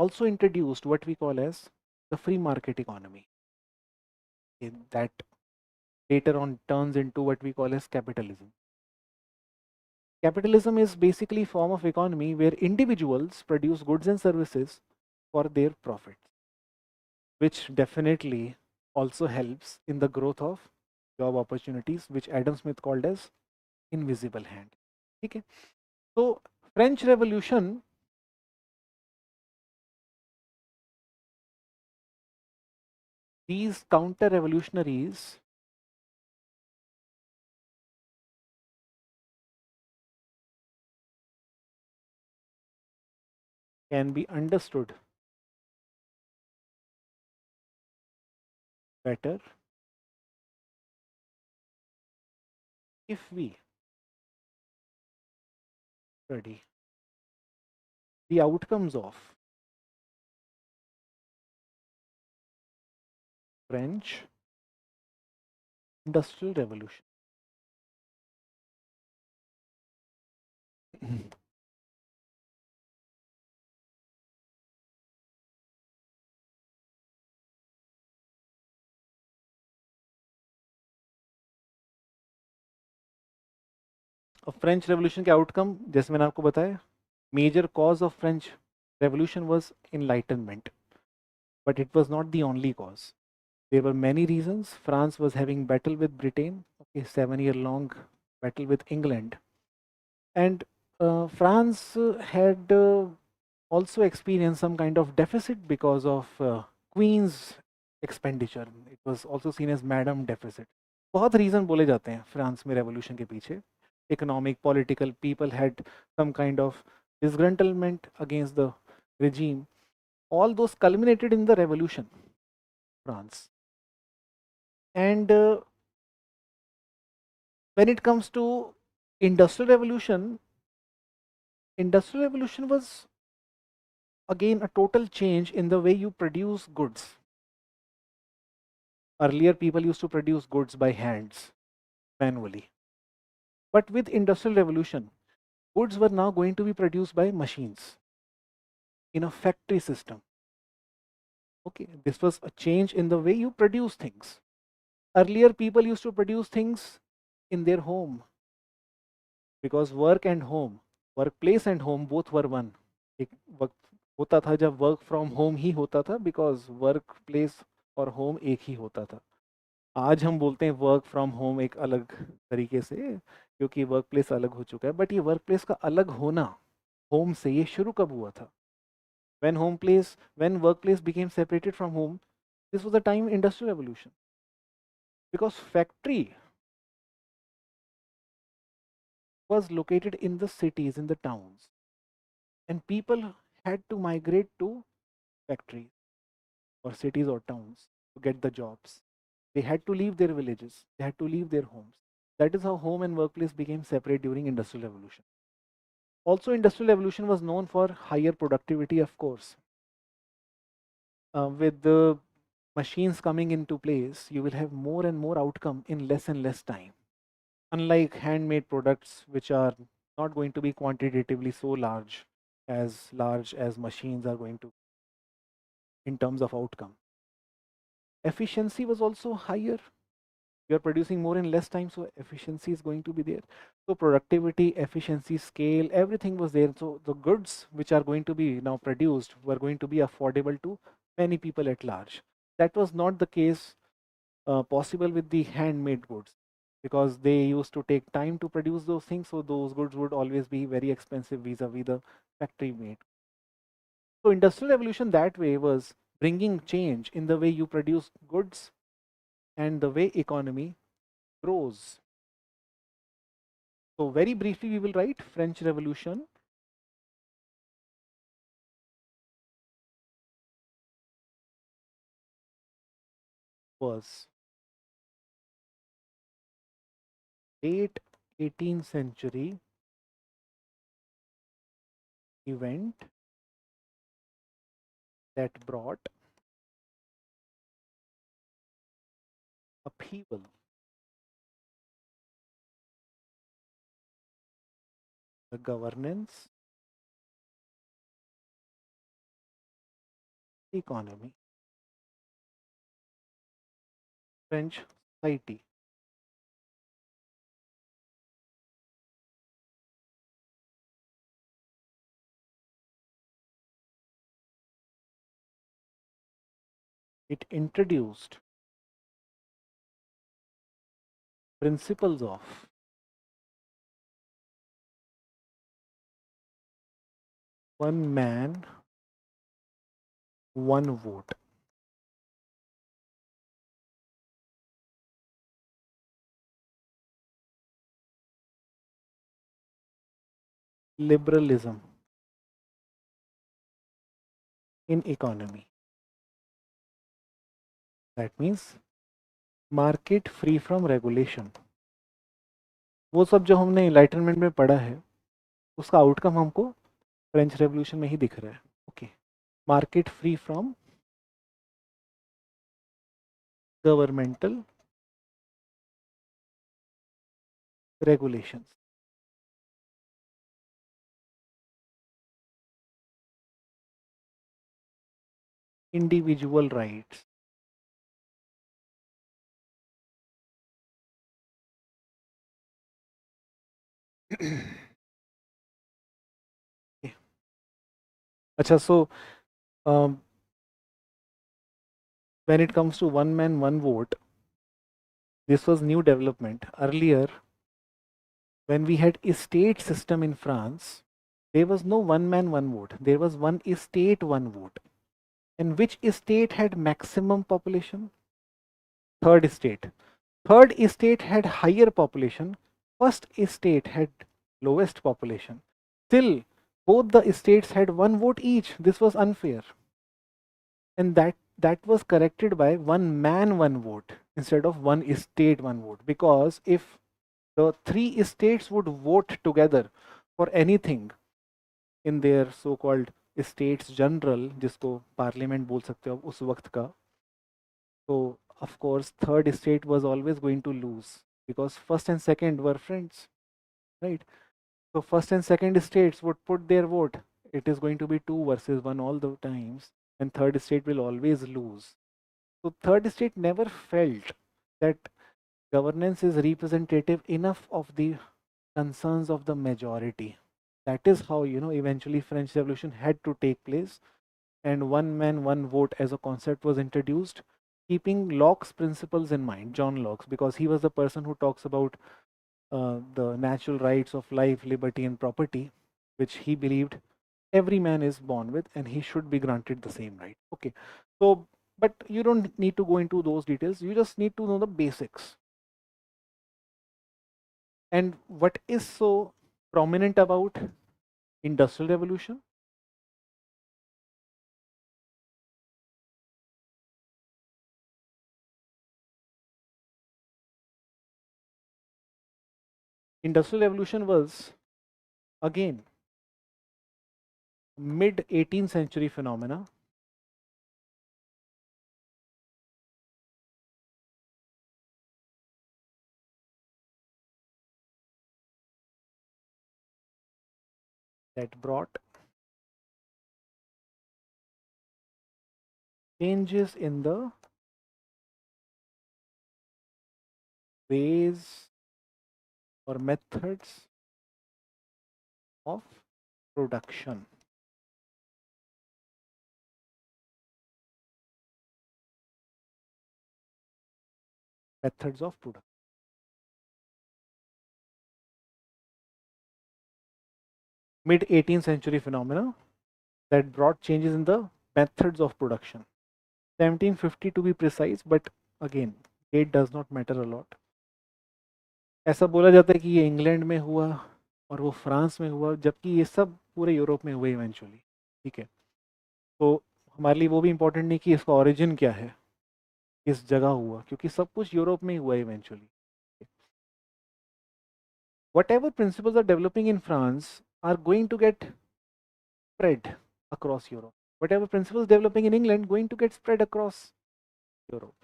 also introduced what we call as the free market economy, that later on turns into what we call as capitalism. Capitalism is basically a form of economy where individuals produce goods and services for their profits, which definitely also helps in the growth of job opportunities, which Adam Smith called as invisible hand. ठीक है, तो French revolution these counter revolutionaries can be understood better if we study the outcomes of French Industrial Revolution. और French Revolution के outcome जैसे मैंने आपको बताया, major cause of French Revolution was Enlightenment, but it was not the only cause. There were many reasons. France was having battle with Britain, okay, 7-year long battle with England, and France had also experienced some kind of deficit because of Queen's expenditure. It was also seen as Madam Deficit. बहुत reason बोले जाते हैं France में revolution के पीछे. Economic, political, people had some kind of disgruntlement against the regime. All those culminated in the revolution, France. And when it comes to industrial revolution was again a total change in the way you produce goods. Earlier people used to produce goods by hands, manually. But with industrial revolution, goods were now going to be produced by machines in a factory system. Okay, this was a change in the way you produce things. Earlier people used to produce things in their home, because work and home, workplace and home both were one. एक वक्त होता था जब work from home ही होता था, because work place और home एक ही होता था. आज हम बोलते हैं वर्क फ्रॉम होम एक अलग तरीके से, क्योंकि वर्क प्लेस अलग हो चुका है। बट ये वर्क प्लेस का अलग होना होम से ये शुरू कब हुआ था? When workplace became separated from home, this was the time industrial revolution, because factory was located in the cities, in the towns, and people had to migrate to factories or cities or towns to get the jobs. They had to leave their villages, they had to leave their homes. That is how home and workplace became separate during industrial revolution. Also, industrial revolution was known for higher productivity, of course. With the machines coming into place, you will have more and more outcome in less and less time. Unlike handmade products, which are not going to be quantitatively so large as machines are going to in terms of outcome. Efficiency was also higher. You're producing more in less time, so efficiency is going to be there. So productivity, efficiency, scale, everything was there. So the goods which are going to be now produced were going to be affordable to many people at large. That was not the case possible with the handmade goods, because they used to take time to produce those things, so those goods would always be very expensive vis-a-vis the factory made. So industrial revolution that way was bringing change in the way you produce goods and the way economy grows. So very briefly we will write French Revolution was late 18th century event that brought upheaval, the governance, economy, French society. It introduced principles of one man, one vote. Liberalism in economy. That means market free from regulation. वो सब जो हमने enlightenment में पढ़ा है उसका outcome हमको French revolution में ही दिख रहा है. Okay, market free from governmental regulations. Individual rights. Okay. Acha, so when it comes to one man, one vote, this was new development. Earlier, when we had estate system in France, there was no one man, one vote. There was one estate, one vote. And which estate had maximum population? Third estate. Third estate had higher population. First estate had lowest population. Still, both the estates had one vote each. This was unfair. And that was corrected by one man, one vote instead of one estate, one vote. Because if the three estates would vote together for anything in their so-called estates general, जिसको parliament बोल सकते हो उस वक्त का, so of course third estate was always going to lose because first and second were friends, right? So first and second estates would put their vote. It is going to be 2 versus 1 all the times, and third estate will always lose. So third estate never felt that governance is representative enough of the concerns of the majority. That is how, eventually French Revolution had to take place, and one man, one vote as a concept was introduced, keeping Locke's principles in mind, John Locke's, because he was the person who talks about the natural rights of life, liberty, and property, which he believed every man is born with and he should be granted the same right. Okay, so but you don't need to go into those details, you just need to know the basics. And what is so prominent about industrial revolution? Industrial revolution was again mid 18th century phenomena that brought changes in the ways or methods of production. Methods of production. Mid 18th century phenomena that brought changes in the methods of production. 1750 to be precise, but again, date does not matter a lot. ऐसा बोला जाता है कि ये England में हुआ और वो फ्रांस में हुआ, जबकि ये सब पूरे यूरोप में हुए इवेंचुअली। ठीक है, तो हमारे लिए वो भी इम्पोर्टेंट नहीं कि इसका ओरिजिन क्या है, किस जगह हुआ, क्योंकि सब कुछ यूरोप में ही हुआ eventually. Whatever principles are developing in France are going to get spread across Europe. Whatever principles developing in England going to get spread across Europe.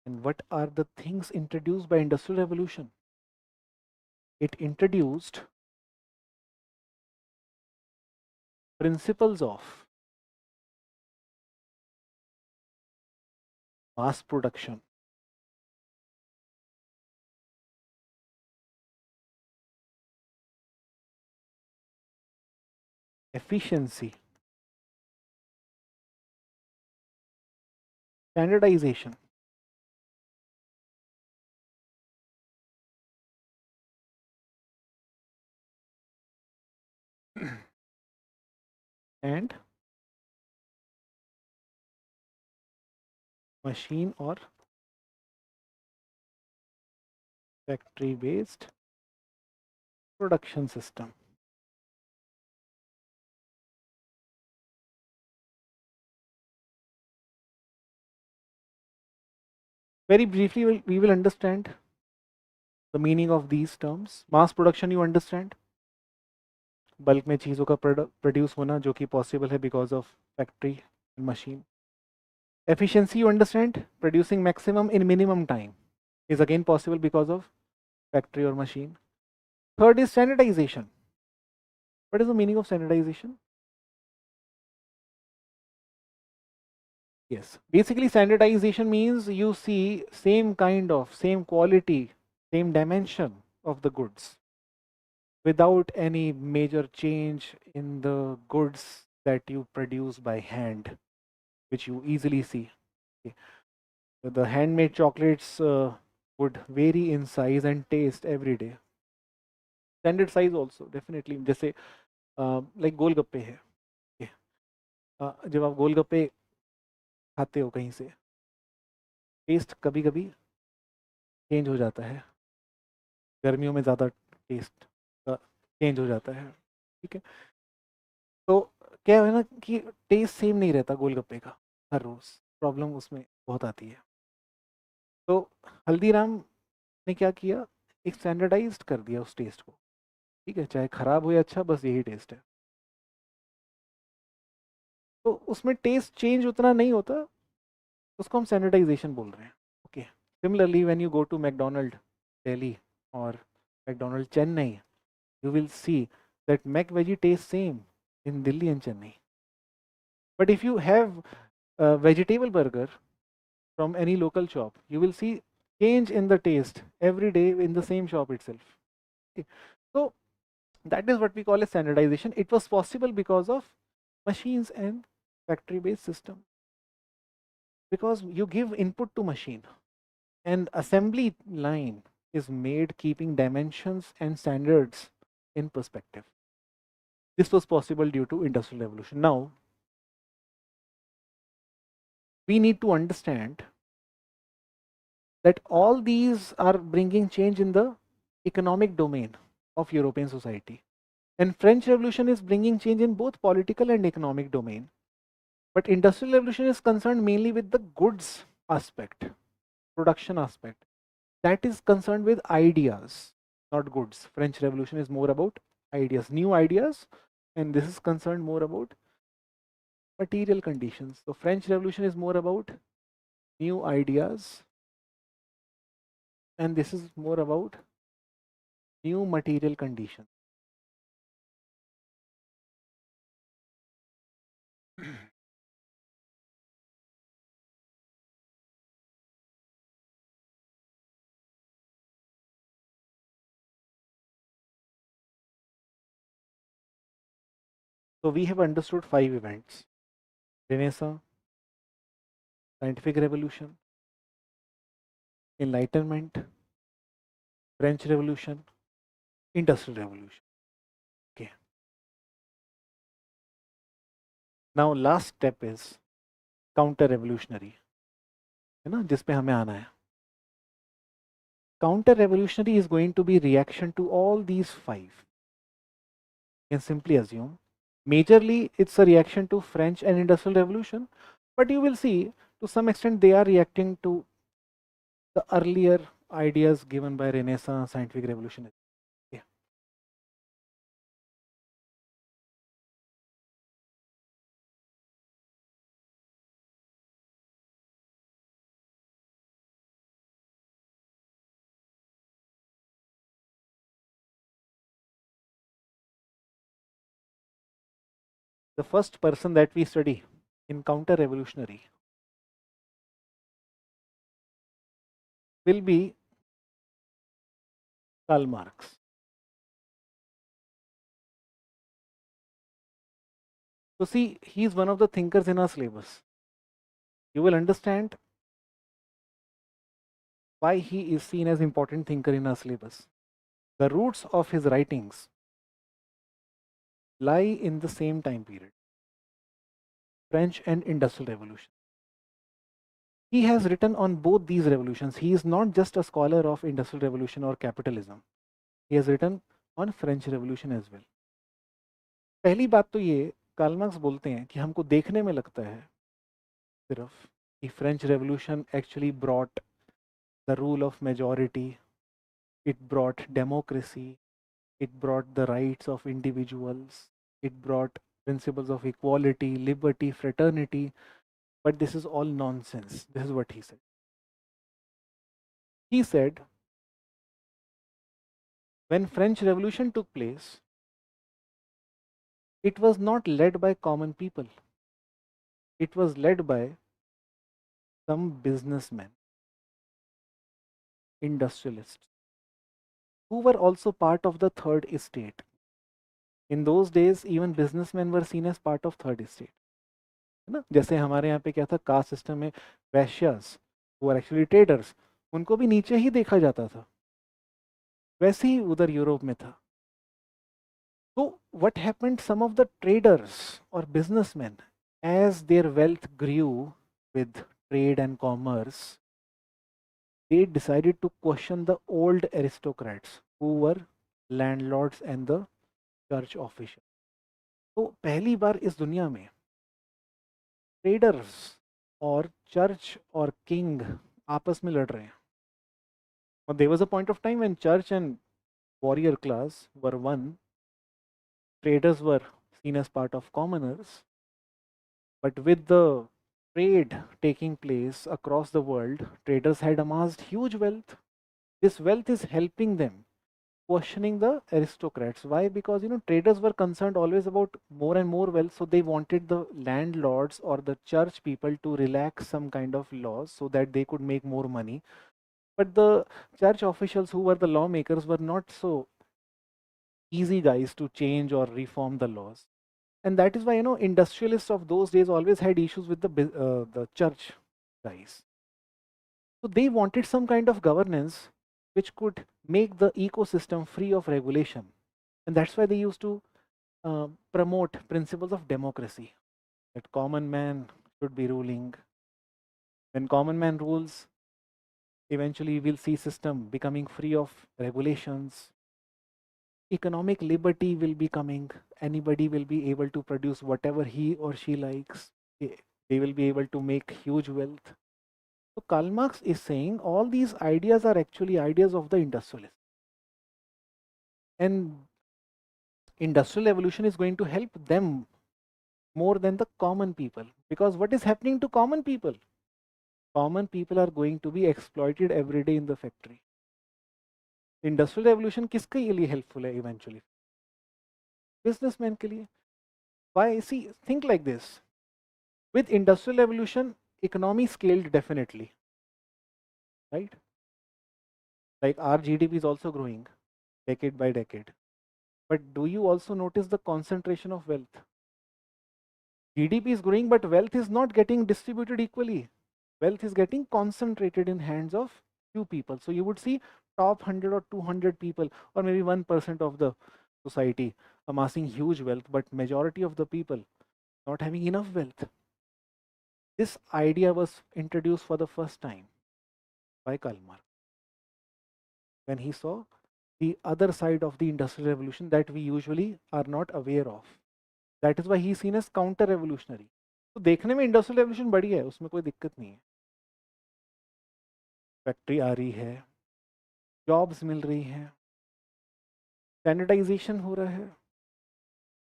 And what are the things introduced by Industrial Revolution? It introduced principles of mass production, efficiency, standardization, and machine or factory based production system. Very briefly, we will understand the meaning of these terms. Mass production, you understand? Bulk में चीज़ों का produce होना जो कि possible है because of factory and machine. Efficiency, you understand? Producing maximum in minimum time is again possible because of factory or machine. Third is standardization. What is the meaning of standardization? Yes, basically standardization means you see same kind of, same quality, same dimension of the goods without any major change in the goods that you produce by hand, which you easily see. Okay. The handmade chocolates would vary in size and taste every day. Standard size also definitely. जैसे like गोलगप्पे है. Okay. जब आप गोलगप्पे खाते हो कहीं से, test कभी कभी चेंज हो जाता है. गर्मियों में ज़्यादा टेस्ट चेंज हो जाता है. ठीक है, तो क्या है ना कि टेस्ट सेम नहीं रहता गोलगप्पे का हर रोज़. प्रॉब्लम उसमें बहुत आती है. तो हल्दीराम ने क्या किया, एक स्टैंडर्डाइज्ड कर दिया उस टेस्ट को. ठीक है, चाहे खराब हो या अच्छा, बस यही टेस्ट है. तो उसमें टेस्ट चेंज उतना नहीं होता, उसको हम स्टैंडर्डाइजेशन बोल रहे हैं. Okay. Similarly when you go to McDonald Delhi और McDonald Chennai, you will see that Mac Veggie tastes same in Delhi and Chennai. But if you have a vegetable burger from any local shop, you will see change in the taste every day in the same shop itself. Okay. So that is what we call a standardization. It was possible because of machines and factory based system, because you give input to machine. An assembly line is made keeping dimensions and standards in perspective. This was possible due to Industrial Revolution. Now, we need to understand that all these are bringing change in the economic domain of European society. And French Revolution is bringing change in both political and economic domain. But Industrial Revolution is concerned mainly with the goods aspect, production aspect. That is concerned with ideas, not goods. French Revolution is more about ideas, new ideas, and this is concerned more about material conditions. So French Revolution is more about new ideas, and this is more about new material conditions. So we have understood 5 events: Renaissance, Scientific Revolution, Enlightenment, French Revolution, Industrial Revolution. Okay. Now last step is counter revolutionary, है ना, जिस पे हमें आना है. Counter revolutionary is going to be reaction to all these 5. You can simply assume. Majorly, it's a reaction to French and Industrial Revolution, but you will see to some extent they are reacting to the earlier ideas given by Renaissance, Scientific Revolution. Yeah. The first person that we study in counter revolutionary will be Karl Marx. So see, he is one of the thinkers in our syllabus. You will understand why he is seen as important thinker in our syllabus. The roots of his writings lie in the same time period, French and Industrial Revolution. He has written on both these revolutions. He is not just a scholar of Industrial Revolution or capitalism. He has written on French Revolution as well. पहली बात तो ये Karl Marx बोलते हैं कि हमको देखने में लगता है सिर्फ कि French revolution actually brought the rule of majority, it brought democracy, it brought the rights of individuals, it brought principles of equality, liberty, fraternity, but this is all nonsense. This is what he said. He said when French Revolution took place, it was not led by common people. It was led by some businessmen, industrialists, who were also part of the third estate. In those days, even businessmen were seen as part of third estate. है ना, जैसे हमारे यहाँ पे क्या था, caste system में वैश्यास who are actually traders, उनको भी नीचे ही देखा जाता था, वैसे ही उधर यूरोप में था. So what happened, some of the traders or businessmen, as their wealth grew with trade and commerce, they decided to question the old aristocrats who were landlords and the church officials. तो पहली बार इस दुनिया में traders और church और king आपस में लड़ रहे हैं. और there was a point of time when church and warrior class were one. Traders were seen as part of commoners, but with the trade taking place across the world, traders had amassed huge wealth. This wealth is helping them questioning the aristocrats. Why? Because traders were concerned always about more and more wealth, so they wanted the landlords or the church people to relax some kind of laws so that they could make more money. But the church officials who were the lawmakers were not so easy guys to change or reform the laws. And that is why industrialists of those days always had issues with the church guys. So they wanted some kind of governance which could make the ecosystem free of regulation. And that's why they used to promote principles of democracy, that common man should be ruling. When common man rules, eventually we'll see system becoming free of regulations. Economic liberty will be coming. Anybody will be able to produce whatever he or she likes. They will be able to make huge wealth. So Karl Marx is saying all these ideas are actually ideas of the industrialist. And industrial evolution is going to help them more than the common people. Because what is happening to common people? Common people are going to be exploited every day in the factory. Industrial revolution किसके लिए helpful है eventually? Businessman के लिए. Why? See, think like this. With industrial revolution, economy scaled definitely, right? Like our GDP is also growing decade by decade. But do you also notice the concentration of wealth? GDP is growing, but wealth is not getting distributed equally. Wealth is getting concentrated in hands of few people. So you would see top 100 or 200 people, or maybe 1% of the society amassing huge wealth, but majority of the people not having enough wealth. This idea was introduced for the first time by Karl Marx when he saw the other side of the industrial revolution that we usually are not aware of. That is why he is seen as counter revolutionary. तो देखने में industrial revolution बढ़िया है, उसमें कोई दिक्कत नहीं है. फैक्ट्री आ रही है, जॉब्स मिल रही हैं, स्टैंडर्डाइजेशन हो रहा है,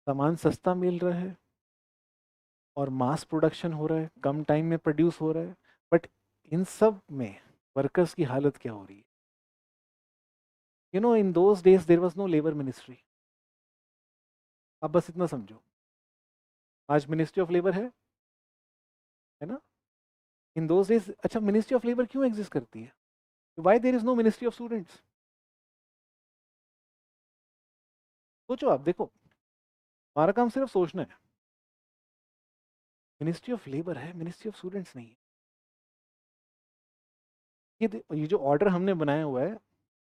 सामान सस्ता मिल रहा है और मास प्रोडक्शन हो रहा है, कम टाइम में प्रोड्यूस हो रहा है. बट इन सब में वर्कर्स की हालत क्या हो रही है? In those days there was no labour ministry. आप बस इतना समझो, आज मिनिस्ट्री ऑफ लेबर है ना. इन दोज डेज, अच्छा मिनिस्ट्री ऑफ लेबर क्यों एग्जिस्ट करती है? Why there is no ministry of students? सोचो, आप देखो, हमारा काम सिर्फ सोचना है. मिनिस्ट्री ऑफ लेबर है, मिनिस्ट्री ऑफ स्टूडेंट्स नहीं है. ये जो ऑर्डर हमने बनाया हुआ है,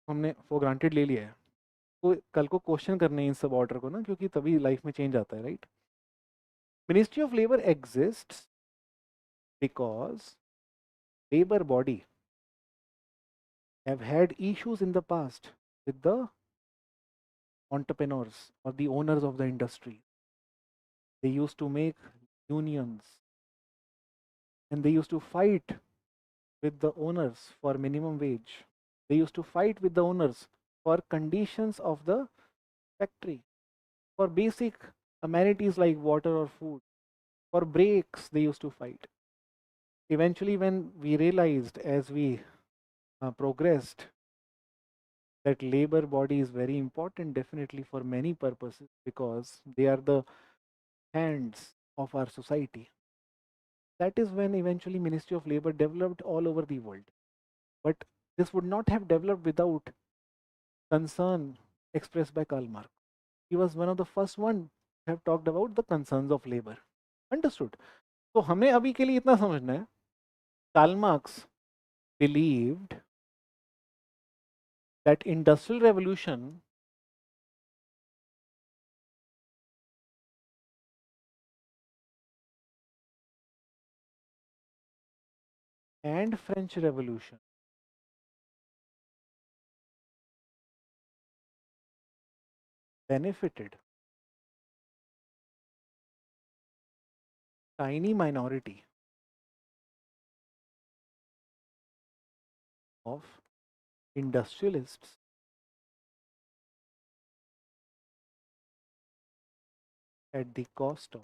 हमने फॉर ग्रांटेड ले लिया है. तो कल को क्वेश्चन करने हैं इन सब ऑर्डर को ना, क्योंकि तभी लाइफ में चेंज आता है, right? Ministry of labour exists because labor body have had issues in the past with the entrepreneurs or the owners of the industry. They used to make unions and they used to fight with the owners for minimum wage. They used to fight with the owners for conditions of the factory, for basic amenities like water or food, for breaks they used to fight. Eventually, when we realized as we progressed that labor body is very important definitely for many purposes, because they are the hands of our society. That is when eventually Ministry of Labor developed all over the world. But this would not have developed without concern expressed by Karl Marx. He was one of the first one who have talked about the concerns of labor. Understood? So हमें अभी के लिए इतना समझना है, Karl Marx believed that industrial revolution and French Revolution benefited tiny minority of industrialists at the cost of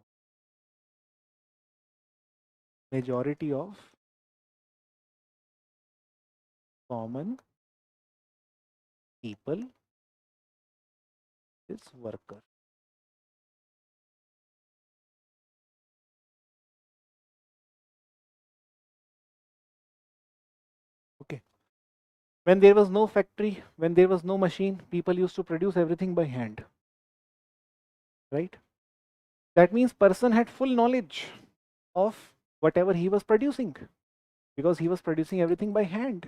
majority of common people, is worker. Okay. When there was no factory, when there was no machine, people used to produce everything by hand. Right? That means person had full knowledge of whatever he was producing. because he was producing everything by hand.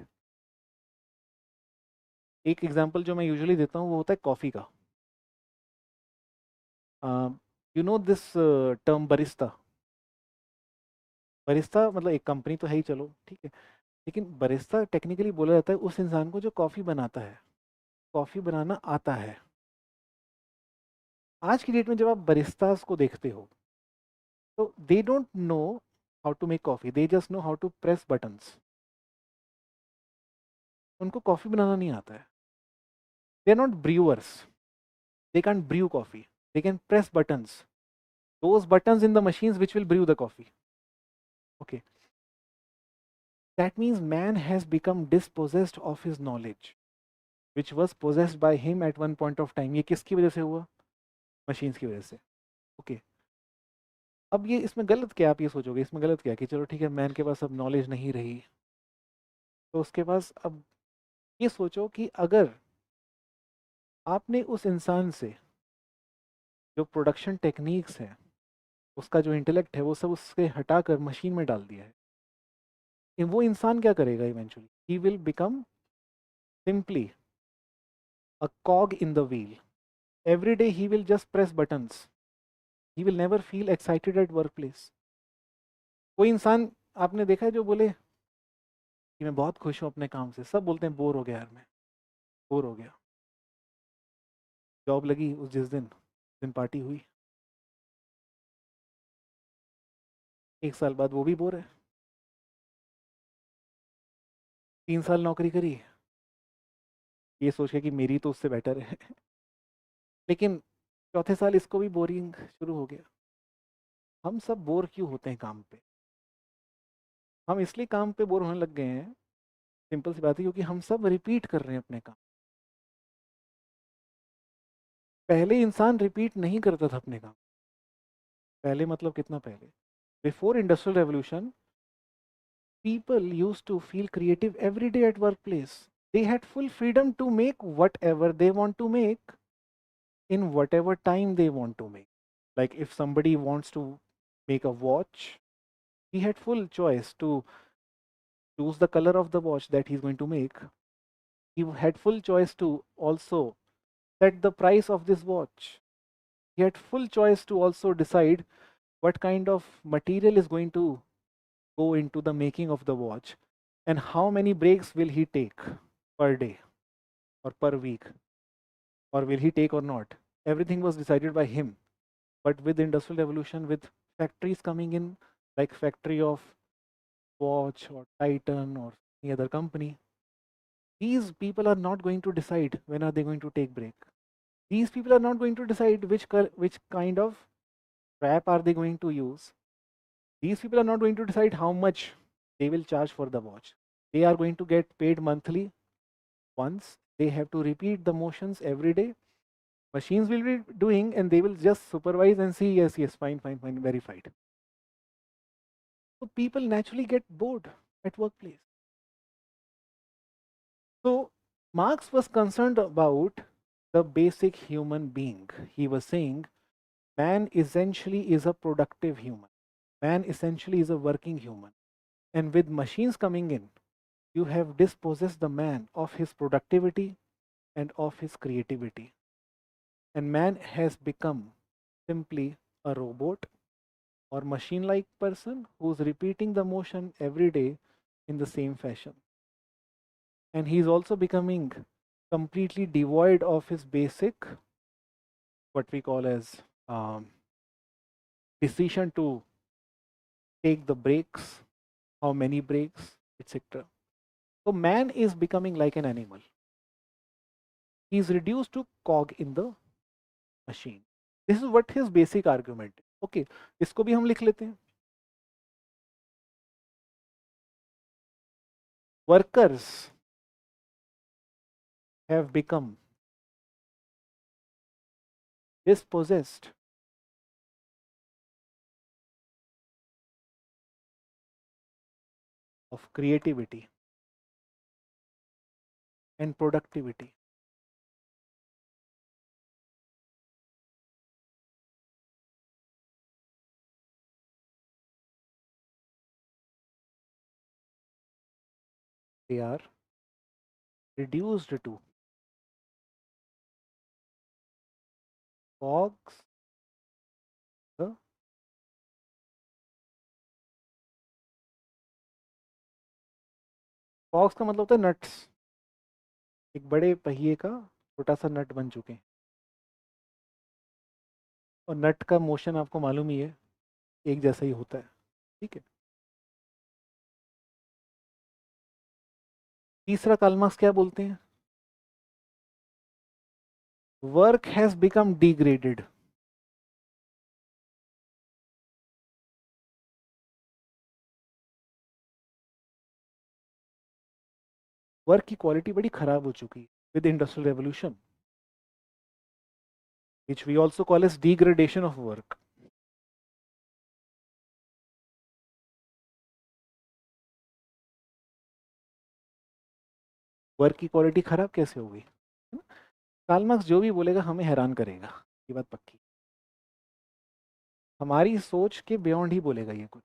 एक example जो मैं usually देता हूँ वो होता है coffee का. You know this term Barista. Barista मतलब एक कंपनी तो है ही, चलो ठीक है, लेकिन बरिस्ता टेक्निकली बोला जाता है उस इंसान को जो कॉफ़ी बनाता है, कॉफ़ी बनाना आता है. आज की डेट में जब आप बरिस्तास को देखते हो तो they don't know how to make coffee, they just know how to press buttons. उनको कॉफ़ी बनाना नहीं आता है. They are not brewers, they can brew coffee, they can press buttons, those buttons in the machines which will brew the coffee. Okay, that means man has become dispossessed of his knowledge which was possessed by him at one point of time. ये किसकी वजह से हुआ? Machines की वजह से. Okay, अब ये इसमें गलत क्या, आप ये सोचोगे इसमें गलत क्या कि चलो ठीक है मैन के पास अब नॉलेज नहीं रही तो उसके पास, अब ये सोचो कि अगर आपने उस इंसान से जो प्रोडक्शन टेक्निक्स हैं, उसका जो इंटेलेक्ट है वो सब उससे हटाकर मशीन में डाल दिया है, वो इंसान क्या करेगा eventually? He will become simply a cog in the wheel. Every day he will just press buttons. He will never feel excited at workplace. कोई इंसान आपने देखा है जो बोले कि मैं बहुत खुश हूँ अपने काम से? सब बोलते हैं बोर हो गया यार, मैं बोर हो गया. जॉब लगी उस जिस दिन पार्टी हुई, एक साल बाद वो भी बोर है. 3 साल नौकरी करी ये सोच के कि मेरी तो उससे बेटर है लेकिन चौथे साल इसको भी बोरिंग शुरू हो गया. हम सब बोर क्यों होते हैं काम पे? हम इसलिए काम पे बोर होने लग गए हैं, सिंपल सी बात है, क्योंकि हम सब रिपीट कर रहे हैं अपने काम. पहले इंसान रिपीट नहीं करता था अपने काम. पहले मतलब कितना पहले? Before industrial revolution people used to feel creative every day at workplace. They had full freedom to make whatever they want to make in whatever time they want to make. Like if somebody wants to make a watch, he had full choice to choose the color of the watch that he's going to make. He had full choice to also set the price of this watch. He had full choice to also decide what kind of material is going to go into the making of the watch and how many breaks will he take per day or per week, or will he take or not. Everything was decided by him. But with industrial revolution, with factories coming in, like factory of watch or Titan or any other company, these people are not going to decide when are they going to take break. These people are not going to decide which kind of wrap are they going to use. These people are not going to decide how much they will charge for the watch. They are going to get paid monthly. Once they have to repeat the motions every day, machines will be doing and they will just supervise and see, yes, yes, fine, fine, fine, verified. So people naturally get bored at workplace. So Marx was concerned about the basic human being. He was saying man essentially is a productive human. Man essentially is a working human. And with machines coming in, you have dispossessed the man of his productivity and of his creativity. And man has become simply a robot or machine like person who's repeating the motion every day in the same fashion. And he's also becoming completely devoid of his basic, what we call as decision to take the breaks, how many breaks, etc. So man is becoming like an animal. He's reduced to cog in the machine. This is what his basic argument is. Okay, इसको भी हम लिख लेते हैं. Workers have become dispossessed of creativity and productivity. they are reduced to cogs, the cogs का मतलब होता है नट्स, एक बड़े पहिए का छोटा सा नट बन चुके हैं। और नट का मोशन आपको मालूम ही है, एक जैसा ही होता है, ठीक है। तीसरा कार्ल मार्क्स क्या बोलते हैं? Work has become degraded. Work की क्वालिटी बड़ी खराब हो चुकी है with industrial revolution, which we also call as degradation of work. Work की क्वालिटी खराब कैसे होगी? कार्ल मार्क्स जो भी बोलेगा हमें हैरान करेगा, ये बात पक्की। हमारी सोच के बियॉन्ड ही बोलेगा ये कुछ।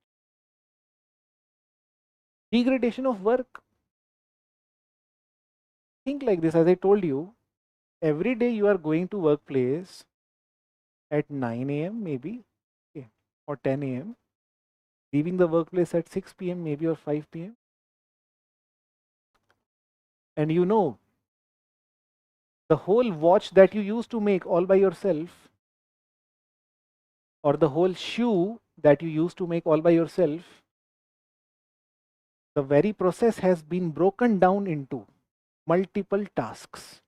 Degradation of work. Think like this, as I told you, every day you are going to workplace at 9 a.m. maybe, okay, or 10 a.m., leaving the workplace at 6 p.m. maybe or 5 p.m. And you know, the whole watch that you used to make all by yourself, or the whole shoe that you used to make all by yourself, the very process has been broken down into multiple tasks.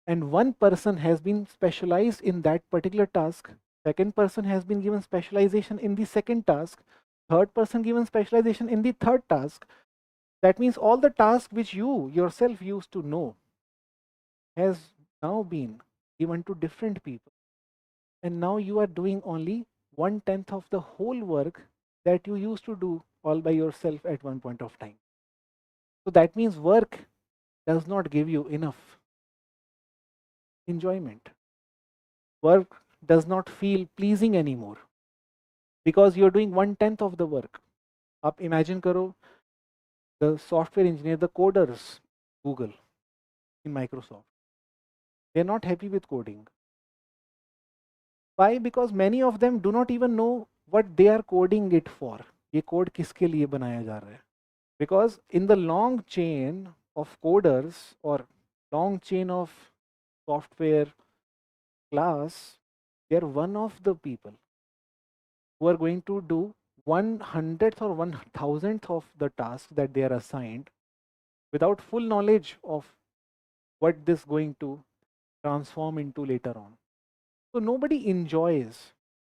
And one person has been specialized in that particular task, second person has been given specialization in the second task, third person given specialization in the third task. That means all the tasks which you yourself used to know has now been given to different people, and now you are doing only 1/10 of the whole work that you used to do all by yourself at one point of time. So that means work does not give you enough enjoyment. Work does not feel pleasing anymore because you're doing 1/10 of the work. आप imagine करो, the software engineer, the coders, Google, in Microsoft, they're not happy with coding. Why? Because many of them do not even know what they are coding it for. ये code किसके लिए बनाया जा रहा है? Because in the long chain of coders or long chain of software class, they are one of the people who are going to do 1/100th or 1/1000th of the tasks that they are assigned without full knowledge of what this is going to transform into later on. So nobody enjoys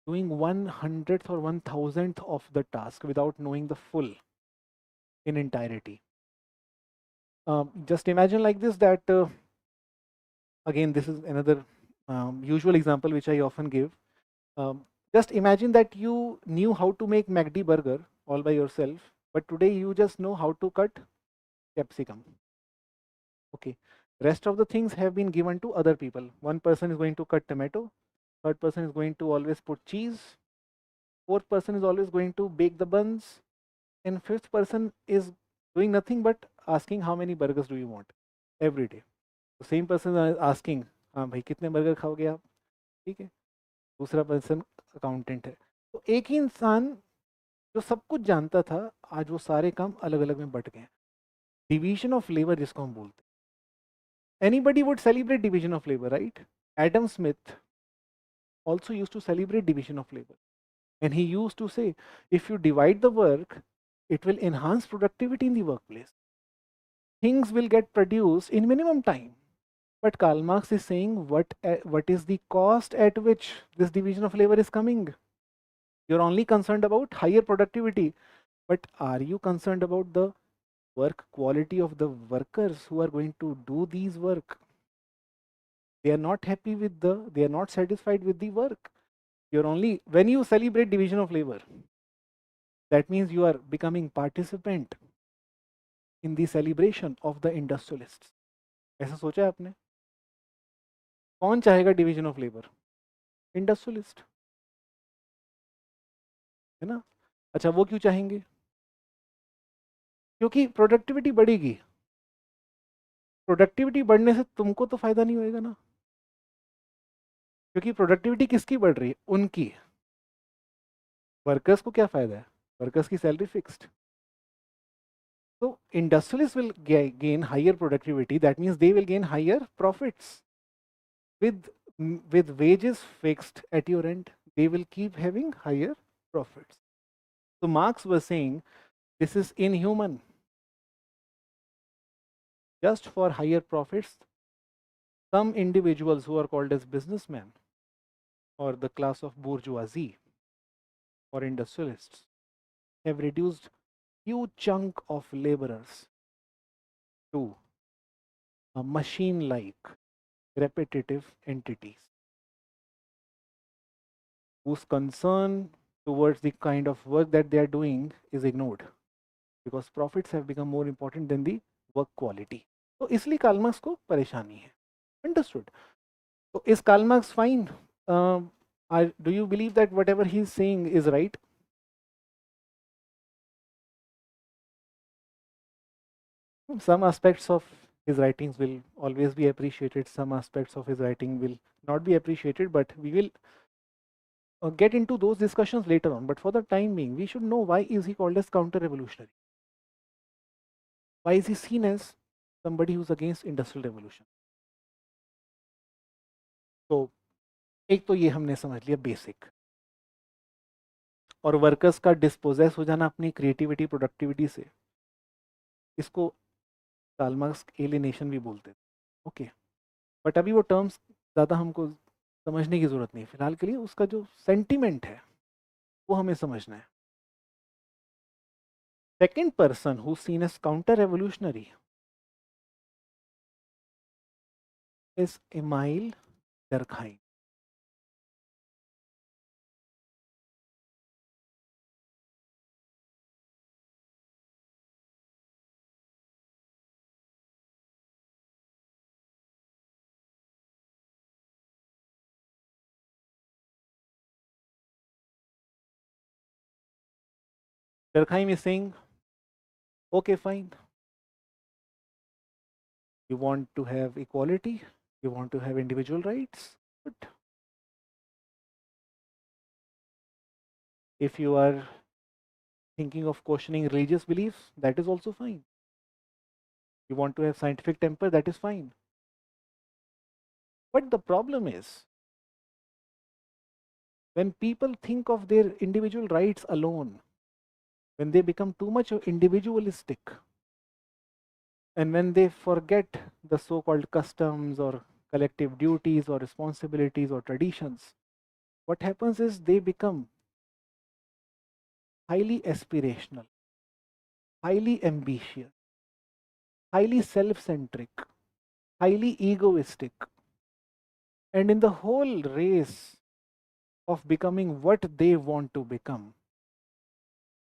doing 1/100th or 1/1000th of the task without knowing the full in entirety. Just imagine like this, that again, this is another usual example which I often give. Just imagine that you knew how to make McD burger all by yourself, but today you just know how to cut capsicum. Okay, rest of the things have been given to other people. One person is going to cut tomato, third person is going to always put cheese, fourth person is always going to bake the buns, and fifth person is doing nothing but asking how many burgers do you want every day. The same person is asking, हाँ भाई कितने burger खाओगे आप, ठीक है। दूसरा person accountant है। तो एक ही इंसान जो सब कुछ जानता था, आज वो सारे काम अलग अलग में बट गए। डिवीजन ऑफ लेबर जिसको हम बोलते हैं। Anybody would celebrate division of labour, right? Adam Smith also used to celebrate division of labor, and he used to say, if you divide the work, it will enhance productivity in the workplace, things will get produced in minimum time. But Karl Marx is saying, what is the cost at which this division of labor is coming? You're only concerned about higher productivity, but are you concerned about the work quality of the workers who are going to do these work? They are not happy with they are not satisfied with the work. You're only, when you celebrate division of labor, that means you are becoming participant in the celebration of the industrialists. ऐसा सोचा है आपने? कौन चाहेगा division of labour? Industrialist, है ना? अच्छा, वो क्यों चाहेंगे? क्योंकि प्रोडक्टिविटी बढ़ेगी, प्रोडक्टिविटी बढ़ने से तुमको तो फायदा नहीं होएगा ना, क्योंकि प्रोडक्टिविटी किसकी बढ़ रही है? उनकी। वर्कर्स को क्या फायदा है? वर्कर्स की सैलरी फिक्स्ड। तो industrialists will gain higher productivity. That means they will gain higher profits. With with wages fixed at your end, they will keep having higher profits. So Marx was saying this is inhuman. Just for higher profits, some individuals who are called as businessmen or the class of bourgeoisie or industrialists have reduced huge chunk of laborers to a machine-like repetitive entities whose concern towards the kind of work that they are doing is ignored because profits have become more important than the work quality. तो इसलिए Karl Marx को परेशानी है. Understood. So is Karl Marx fine? Do you believe that whatever he is saying is right? Some aspects of his writings will always be appreciated. Some aspects of his writing will not be appreciated, but we will get into those discussions later on. But for the time being, we should know why is he called as counter-revolutionary? Why is he seen as somebody who's against industrial revolution? तो एक तो ये हमने समझ लिया basic, और workers का dispossess हो जाना अपनी क्रिएटिविटी प्रोडक्टिविटी से, इसको कार्ल मार्क्स एलिनेशन भी बोलते थे. ओके, बट अभी वो टर्म्स ज़्यादा हमको समझने की ज़रूरत नहीं है. फिलहाल के लिए उसका जो सेंटिमेंट है वो हमें समझना है. Second person who seen as counter revolutionary is Emile Durkheim. Durkheim is saying, okay, fine. You want to have equality, you want to have individual rights, but if you are thinking of questioning religious beliefs, that is also fine. You want to have scientific temper, that is fine. But the problem is, when people think of their individual rights alone, when they become too much individualistic, and when they forget the so-called customs or collective duties or responsibilities or traditions, what happens is they become highly aspirational, highly ambitious, highly self-centric, highly egoistic, and in the whole race of becoming what they want to become,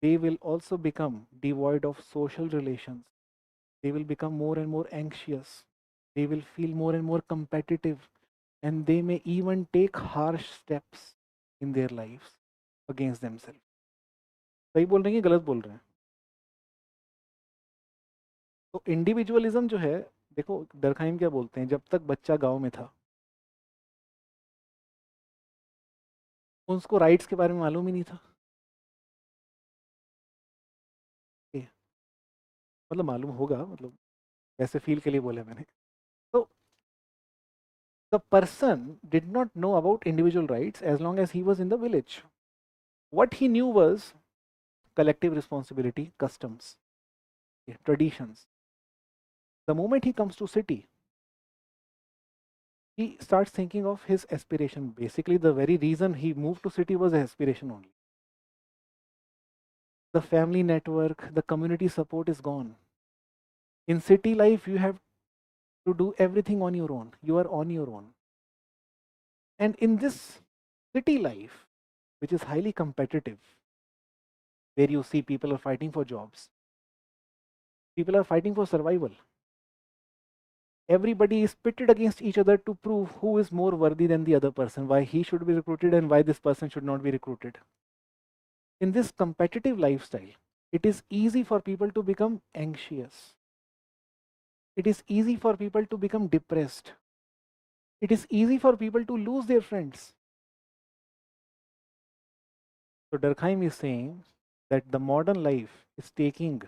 they will also become devoid of social relations. They will become more and more anxious. They will feel more and more competitive, and they may even take harsh steps in their lives against themselves. सही बोल रहे हैं कि गलत बोल रहे हैं? तो इंडिविजुअलिज्म जो है, देखो डरखाइम क्या बोलते हैं, जब तक बच्चा गांव में था उसको राइट्स के बारे में मालूम ही नहीं था. मतलब मालूम होगा, मतलब ऐसे फील के लिए बोला मैंने. तो the person did not know about individual rights as long as he was in the village. What he knew was collective responsibility, customs, traditions. The moment he comes to city, he starts thinking of his aspiration. Basically, the very reason he moved to city was aspiration only. The family network, the community support is gone. In city life, you have to do everything on your own. You are on your own. And in this city life, which is highly competitive, where you see people are fighting for jobs, people are fighting for survival. Everybody is pitted against each other to prove who is more worthy than the other person, why he should be recruited and why this person should not be recruited. In this competitive lifestyle, it is easy for people to become anxious. It is easy for people to become depressed. It is easy for people to lose their friends. So Durkheim is saying that the modern life is taking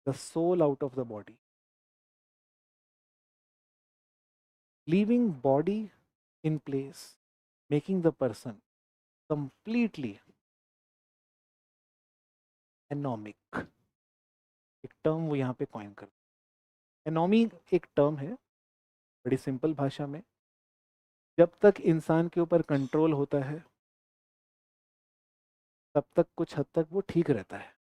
the soul out of the body, leaving body in place, making the person completely एनॉमिक. एक term वो यहाँ पे coin कर. Anomie एक term है बड़ी simple भाषा में. जब तक इंसान के ऊपर कंट्रोल होता है तब तक कुछ हद तक वो ठीक रहता है.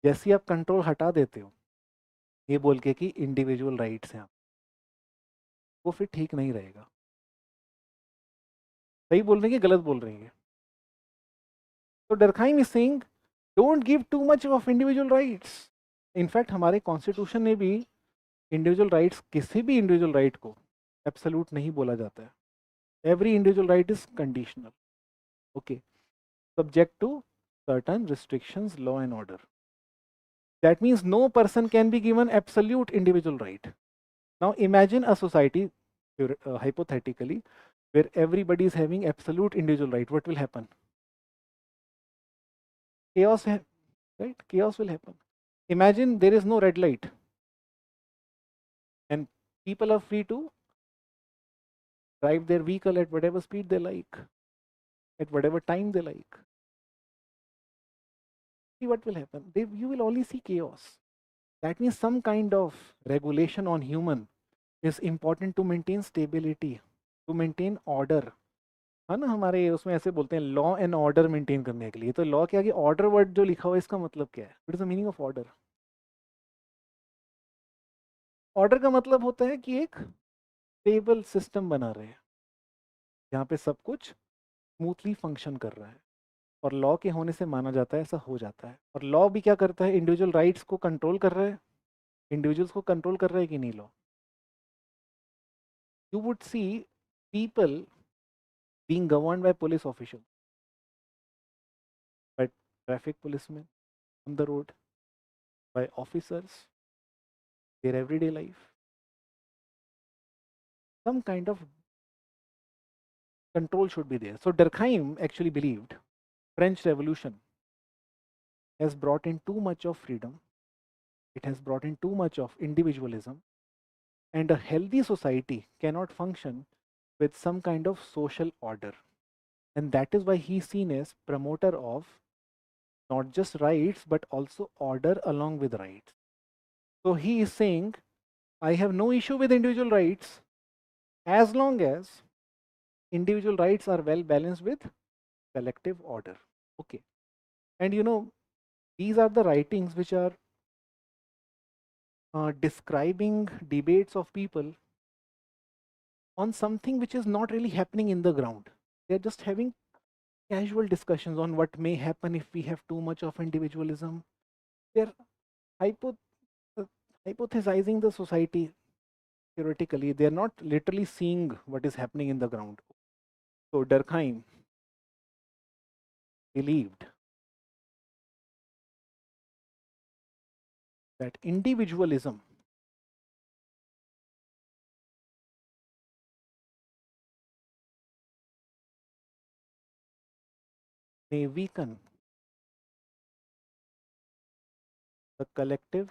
जैसे ही आप कंट्रोल हटा देते हो ये बोल के कि इंडिविजुअल राइट्स हैं आप, वो फिर ठीक नहीं रहेगा. सही बोल रहे हैं कि गलत बोल रहे हैं? तो Durkheim is saying don't give too much of individual rights. In fact हमारे कॉन्स्टिट्यूशन ने भी इंडिविजुअल राइट्स, किसी भी इंडिविजुअल राइट को एब्सोल्यूट नहीं बोला जाता है. Every individual right is conditional. Okay, subject to certain restrictions, law and order. That means no person can be given absolute individual right. Now imagine a society, hypothetically, where everybody is having absolute individual right. What will happen? Chaos, right? Chaos will happen. Imagine there is no red light and people are free to drive their vehicle at whatever speed they like, at whatever time they like. See what will happen? You will only see chaos. That means some kind of regulation on human is important to maintain stability, to maintain order. है ना, हमारे उसमें ऐसे बोलते हैं law and order maintain करने के लिए. तो लॉ क्या, कि ऑर्डर वर्ड जो लिखा हुआ है इसका मतलब क्या है? What is the meaning of order? Order का मतलब होता है कि एक स्टेबल सिस्टम बना रहे हैं जहाँ पे सब कुछ स्मूथली फंक्शन कर रहा है. और लॉ के होने से माना जाता है ऐसा हो जाता है. और लॉ भी क्या करता है? इंडिविजुअल राइट्स को कंट्रोल कर रहा है. इंडिविजुअल्स को कंट्रोल कर रहा है कि नहीं law? You would see people being governed by police officials, by traffic policemen on the road, by officers, their everyday life. Some kind of control should be there. So Durkheim actually believed French Revolution has brought in too much of freedom. It has brought in too much of individualism, and a healthy society cannot function with some kind of social order. And that is why he is seen as promoter of not just rights but also order along with rights. So he is saying, I have no issue with individual rights as long as individual rights are well balanced with collective order. Okay. And these are the writings which are describing debates of people on something which is not really happening in the ground. They're just having casual discussions on what may happen if we have too much of individualism. They're hypo- uh, hypothesizing the society theoretically. They're not literally seeing what is happening in the ground. So Durkheim believed that individualism may weaken the collective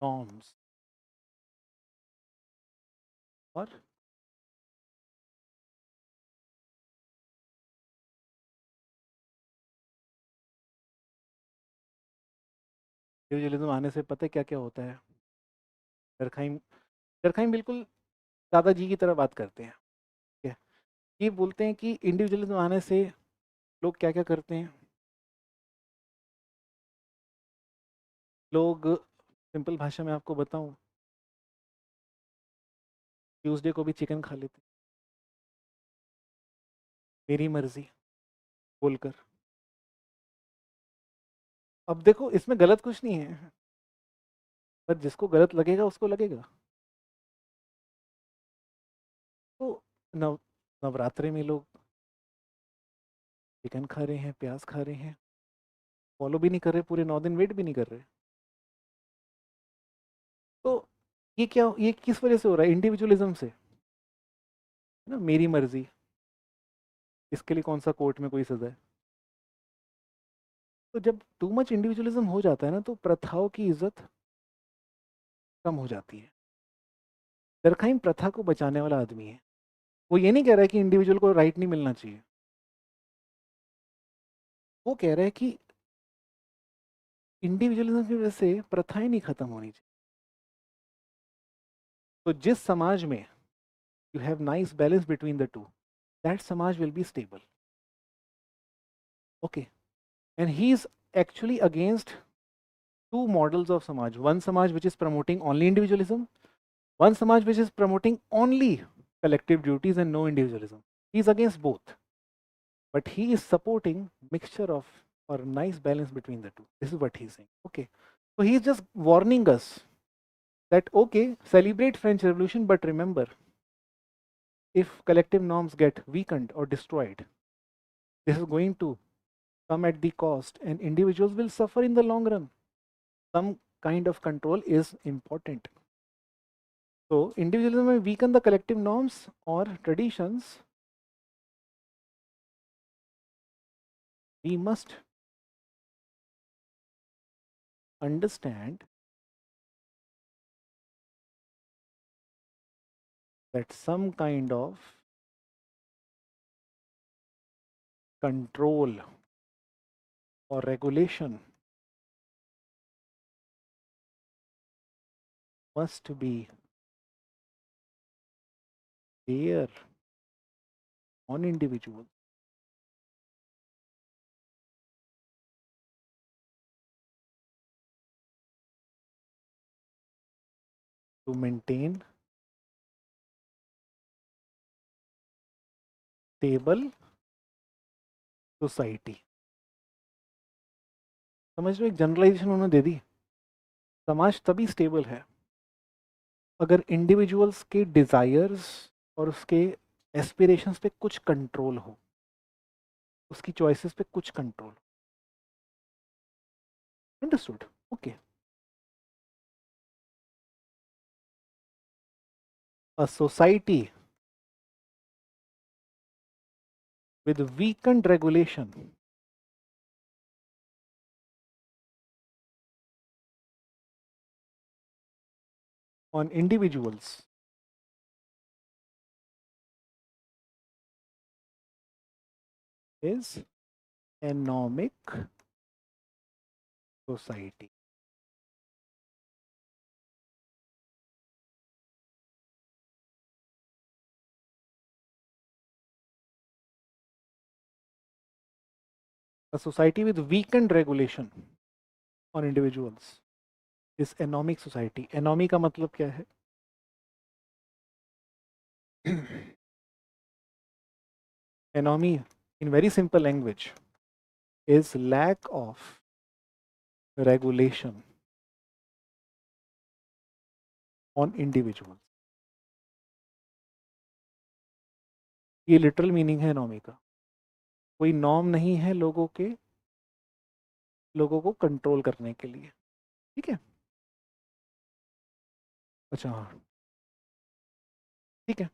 norms or individualism आने से पता है क्या क्या होता है? दरखाइम दरखाइम बिल्कुल दादाजी की तरह बात करते हैं. ठीक है, ये बोलते हैं कि इंडिविजुअलिज्म आने से लोग क्या क्या करते हैं. लोग, सिंपल भाषा में आपको बताऊं, ट्यूसडे को भी चिकन खा लेते हैं, मेरी मर्जी बोलकर. अब देखो इसमें गलत कुछ नहीं है, पर जिसको गलत लगेगा उसको लगेगा. तो नवरात्रे में लोग चिकन खा रहे हैं, प्याज खा रहे हैं, फॉलो भी नहीं कर रहे, पूरे 9 दिन वेट भी नहीं कर रहे। तो ये क्या, ये किस वजह से हो रहा है? इंडिविजुअलिज्म से, है ना, मेरी मर्जी। इसके लिए कौन सा कोर्ट में कोई सजा है? तो जब टू मच इंडिविजुअलिज्म हो जाता है ना, तो प्रथाओं की इज्जत कम हो जाती है। दरखाइम प्रथा को बचाने वाला आदमी है। वो ये नहीं कह रहा है कि इंडिविजुअल को राइट नहीं मिलना चाहिए, वो कह रहा है कि इंडिविजुअलिज्म की वजह से प्रथाएं नहीं खत्म होनी चाहिए। तो जिस समाज में you have nice balance between the two, that समाज will be stable. Okay, and he is actually against two models of samaj. One samaj which is promoting only individualism, one samaj which is promoting only collective duties and no individualism. He is against both, but he is supporting mixture of or nice balance between the two. This is what he is saying. Okay, so he is just warning us that okay, celebrate French Revolution, but remember, if collective norms get weakened or destroyed, this is going to come at the cost, and individuals will suffer in the long run. Some kind of control is important. So individualism may weaken the collective norms or traditions. We must understand that some kind of control or regulation must be there on individuals to maintain stable society. समझ लो, एक generalisation उन्होंने दे दी। समाज तभी stable है अगर individuals के desires और उसके एस्पिरेशंस पे कुछ कंट्रोल हो, उसकी चॉइसेस पे कुछ control. Understood? Okay. A society with weakened regulation on individuals is anomic society. A society with weakened regulation on individuals is anomic society. Anomy का मतलब क्या है? Anomy, in very simple language, is lack of regulation on individuals. ये literal meaning है anomie का। कोई norm नहीं है लोगों को कंट्रोल करने के लिए। ठीक है? अच्छा, हाँ, ठीक है,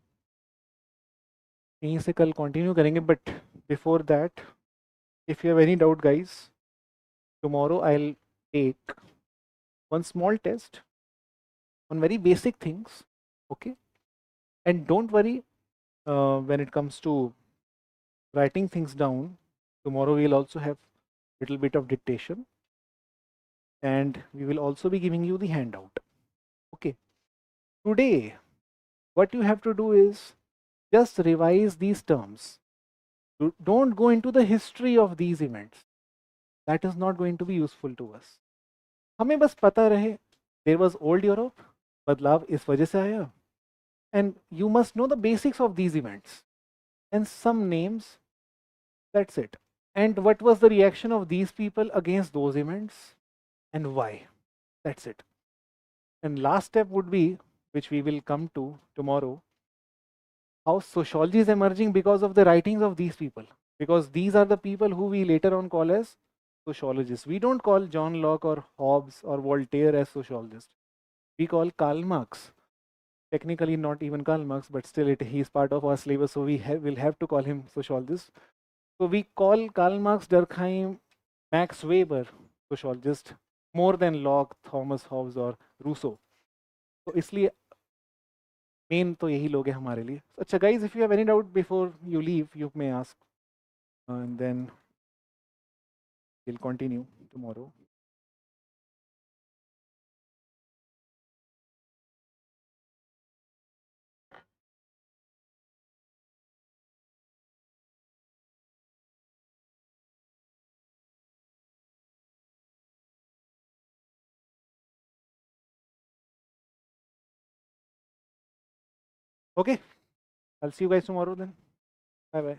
यहीं से कल कंटिन्यू करेंगे, but before that, if you have any doubt guys, tomorrow I'll take one small test on very basic things. Okay, and don't worry, when it comes to writing things down, tomorrow we'll also have little bit of dictation, and we will also be giving you the handout. Okay, today what you have to do is just revise these terms. Don't go into the history of these events, that is not going to be useful to us. हमें बस पता रहे there was old Europe, बदलाव इस वजह से आया, and you must know the basics of these events and some names, that's it. And what was the reaction of these people against those events and why, that's it. And last step would be, which we will come to tomorrow, how sociology is emerging because of the writings of these people, because these are the people who we later on call as sociologists. We don't call John Locke or Hobbes or Voltaire as sociologists. We call Karl Marx. Technically not even Karl Marx, but still he's part of our syllabus, so will have to call him sociologist. So we call Karl Marx, Durkheim, Max Weber sociologist more than Locke, Thomas Hobbes और Rousseau. तो इसलिए main तो यही लोग हैं हमारे लिए. अच्छा guys, if you have any doubt before you leave, you may ask, and then we'll continue tomorrow. Okay, I'll see you guys tomorrow then. Bye bye.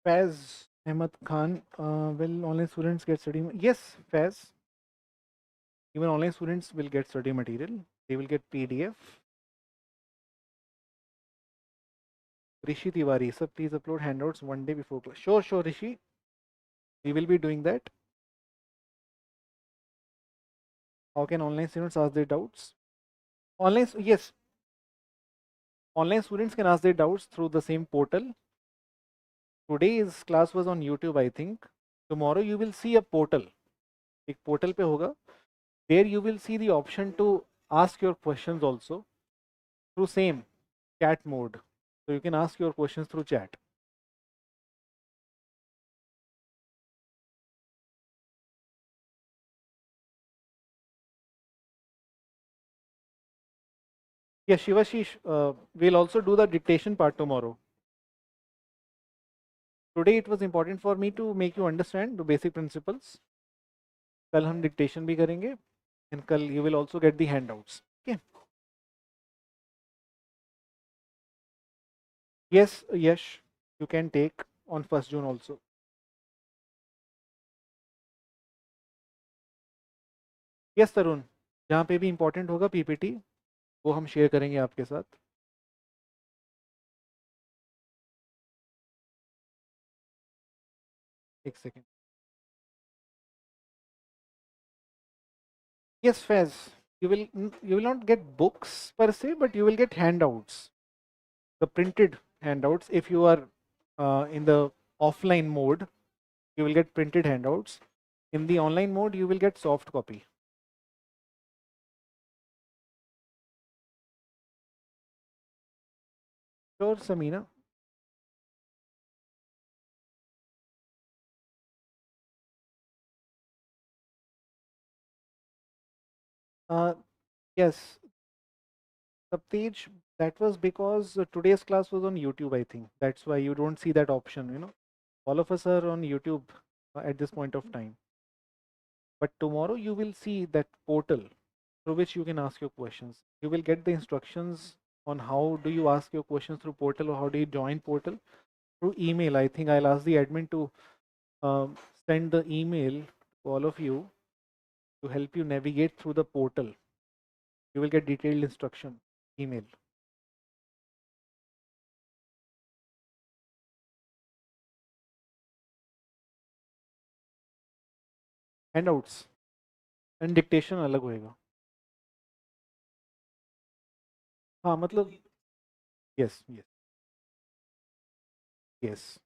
Faz Ahmed Khan, will online students get study? Yes, Faz. Even online students will get study material. They will get PDF. Rishi Tiwari, sir, please upload handouts one day before class. Sure, sure, Rishi. We will be doing that. How can online students ask their doubts? Online, yes. Online students can ask their doubts through the same portal. Today's class was on YouTube, I think. Tomorrow you will see a portal. एक portal पे होगा. There you will see the option to ask your questions also through same chat mode. So you can ask your questions through chat. Yes, Shivashish, we'll also do the dictation part tomorrow. Today it was important for me to make you understand the basic principles. कल हम dictation भी करेंगे, and कल you will also get the handouts. Okay. Yes, yes, you can take on 1st June also. Yes, Tarun, जहाँ पे भी important होगा PPT वो हम share करेंगे आपके साथ. एक second. Yes, Faz, you will not get books per se, but you will get handouts. The printed handouts. If you are in the offline mode, you will get printed handouts. In the online mode, you will get soft copy. Sure, Samina. Yes, Saptej, that was because today's class was on YouTube, I think. That's why you don't see that option. All of us are on YouTube at this point of time. But tomorrow you will see that portal through which you can ask your questions. You will get the instructions on how do you ask your questions through portal or how do you join portal through email. I think I'll ask the admin to send the email to all of you to help you navigate through the portal. You will get detailed instruction email. Handouts and dictation अलग होएगा. हाँ मतलब yes, yes, yes.